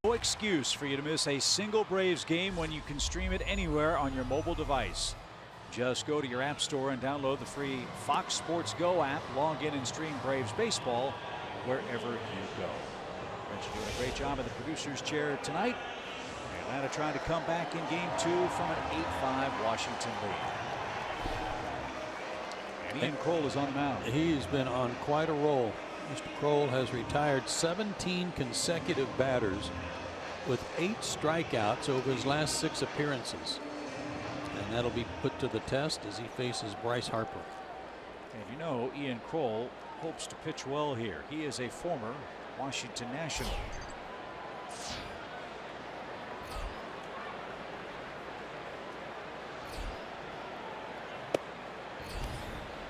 No excuse for you to miss a single Braves game when you can stream it anywhere on your mobile device. Just go to your app store and download the free Fox Sports Go app. Log in and stream Braves baseball wherever you go. Rich doing a great job in the producer's chair tonight. Atlanta trying to come back in game 2 from an 8-5 Washington lead. And Ian Kroll is on the mound. He's been on quite a roll. Mr. Kroll has retired 17 consecutive batters with 8 strikeouts over his last 6 appearances. And that'll be put to the test as he faces Bryce Harper. And you know, Ian Kroll hopes to pitch well here. He is a former Washington National.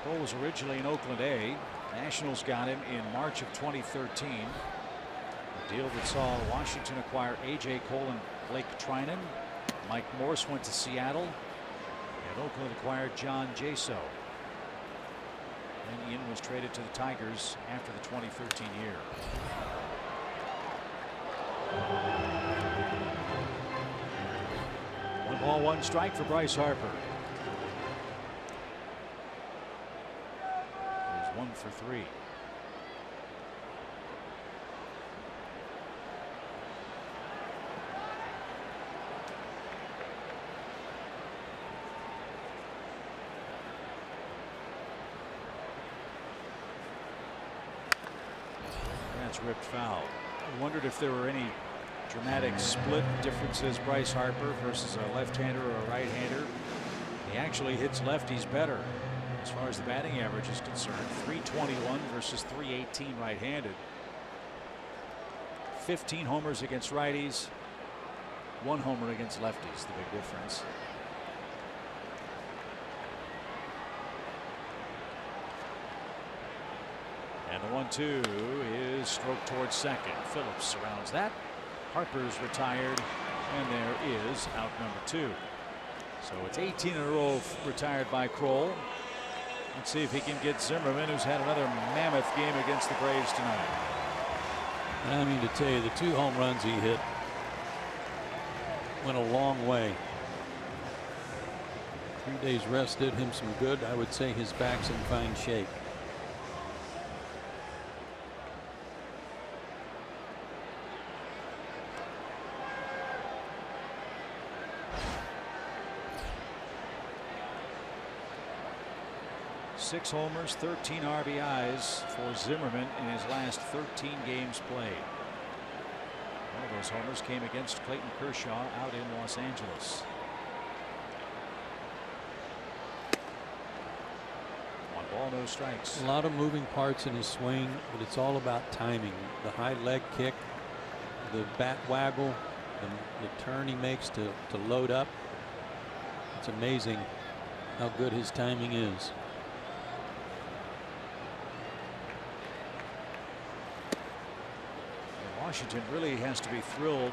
Kroll was originally in Oakland A. Nationals got him in March of 2013. A deal that saw Washington acquire A.J. Cole and Blake Trinan. Mike Morse went to Seattle. And Oakland acquired John Jaso. And Ian was traded to the Tigers after the 2013 year. One ball, one strike for Bryce Harper. He's 1 for 3. That's ripped foul. I wondered if there were any dramatic split differences. Bryce Harper versus a left-hander or a right-hander. He actually hits lefties better as far as the batting average is concerned. 321 versus 318 right-handed. 15 homers against righties. 1 homer against lefties. The big difference. And the 1-2 is stroked towards second. Phillips surrounds that. Harper's retired, and there is out number 2. So it's 18 in a row retired by Kroll. Let's see if he can get Zimmerman, who's had another mammoth game against the Braves tonight. I mean to tell you, the 2 home runs he hit went a long way. 3 days rest did him some good. I would say his back's in fine shape. Six homers, 13 RBIs for Zimmerman in his last 13 games played. One of those homers came against Clayton Kershaw out in Los Angeles. 1 ball, no strikes. A lot of moving parts in his swing, but it's all about timing. The high leg kick, the bat waggle, the turn he makes to load up. It's amazing how good his timing is. Washington really has to be thrilled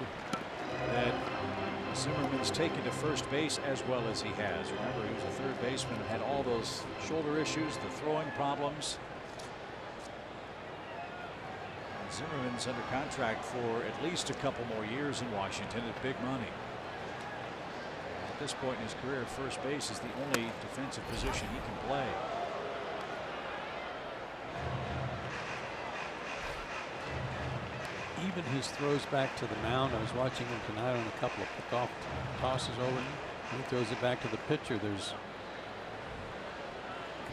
that Zimmerman's taken to first base as well as he has. Remember, he was a third baseman and had all those shoulder issues, the throwing problems. And Zimmerman's under contract for at least a couple more years in Washington at big money. At this point in his career, first base is the only defensive position he can play. Even his throws back to the mound. I was watching him tonight on a couple of pickoff tosses over. He throws it back to the pitcher. There's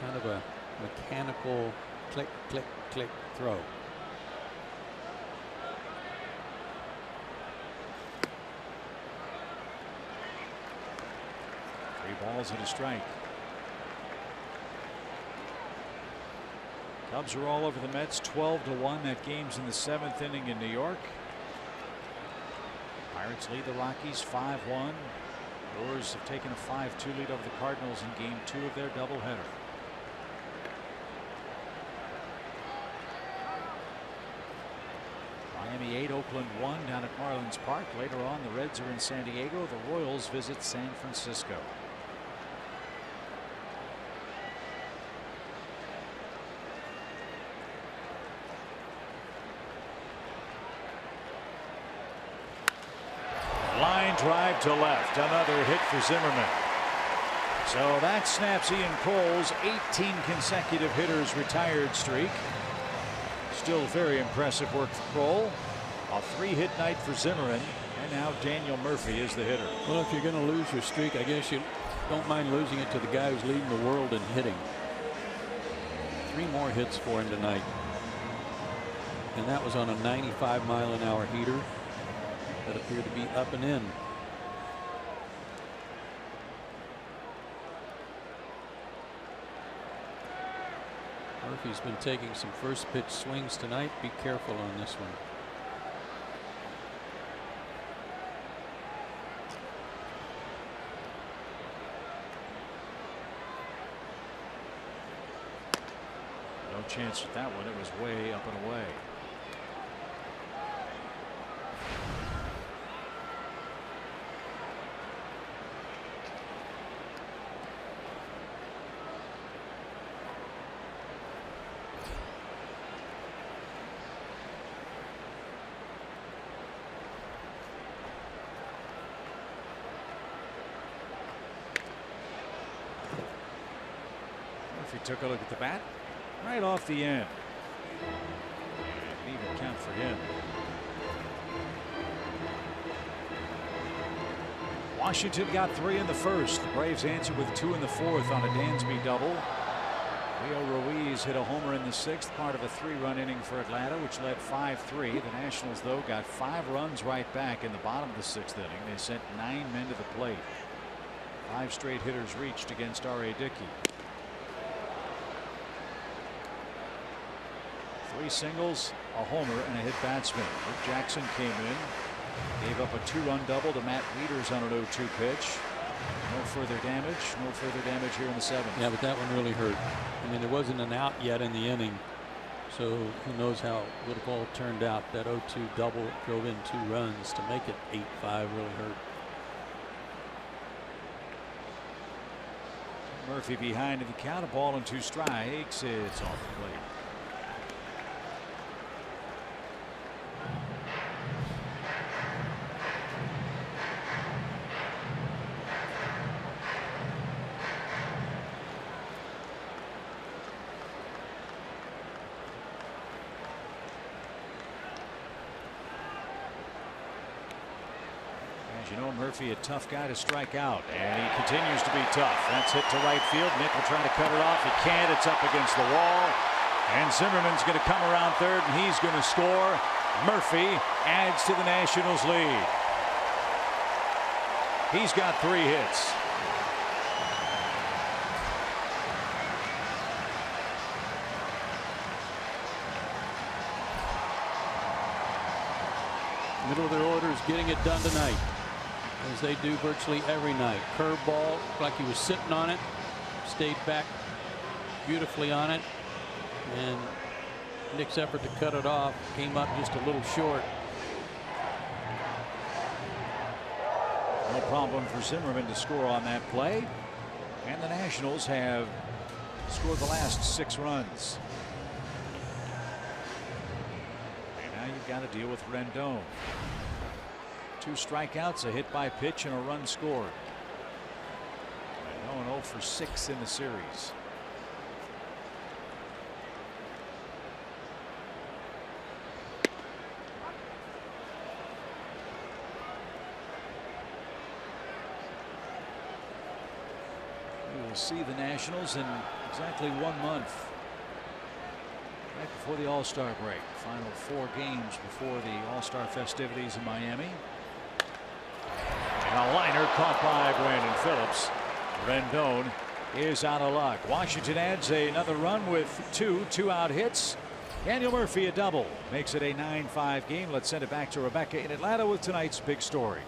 kind of a mechanical click, click, click throw. Three balls and a strike. Cubs are all over the Mets, 12-1. That game's in the 7th inning in New York. Pirates lead the Rockies 5-1. Brewers have taken a 5-2 lead over the Cardinals in game 2 of their doubleheader. Miami 8, Oakland 1 down at Marlins Park. Later on, the Reds are in San Diego. The Royals visit San Francisco. Line drive to left. Another hit for Zimmerman. So that snaps Ian Kroll's 18 consecutive hitters retired streak. Still very impressive work for Kroll. A 3-hit night for Zimmerman. And now Daniel Murphy is the hitter. Well, if you're going to lose your streak, I guess you don't mind losing it to the guy who's leading the world in hitting. 3 more hits for him tonight. And that was on a 95-mile-an-hour heater. that appear to be up and in. Murphy's been taking some first pitch swings tonight. Be careful on this one. No chance with that one. It was way up and away. Murphy took a look at the bat. Right off the end. And even count for him. Washington got 3 in the first. The Braves answered with 2 in the fourth on a Dansby double. Leo Ruiz hit a homer in the 6th, part of a 3-run inning for Atlanta, which led 5-3. The Nationals, though, got 5 runs right back in the bottom of the 6th inning. They sent 9 men to the plate. 5 straight hitters reached against R.A. Dickey. 3 singles, a homer, and a hit batsman. Rick Jackson came in, gave up a 2-run double to Matt Wieters on an 0-2 pitch. No further damage. No further damage here in the 7th. Yeah, but that one really hurt. I mean, there wasn't an out yet in the inning, so who knows how it would have all turned out. That 0-2 double drove in 2 runs to make it 8-5 really hurt. Murphy behind in the count, a ball and 2 strikes. It's off the plate. You know, Murphy, a tough guy to strike out, and he continues to be tough. That's hit to right field. Nick will try to cut it off. He can't. It's up against the wall, and Zimmerman's going to come around third, and he's going to score. Murphy adds to the Nationals' lead. He's got 3 hits. Middle of their order is getting it done tonight, as they do virtually every night. Curveball, looked like he was sitting on it, stayed back beautifully on it, and Nick's effort to cut it off came up just a little short. No problem for Zimmerman to score on that play, and the Nationals have scored the last 6 runs. And now you've got to deal with Rendon. 2 strikeouts, a hit by pitch, and a run scored. Rendon 0 for 6 in the series. We will see the Nationals in exactly 1 month. Right before the All-Star break. Final 4 games before the All-Star festivities in Miami. And a liner caught by Brandon Phillips. Rendon is out of luck. Washington adds another run with 2 out hits. Daniel Murphy a double makes it a 9-5 game. Let's send it back to Rebecca in Atlanta with tonight's big story.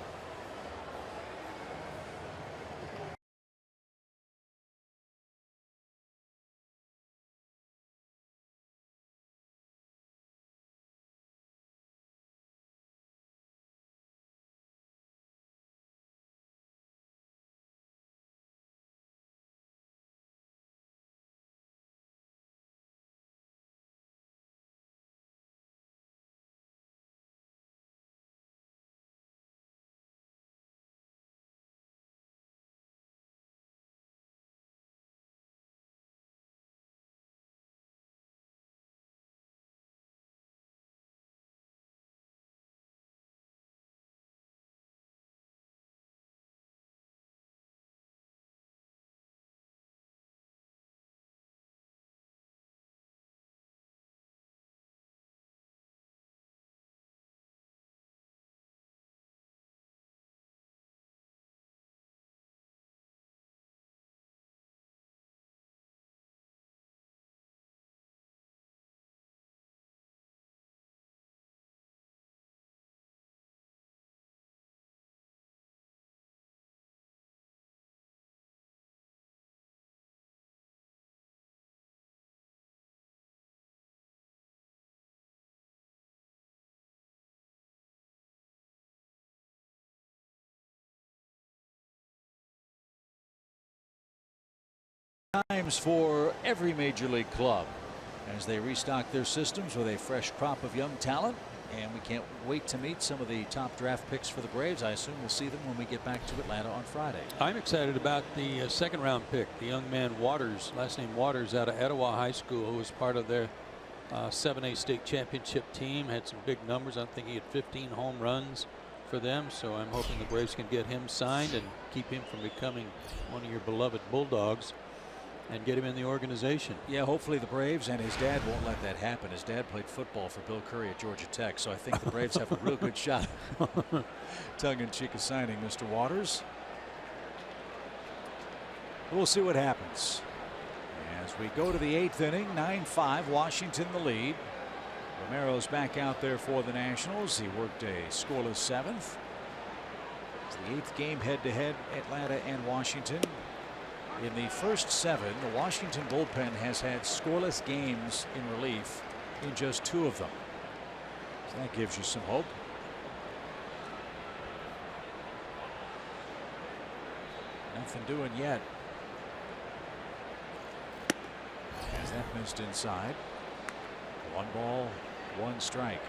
times for every major league club as they restock their systems with a fresh crop of young talent. And we can't wait to meet some of the top draft picks for the Braves. I assume we'll see them when we get back to Atlanta on Friday. I'm excited about the second round pick, the young man Waters, last name Waters, out of Etowah High School, who was part of their 7A state championship team. Had some big numbers. I think he had 15 home runs for them. So I'm hoping the Braves can get him signed and keep him from becoming one of your beloved Bulldogs and get him in the organization. Yeah, hopefully the Braves and his dad won't let that happen. His dad played football for Bill Curry at Georgia Tech, so I think the Braves have a real good shot. Tongue-in-cheek assigning Mr. Waters. We'll see what happens as we go to the 8th inning. 9-5, Washington the lead. Romero's back out there for the Nationals. He worked a scoreless 7th. It's the 8th game head-to-head, Atlanta and Washington. In the first 7, the Washington bullpen has had scoreless games in relief in just 2 of them. So that gives you some hope. Nothing doing yet. As that missed inside. 1 ball, 1 strike.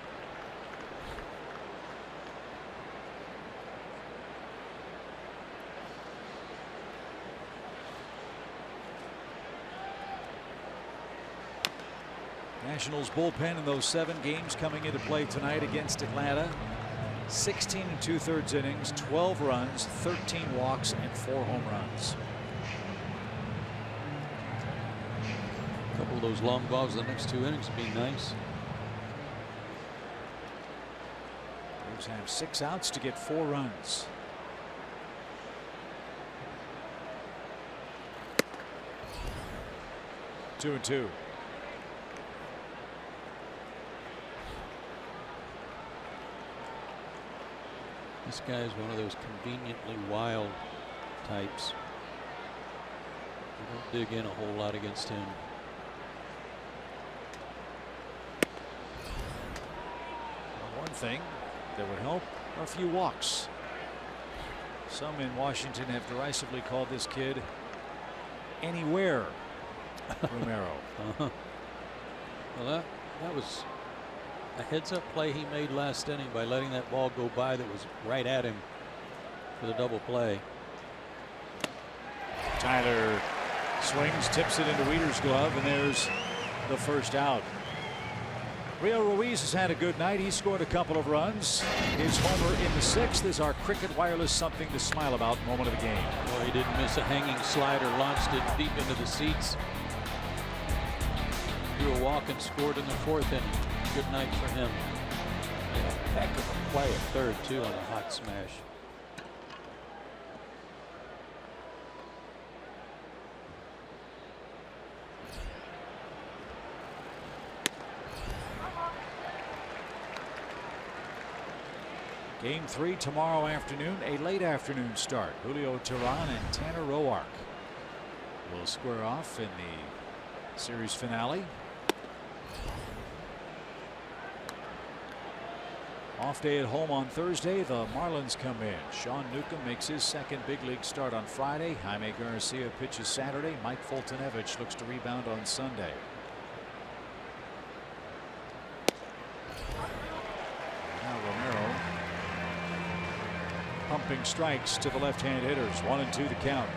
Nationals bullpen in those 7 games coming into play tonight against Atlanta. 16 2/3 innings, 12 runs, 13 walks, and 4 home runs. A couple of those long balls in the next 2 innings would be nice. Braves have 6 outs to get 4 runs. Two and two. This guy is one of those conveniently wild types. You don't dig in a whole lot against him. One thing that would help are a few walks. Some in Washington have derisively called this kid Anywhere Romero. Well, that was a heads-up play he made last inning by letting that ball go by that was right at him for the double play. Tyler swings, tips it into Weeder's glove, and there's the first out. Rio Ruiz has had a good night. He scored a couple of runs. His homer in the 6th is our Cricket Wireless something to smile about moment of the game. Well, he didn't miss a hanging slider, launched it deep into the seats. Drew a walk and scored in the 4th inning. Good night for him. And a heck of a play at 3rd too on a hot smash. Game 3 tomorrow afternoon, a late afternoon start. Julio Teheran and Tanner Roark will square off in the series finale. Off day at home on Thursday. The Marlins come in. Sean Newcomb makes his 2nd big league start on Friday. Jaime Garcia pitches Saturday. Mike Fultonevich looks to rebound on Sunday. Now Romero pumping strikes to the left-hand hitters. 1-2 the count.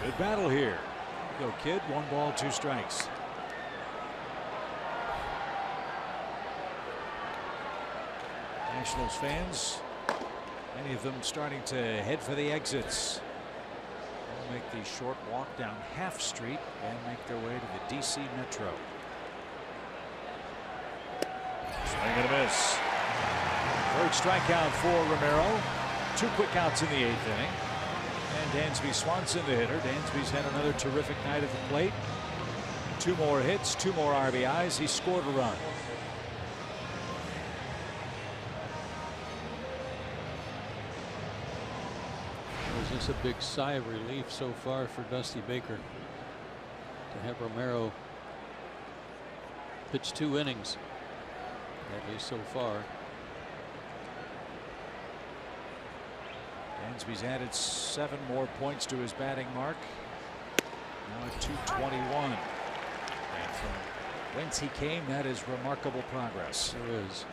Good battle here. Go kid. 1 ball 2 strikes. Nationals fans, many of them starting to head for the exits. They'll make the short walk down Half Street and make their way to the DC Metro. Swing and a miss. 3rd strikeout for Romero. 2 quick outs in the 8th inning. And Dansby Swanson, the hitter. Dansby's had another terrific night at the plate. 2 more hits, 2 more RBIs. He scored a run. Was this a big sigh of relief so far for Dusty Baker to have Romero pitch 2 innings, at least so far. Dansby's added 7 more points to his batting mark. Now at 221. And from whence he came, that is remarkable progress. There is.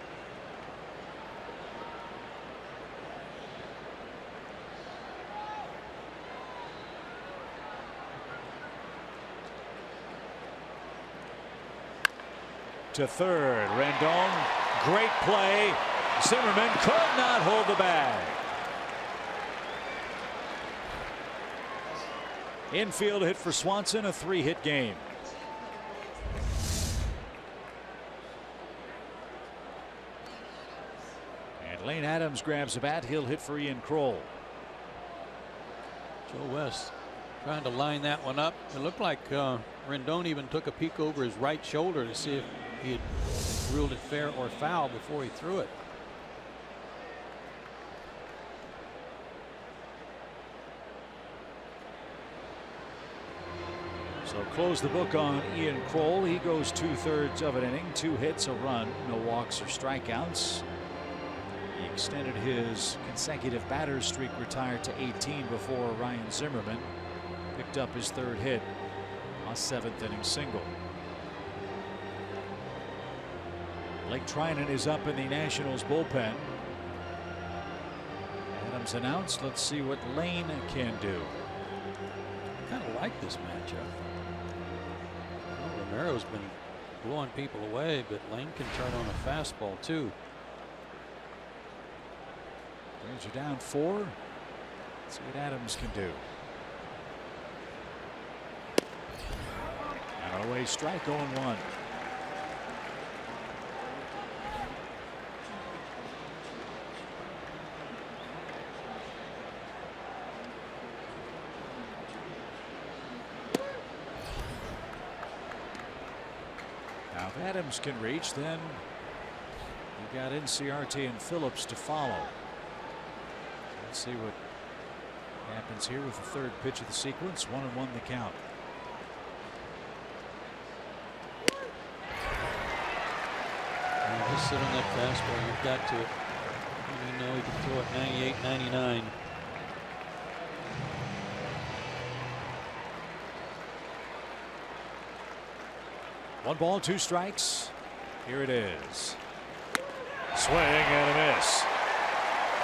To third, Rendon, great play. Zimmerman could not hold the bag. Infield hit for Swanson, a 3-hit game. And Lane Adams grabs a bat. He'll hit for Ian Kroll. Joe West trying to line that one up. It looked like Rendon even took a peek over his right shoulder to see if he had ruled it fair or foul before he threw it. So close the book on Ian Kroll. He goes 2/3 of an inning, 2 hits, a run, no walks or strikeouts. He extended his consecutive batter streak, retired to 18 before Ryan Zimmerman picked up his 3rd hit, a 7th inning single. Blake Trinan is up in the Nationals bullpen. Adams announced. Let's see what Lane can do. I kind of like this matchup. Well, Romero's been blowing people away, but Lane can turn on a fastball too. Braves are down 4. Let's see what Adams can do. And away strike, 0-1. Now if Adams can reach, then you got NCRT and Phillips to follow. Let's see what happens here with the 3rd pitch of the sequence. 1-1 the count. You just sit on that fastball. You've got to. You know he can throw it 98, 99. One ball, 2 strikes. Here it is. Swing and a miss.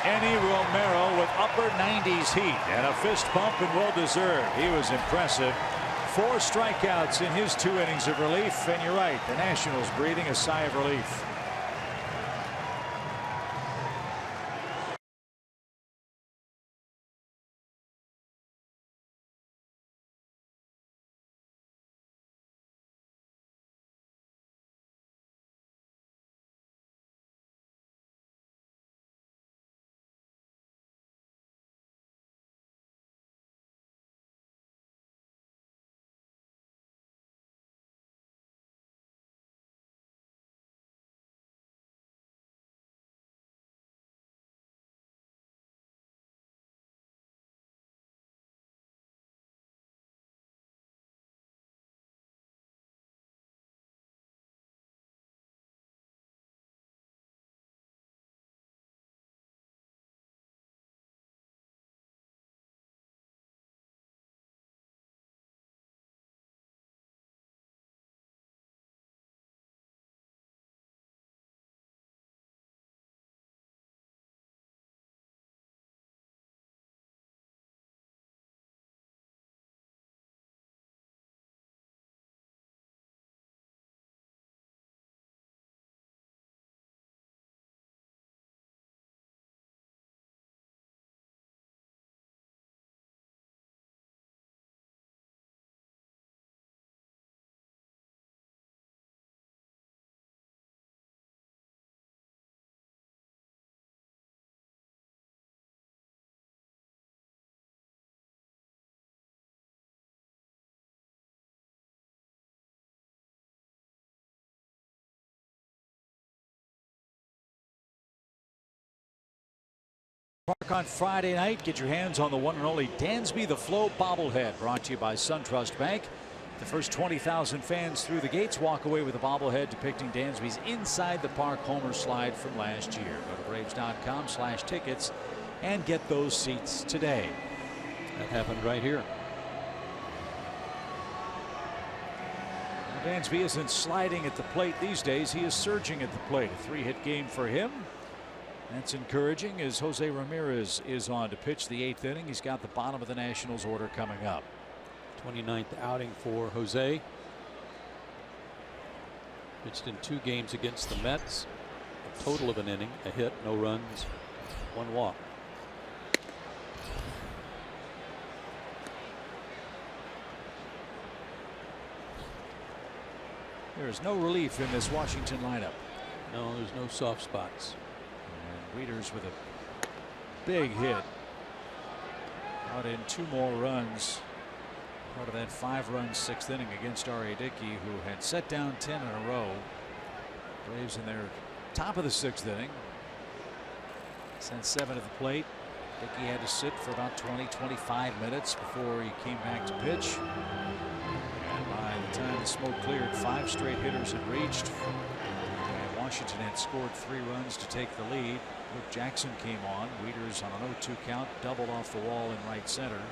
Eddie Romero with upper 90s heat and a fist bump, and well deserved. He was impressive. 4 strikeouts in his 2 innings of relief. And you're right, the Nationals breathing a sigh of relief. Park on Friday night. Get your hands on the one and only Dansby the Flow bobblehead, brought to you by SunTrust Bank. The first 20,000 fans through the gates walk away with a bobblehead depicting Dansby's inside the park homer slide from last year. Go to Braves.com/tickets and get those seats today. That happened right here. Dansby isn't sliding at the plate these days. He is surging at the plate. A 3-hit game for him. That's encouraging as Jose Ramirez is on to pitch the 8th inning. He's got the bottom of the Nationals order coming up. 29th outing for Jose. Pitched in 2 games against the Mets. A total of an inning, a hit, no runs, 1 walk. There is no relief in this Washington lineup. No, there's no soft spots. And Wieters with a big hit. Brought in 2 more runs. Part of that 5-run 6th inning against R.A. Dickey, who had set down 10 in a row. Braves in their top of the 6th inning. Sent 7 to the plate. Dickey had to sit for about 20-25 minutes before he came back to pitch. And by the time the smoke cleared, 5 straight hitters had reached. And Washington had scored 3 runs to take the lead. Luke Jackson came on. Wieters on an 0-2 count, doubled off the wall in right center.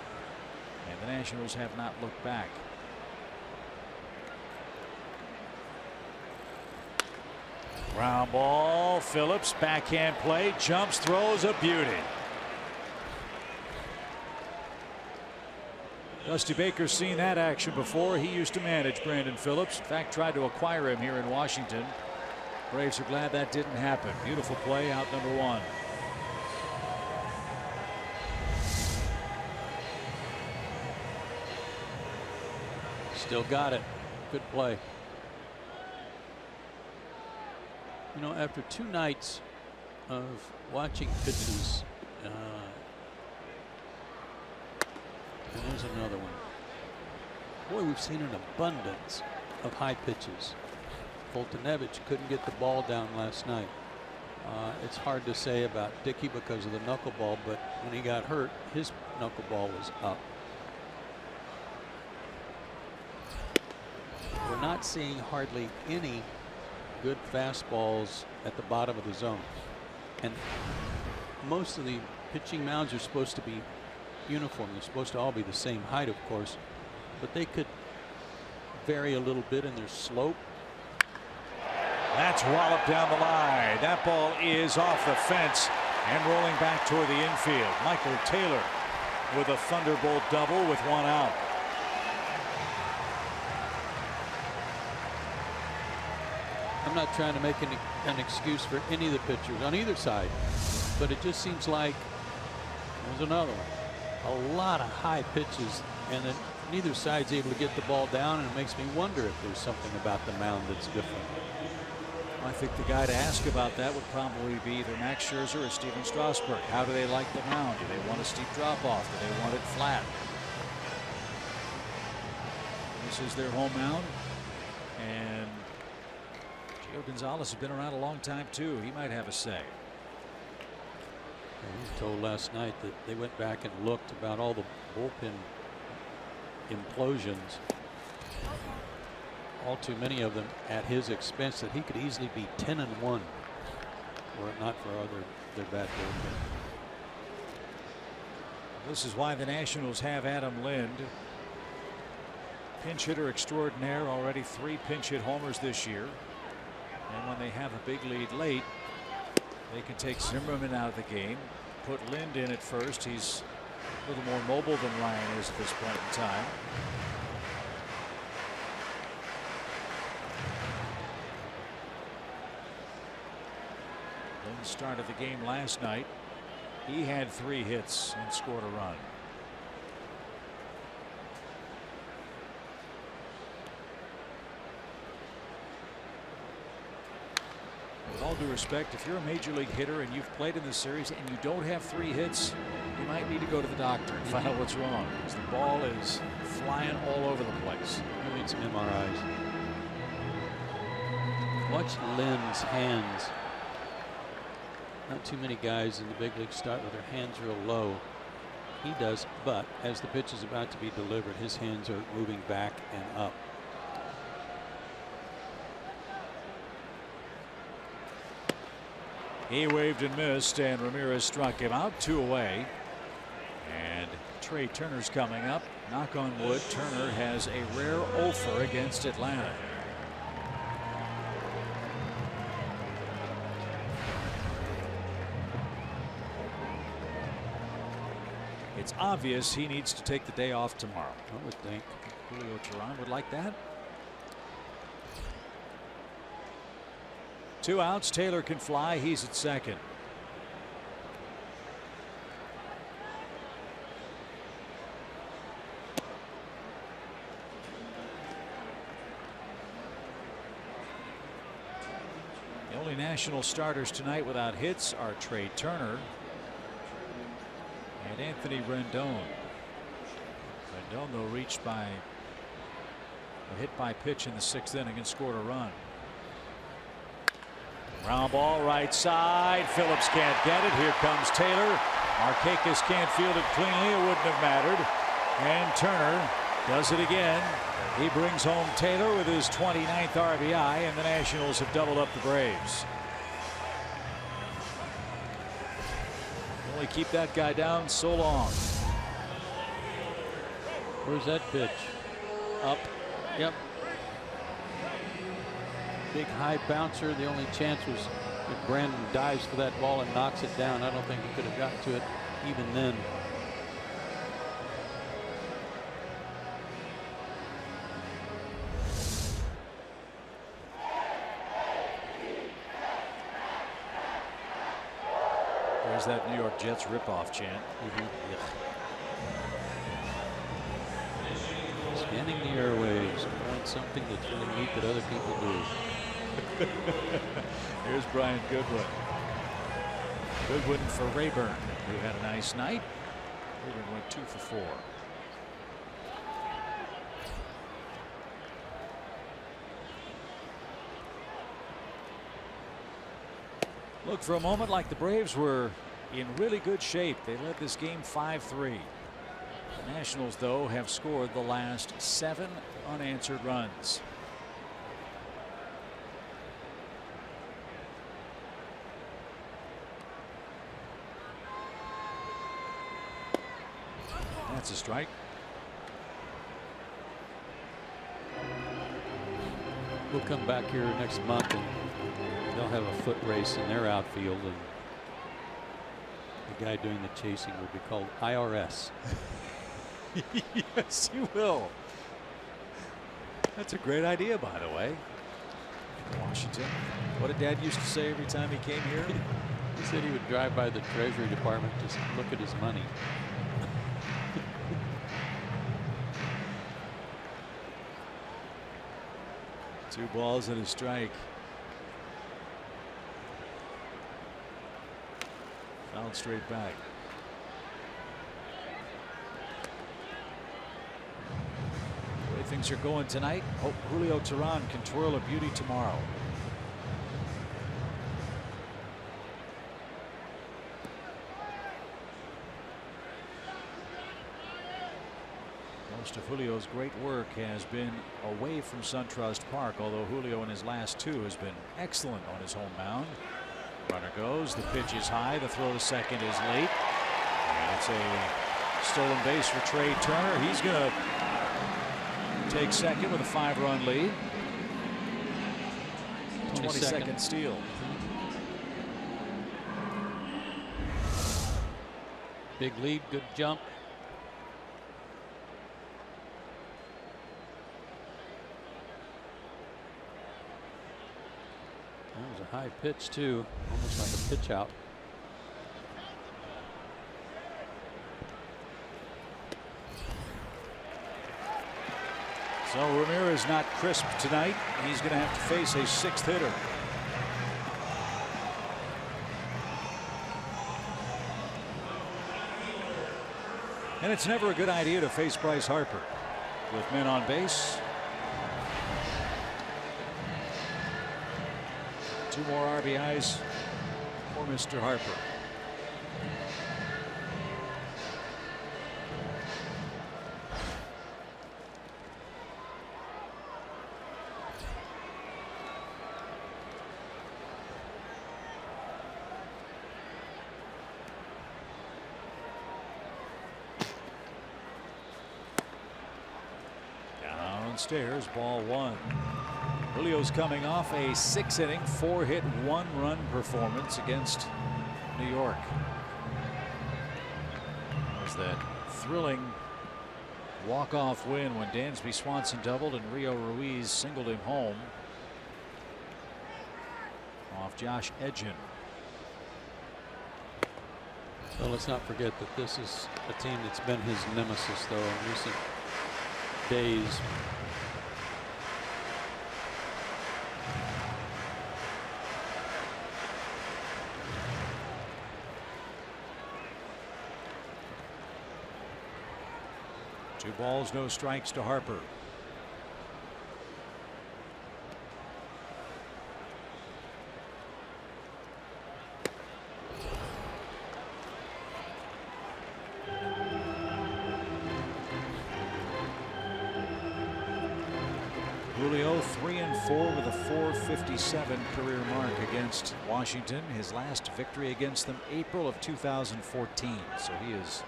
And the Nationals have not looked back. Ground ball. Phillips, backhand play, jumps, throws, a beauty. Dusty Baker's seen that action before. He used to manage Brandon Phillips. In fact, tried to acquire him here in Washington. Braves are glad that didn't happen. Beautiful play, out number 1. Still got it. Good play. You know, after 2 nights of watching pitches, and there's another one. Boy, we've seen an abundance of high pitches. Foltynewicz couldn't get the ball down last night. It's hard to say about Dickey because of the knuckleball, but when he got hurt, his knuckleball was up. We're not seeing hardly any good fastballs at the bottom of the zone. And most of the pitching mounds are supposed to be uniform. They're supposed to all be the same height, of course, but they could vary a little bit in their slope. That's walloped down the line. That ball is off the fence and rolling back toward the infield. Michael Taylor with a thunderbolt double with 1 out. I'm not trying to make an excuse for any of the pitchers on either side, but it just seems like there's another one. A lot of high pitches, and then neither side's able to get the ball down, and it makes me wonder if there's something about the mound that's different. I think the guy to ask about that would probably be either Max Scherzer or Steven Strasburg. How do they like the mound? Do they want a steep drop off? Do they want it flat? This is their home mound, and Gio Gonzalez has been around a long time too. He might have a say. He was told last night that they went back and looked about all the bullpen implosions, all too many of them at his expense, that he could easily be 10-1 were it not for their bad bullpen. This is why the Nationals have Adam Lind, pinch hitter extraordinaire, already 3 pinch hit homers this year. And when they have a big lead late, they can take Zimmerman out of the game, put Lind in at first. He's a little more mobile than Ryan is at this point in time. Lind started the game last night. He had 3 hits and scored a run. With all due respect, if you're a major league hitter and you've played in this series and you don't have 3 hits, you might need to go to the doctor and find out what's wrong, because the ball is flying all over the place. I need some MRIs. Watch Lind's hands Not too many guys in the big league start with their hands real low. He does, but as the pitch is about to be delivered, his hands are moving back and up. He waved and missed, and Ramirez struck him out. 2 away. And Trey Turner's coming up. Knock on wood, Turner has a rare 0-for against Atlanta. It's obvious he needs to take the day off tomorrow. I would think Julio Teheran would like that. 2 outs. Taylor can fly. He's at second. The only National starters tonight without hits are Trey Turner and Anthony Rendon. Rendon, though, reached by a hit by pitch in the 6th inning and scored a run. Ground ball right side. Phillips can't get it. Here comes Taylor. Markakis can't field it cleanly. It wouldn't have mattered. And Turner does it again. He brings home Taylor with his 29th RBI, and the Nationals have doubled up the Braves. Only keep that guy down so long. Where's that pitch? Up. Yep. Big high bouncer. The only chance was if Brandon dives for that ball and knocks it down. I don't think he could have got to it even then. There's that New York Jets ripoff chant. Scanning the airwaves to find something that's really neat that other people do. Here's Brian Goodwin. Goodwin for Rayburn, who had a nice night. Rayburn went 2 for 4. Looked for a moment like the Braves were in really good shape. They led this game 5-3. The Nationals, though, have scored the last 7 unanswered runs. That's a strike. We'll come back here next month and they'll have a foot race in their outfield, and the guy doing the chasing will be called IRS. Yes, you will. That's a great idea, by the way. Washington. What did Dad used to say every time he came here? He said he would drive by the Treasury Department to look at his money. 2 balls and a strike. Fouled straight back. The way things are going tonight, hope Julio Teheran can twirl a beauty tomorrow. Most of Julio's great work has been away from SunTrust Park, although Julio in his last 2 has been excellent on his home mound. Runner goes, the pitch is high, the throw to second is late. And it's a stolen base for Trey Turner. He's going to take second with a 5-run lead. 22nd steal. Big lead, good jump. That was a high pitch too, almost like a pitch out. So Ramirez not crisp tonight. He's going to have to face a 6th hitter. And it's never a good idea to face Bryce Harper with men on base. 2 more RBIs for Mr. Harper. Downstairs, ball one. Julio's coming off a 6-inning, 4-hit, 1-run performance against New York. It was that thrilling walk-off win when Dansby Swanson doubled and Rio Ruiz singled him home off Josh Edgin. Well, let's not forget that this is a team that's been his nemesis, though, in recent days. Two balls, no strikes to Harper. Julio 3-4 with a .457 career mark against Washington. His last victory against them April of 2014. So he is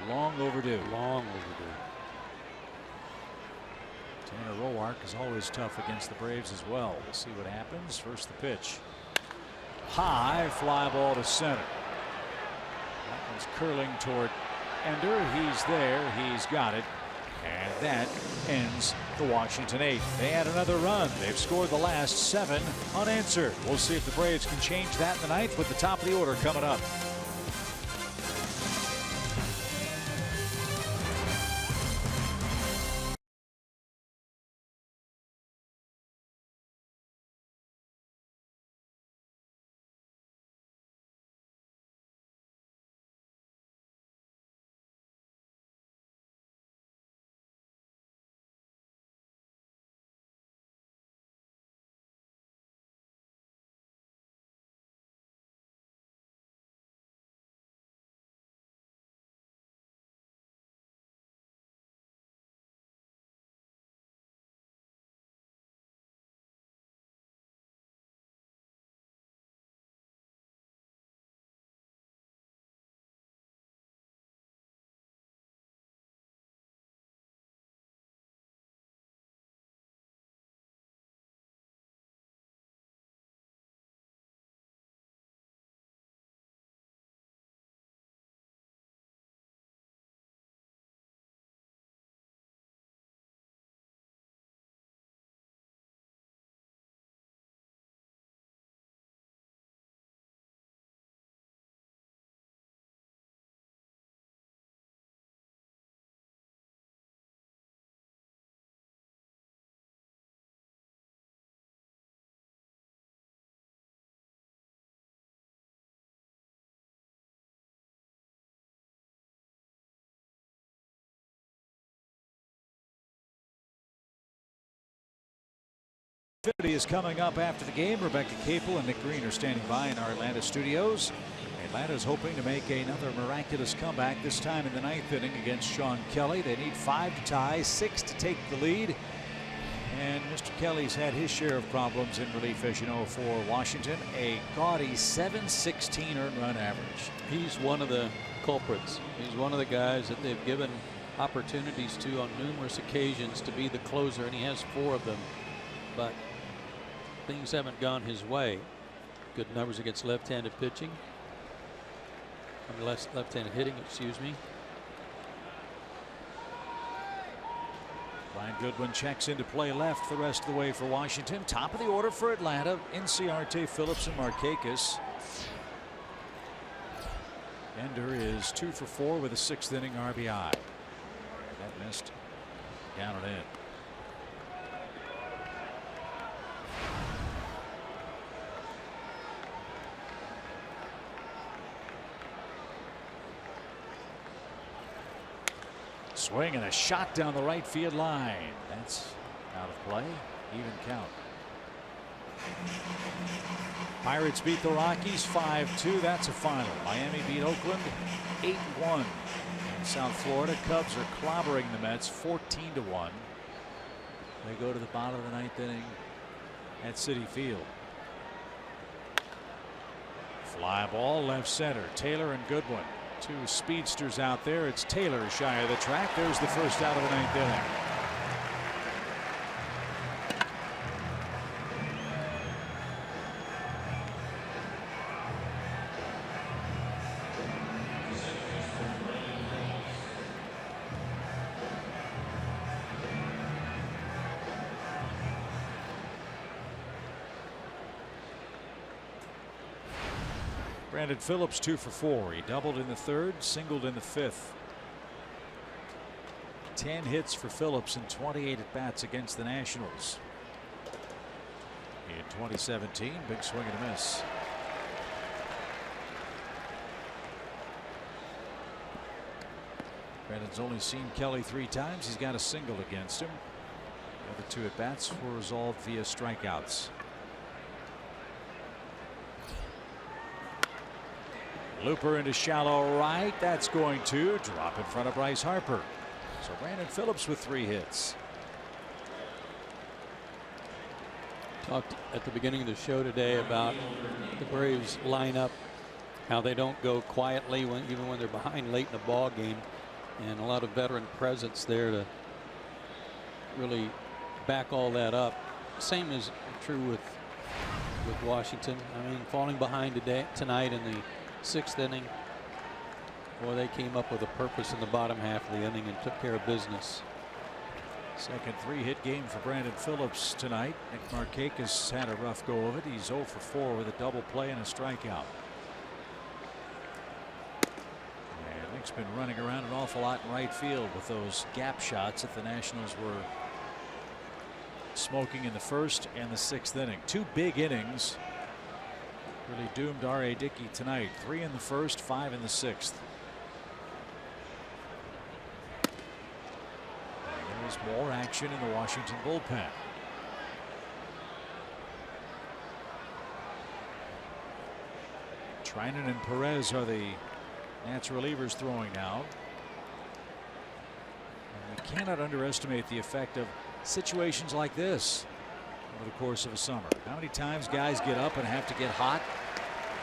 long overdue. Long overdue. Tanner Roark is always tough against the Braves as well. We'll see what happens. First the pitch. High fly ball to center. That one's curling toward Ender. He's there. He's got it. And that ends the Washington 8th. They add another run. They've scored the last 7 unanswered. We'll see if the Braves can change that in the 9th with the top of the order coming up. Is coming up after the game. Rebecca Capel and Nick Green are standing by in our Atlanta studios. Atlanta is hoping to make another miraculous comeback, this time in the 9th inning against Sean Kelly. They need 5 to tie, 6 to take the lead. And Mr. Kelly's had his share of problems in relief, as you know, for Washington. A gaudy .716 earned run average. He's one of the culprits. He's one of the guys that they've given opportunities to on numerous occasions to be the closer, and he has 4 of them. But things haven't gone his way. Good numbers against left-handed pitching. I mean, left-handed hitting, excuse me. Brian Goodwin checks into play left the rest of the way for Washington. Top of the order for Atlanta. Inciarte, Phillips, and Markakis. Ender is 2 for 4 with a 6th inning RBI. That missed. Down and in. Swing and a shot down the right field line. That's out of play. Even count. Pirates beat the Rockies 5-2. That's a final. Miami beat Oakland 8-1. In South Florida, Cubs are clobbering the Mets 14-1. They go to the bottom of the ninth inning at Citi Field. Fly ball left center. Taylor and Goodwin. Two speedsters out there. It's Taylor shy of the track. There's the first out of the ninth inning. Brandon Phillips 2 for 4. He doubled in the third, singled in the fifth. 10 hits for Phillips and 28 at bats against the Nationals. In 2017, big swing and a miss. Brandon's only seen Kelly 3 times. He's got a single against him. The other 2 at bats were resolved via strikeouts. Looper into shallow right. That's going to drop in front of Bryce Harper. So Brandon Phillips with 3 hits. Talked at the beginning of the show today about the Braves lineup, how they don't go quietly even when they're behind late in the ball game, and a lot of veteran presence there to really back all that up. Same is true with Washington. I mean, falling behind tonight in the 6th inning. Boy, they came up with a purpose in the bottom half of the inning and took care of business. Second 3-hit game for Brandon Phillips tonight. Nick Markakis had a rough go of it. He's 0 for 4 with a double play and a strikeout. And Nick's been running around an awful lot in right field with those gap shots that the Nationals were smoking in the 1st and the 6th inning. 2 big innings really doomed R.A. Dickey tonight. 3 in the 1st, 5 in the 6th. And there's more action in the Washington bullpen. Trinan and Perez are the Nats relievers throwing now. And we cannot underestimate the effect of situations like this over the course of a summer. How many times guys get up and have to get hot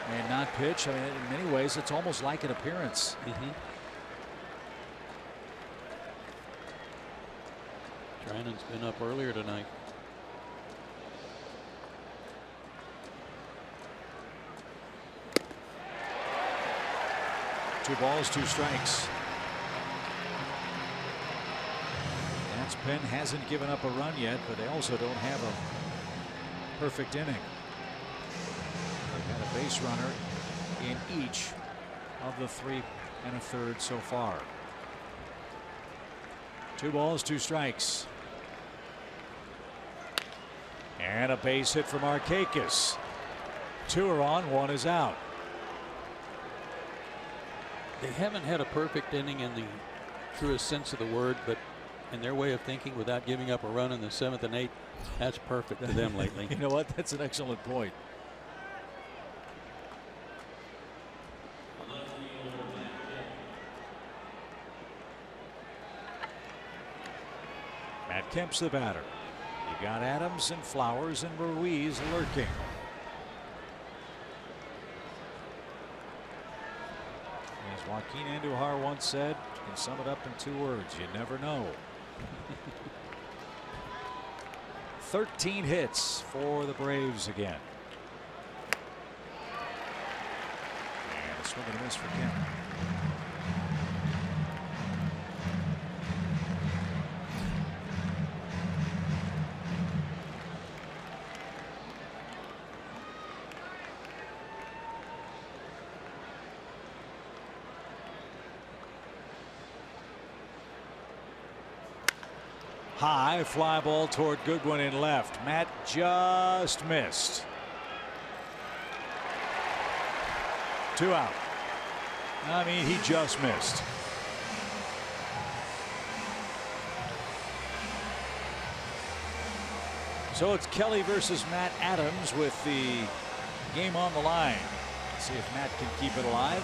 and not pitch? I mean, in many ways it's almost like an appearance. Trinan's been up earlier tonight. Two balls, 2 strikes. Nats pen hasn't given up a run yet, but they also don't have a perfect inning. They've had a base runner in each of the 3 1/3 so far. 2 balls, 2 strikes. And a base hit from Markakis. 2 are on, 1 is out. They haven't had a perfect inning in the truest sense of the word, but in their way of thinking, without giving up a run in the 7th and 8th, that's perfect to them lately. You know what? That's an excellent point. Matt Kemp's the batter. You got Adams and Flowers and Ruiz lurking. As Joaquin Andujar once said, you can sum it up in 2 words: you never know. 13 hits for the Braves again. And a swing and a miss for Kemp. High fly ball toward Goodwin in left. Matt just missed. 2 out. I mean, he just missed. So it's Kelly versus Matt Adams with the game on the line. Let's see if Matt can keep it alive.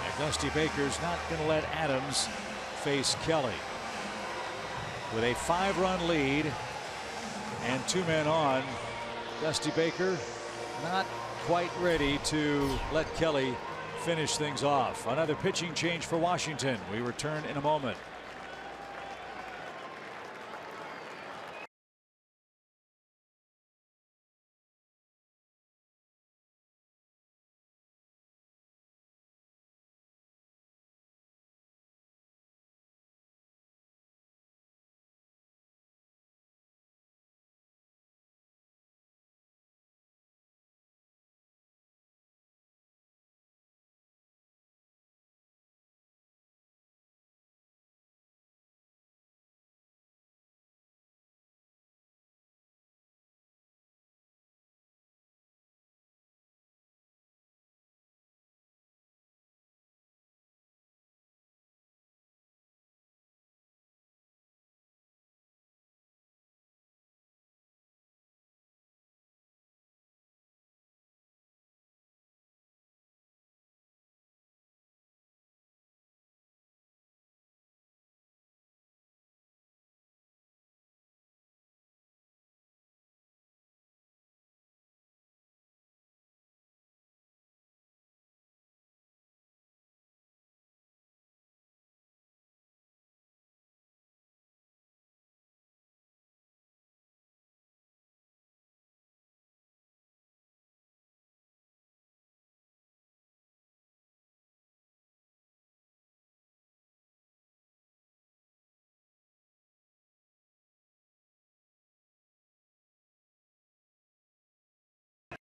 And Dusty Baker's not going to let Adams face Kelly. With a 5-run lead and 2 men on, Dusty Baker not quite ready to let Kelly finish things off. Another pitching change for Washington. We return in a moment.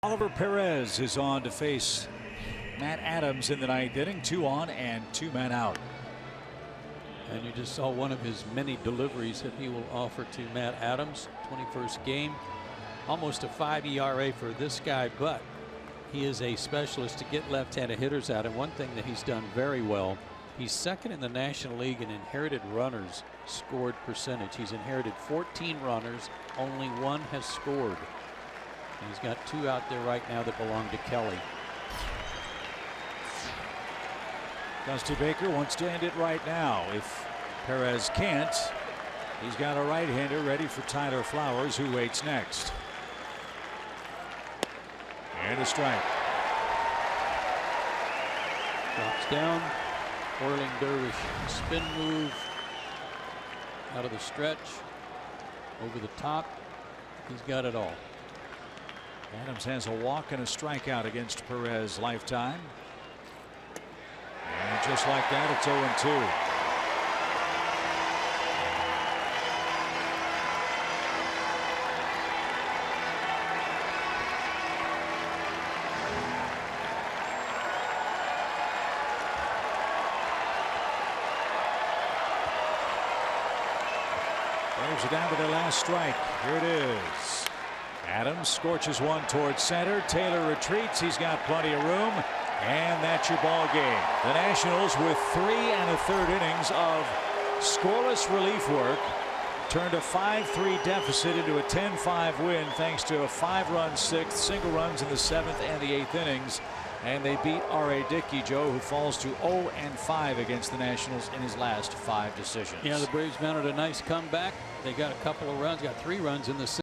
Oliver Perez is on to face Matt Adams in the 9th inning. 2 on and 2 men out. And you just saw one of his many deliveries that he will offer to Matt Adams. 21st game. Almost a 5 ERA for this guy, but he is a specialist to get left-handed hitters out. And one thing that he's done very well, he's 2nd in the National League in inherited runners scored percentage. He's inherited 14 runners. Only 1 has scored. And he's got 2 out there right now that belong to Kelly. Dusty Baker wants to end it right now. If Perez can't, he's got a right-hander ready for Tyler Flowers, who waits next. And a strike. Drops down. Whirling dervish spin move. Out of the stretch. Over the top. He's got it all. Adams has a walk and a strikeout against Perez lifetime. And just like that, it's 0-2. Braves are down to their last strike. Here it is. Adams scorches one towards center. Taylor retreats. He's got plenty of room. And that's your ball game. The Nationals, with 3 1/3 innings of scoreless relief work, turned a 5-3 deficit into a 10-5 win thanks to a 5-run 6th, single runs in the 7th and the 8th innings. And they beat R.A. Dickey, Joe, who falls to 0-5 against the Nationals in his last 5 decisions. Yeah, the Braves mounted a nice comeback. They got a couple of runs, got 3 runs in the 6th.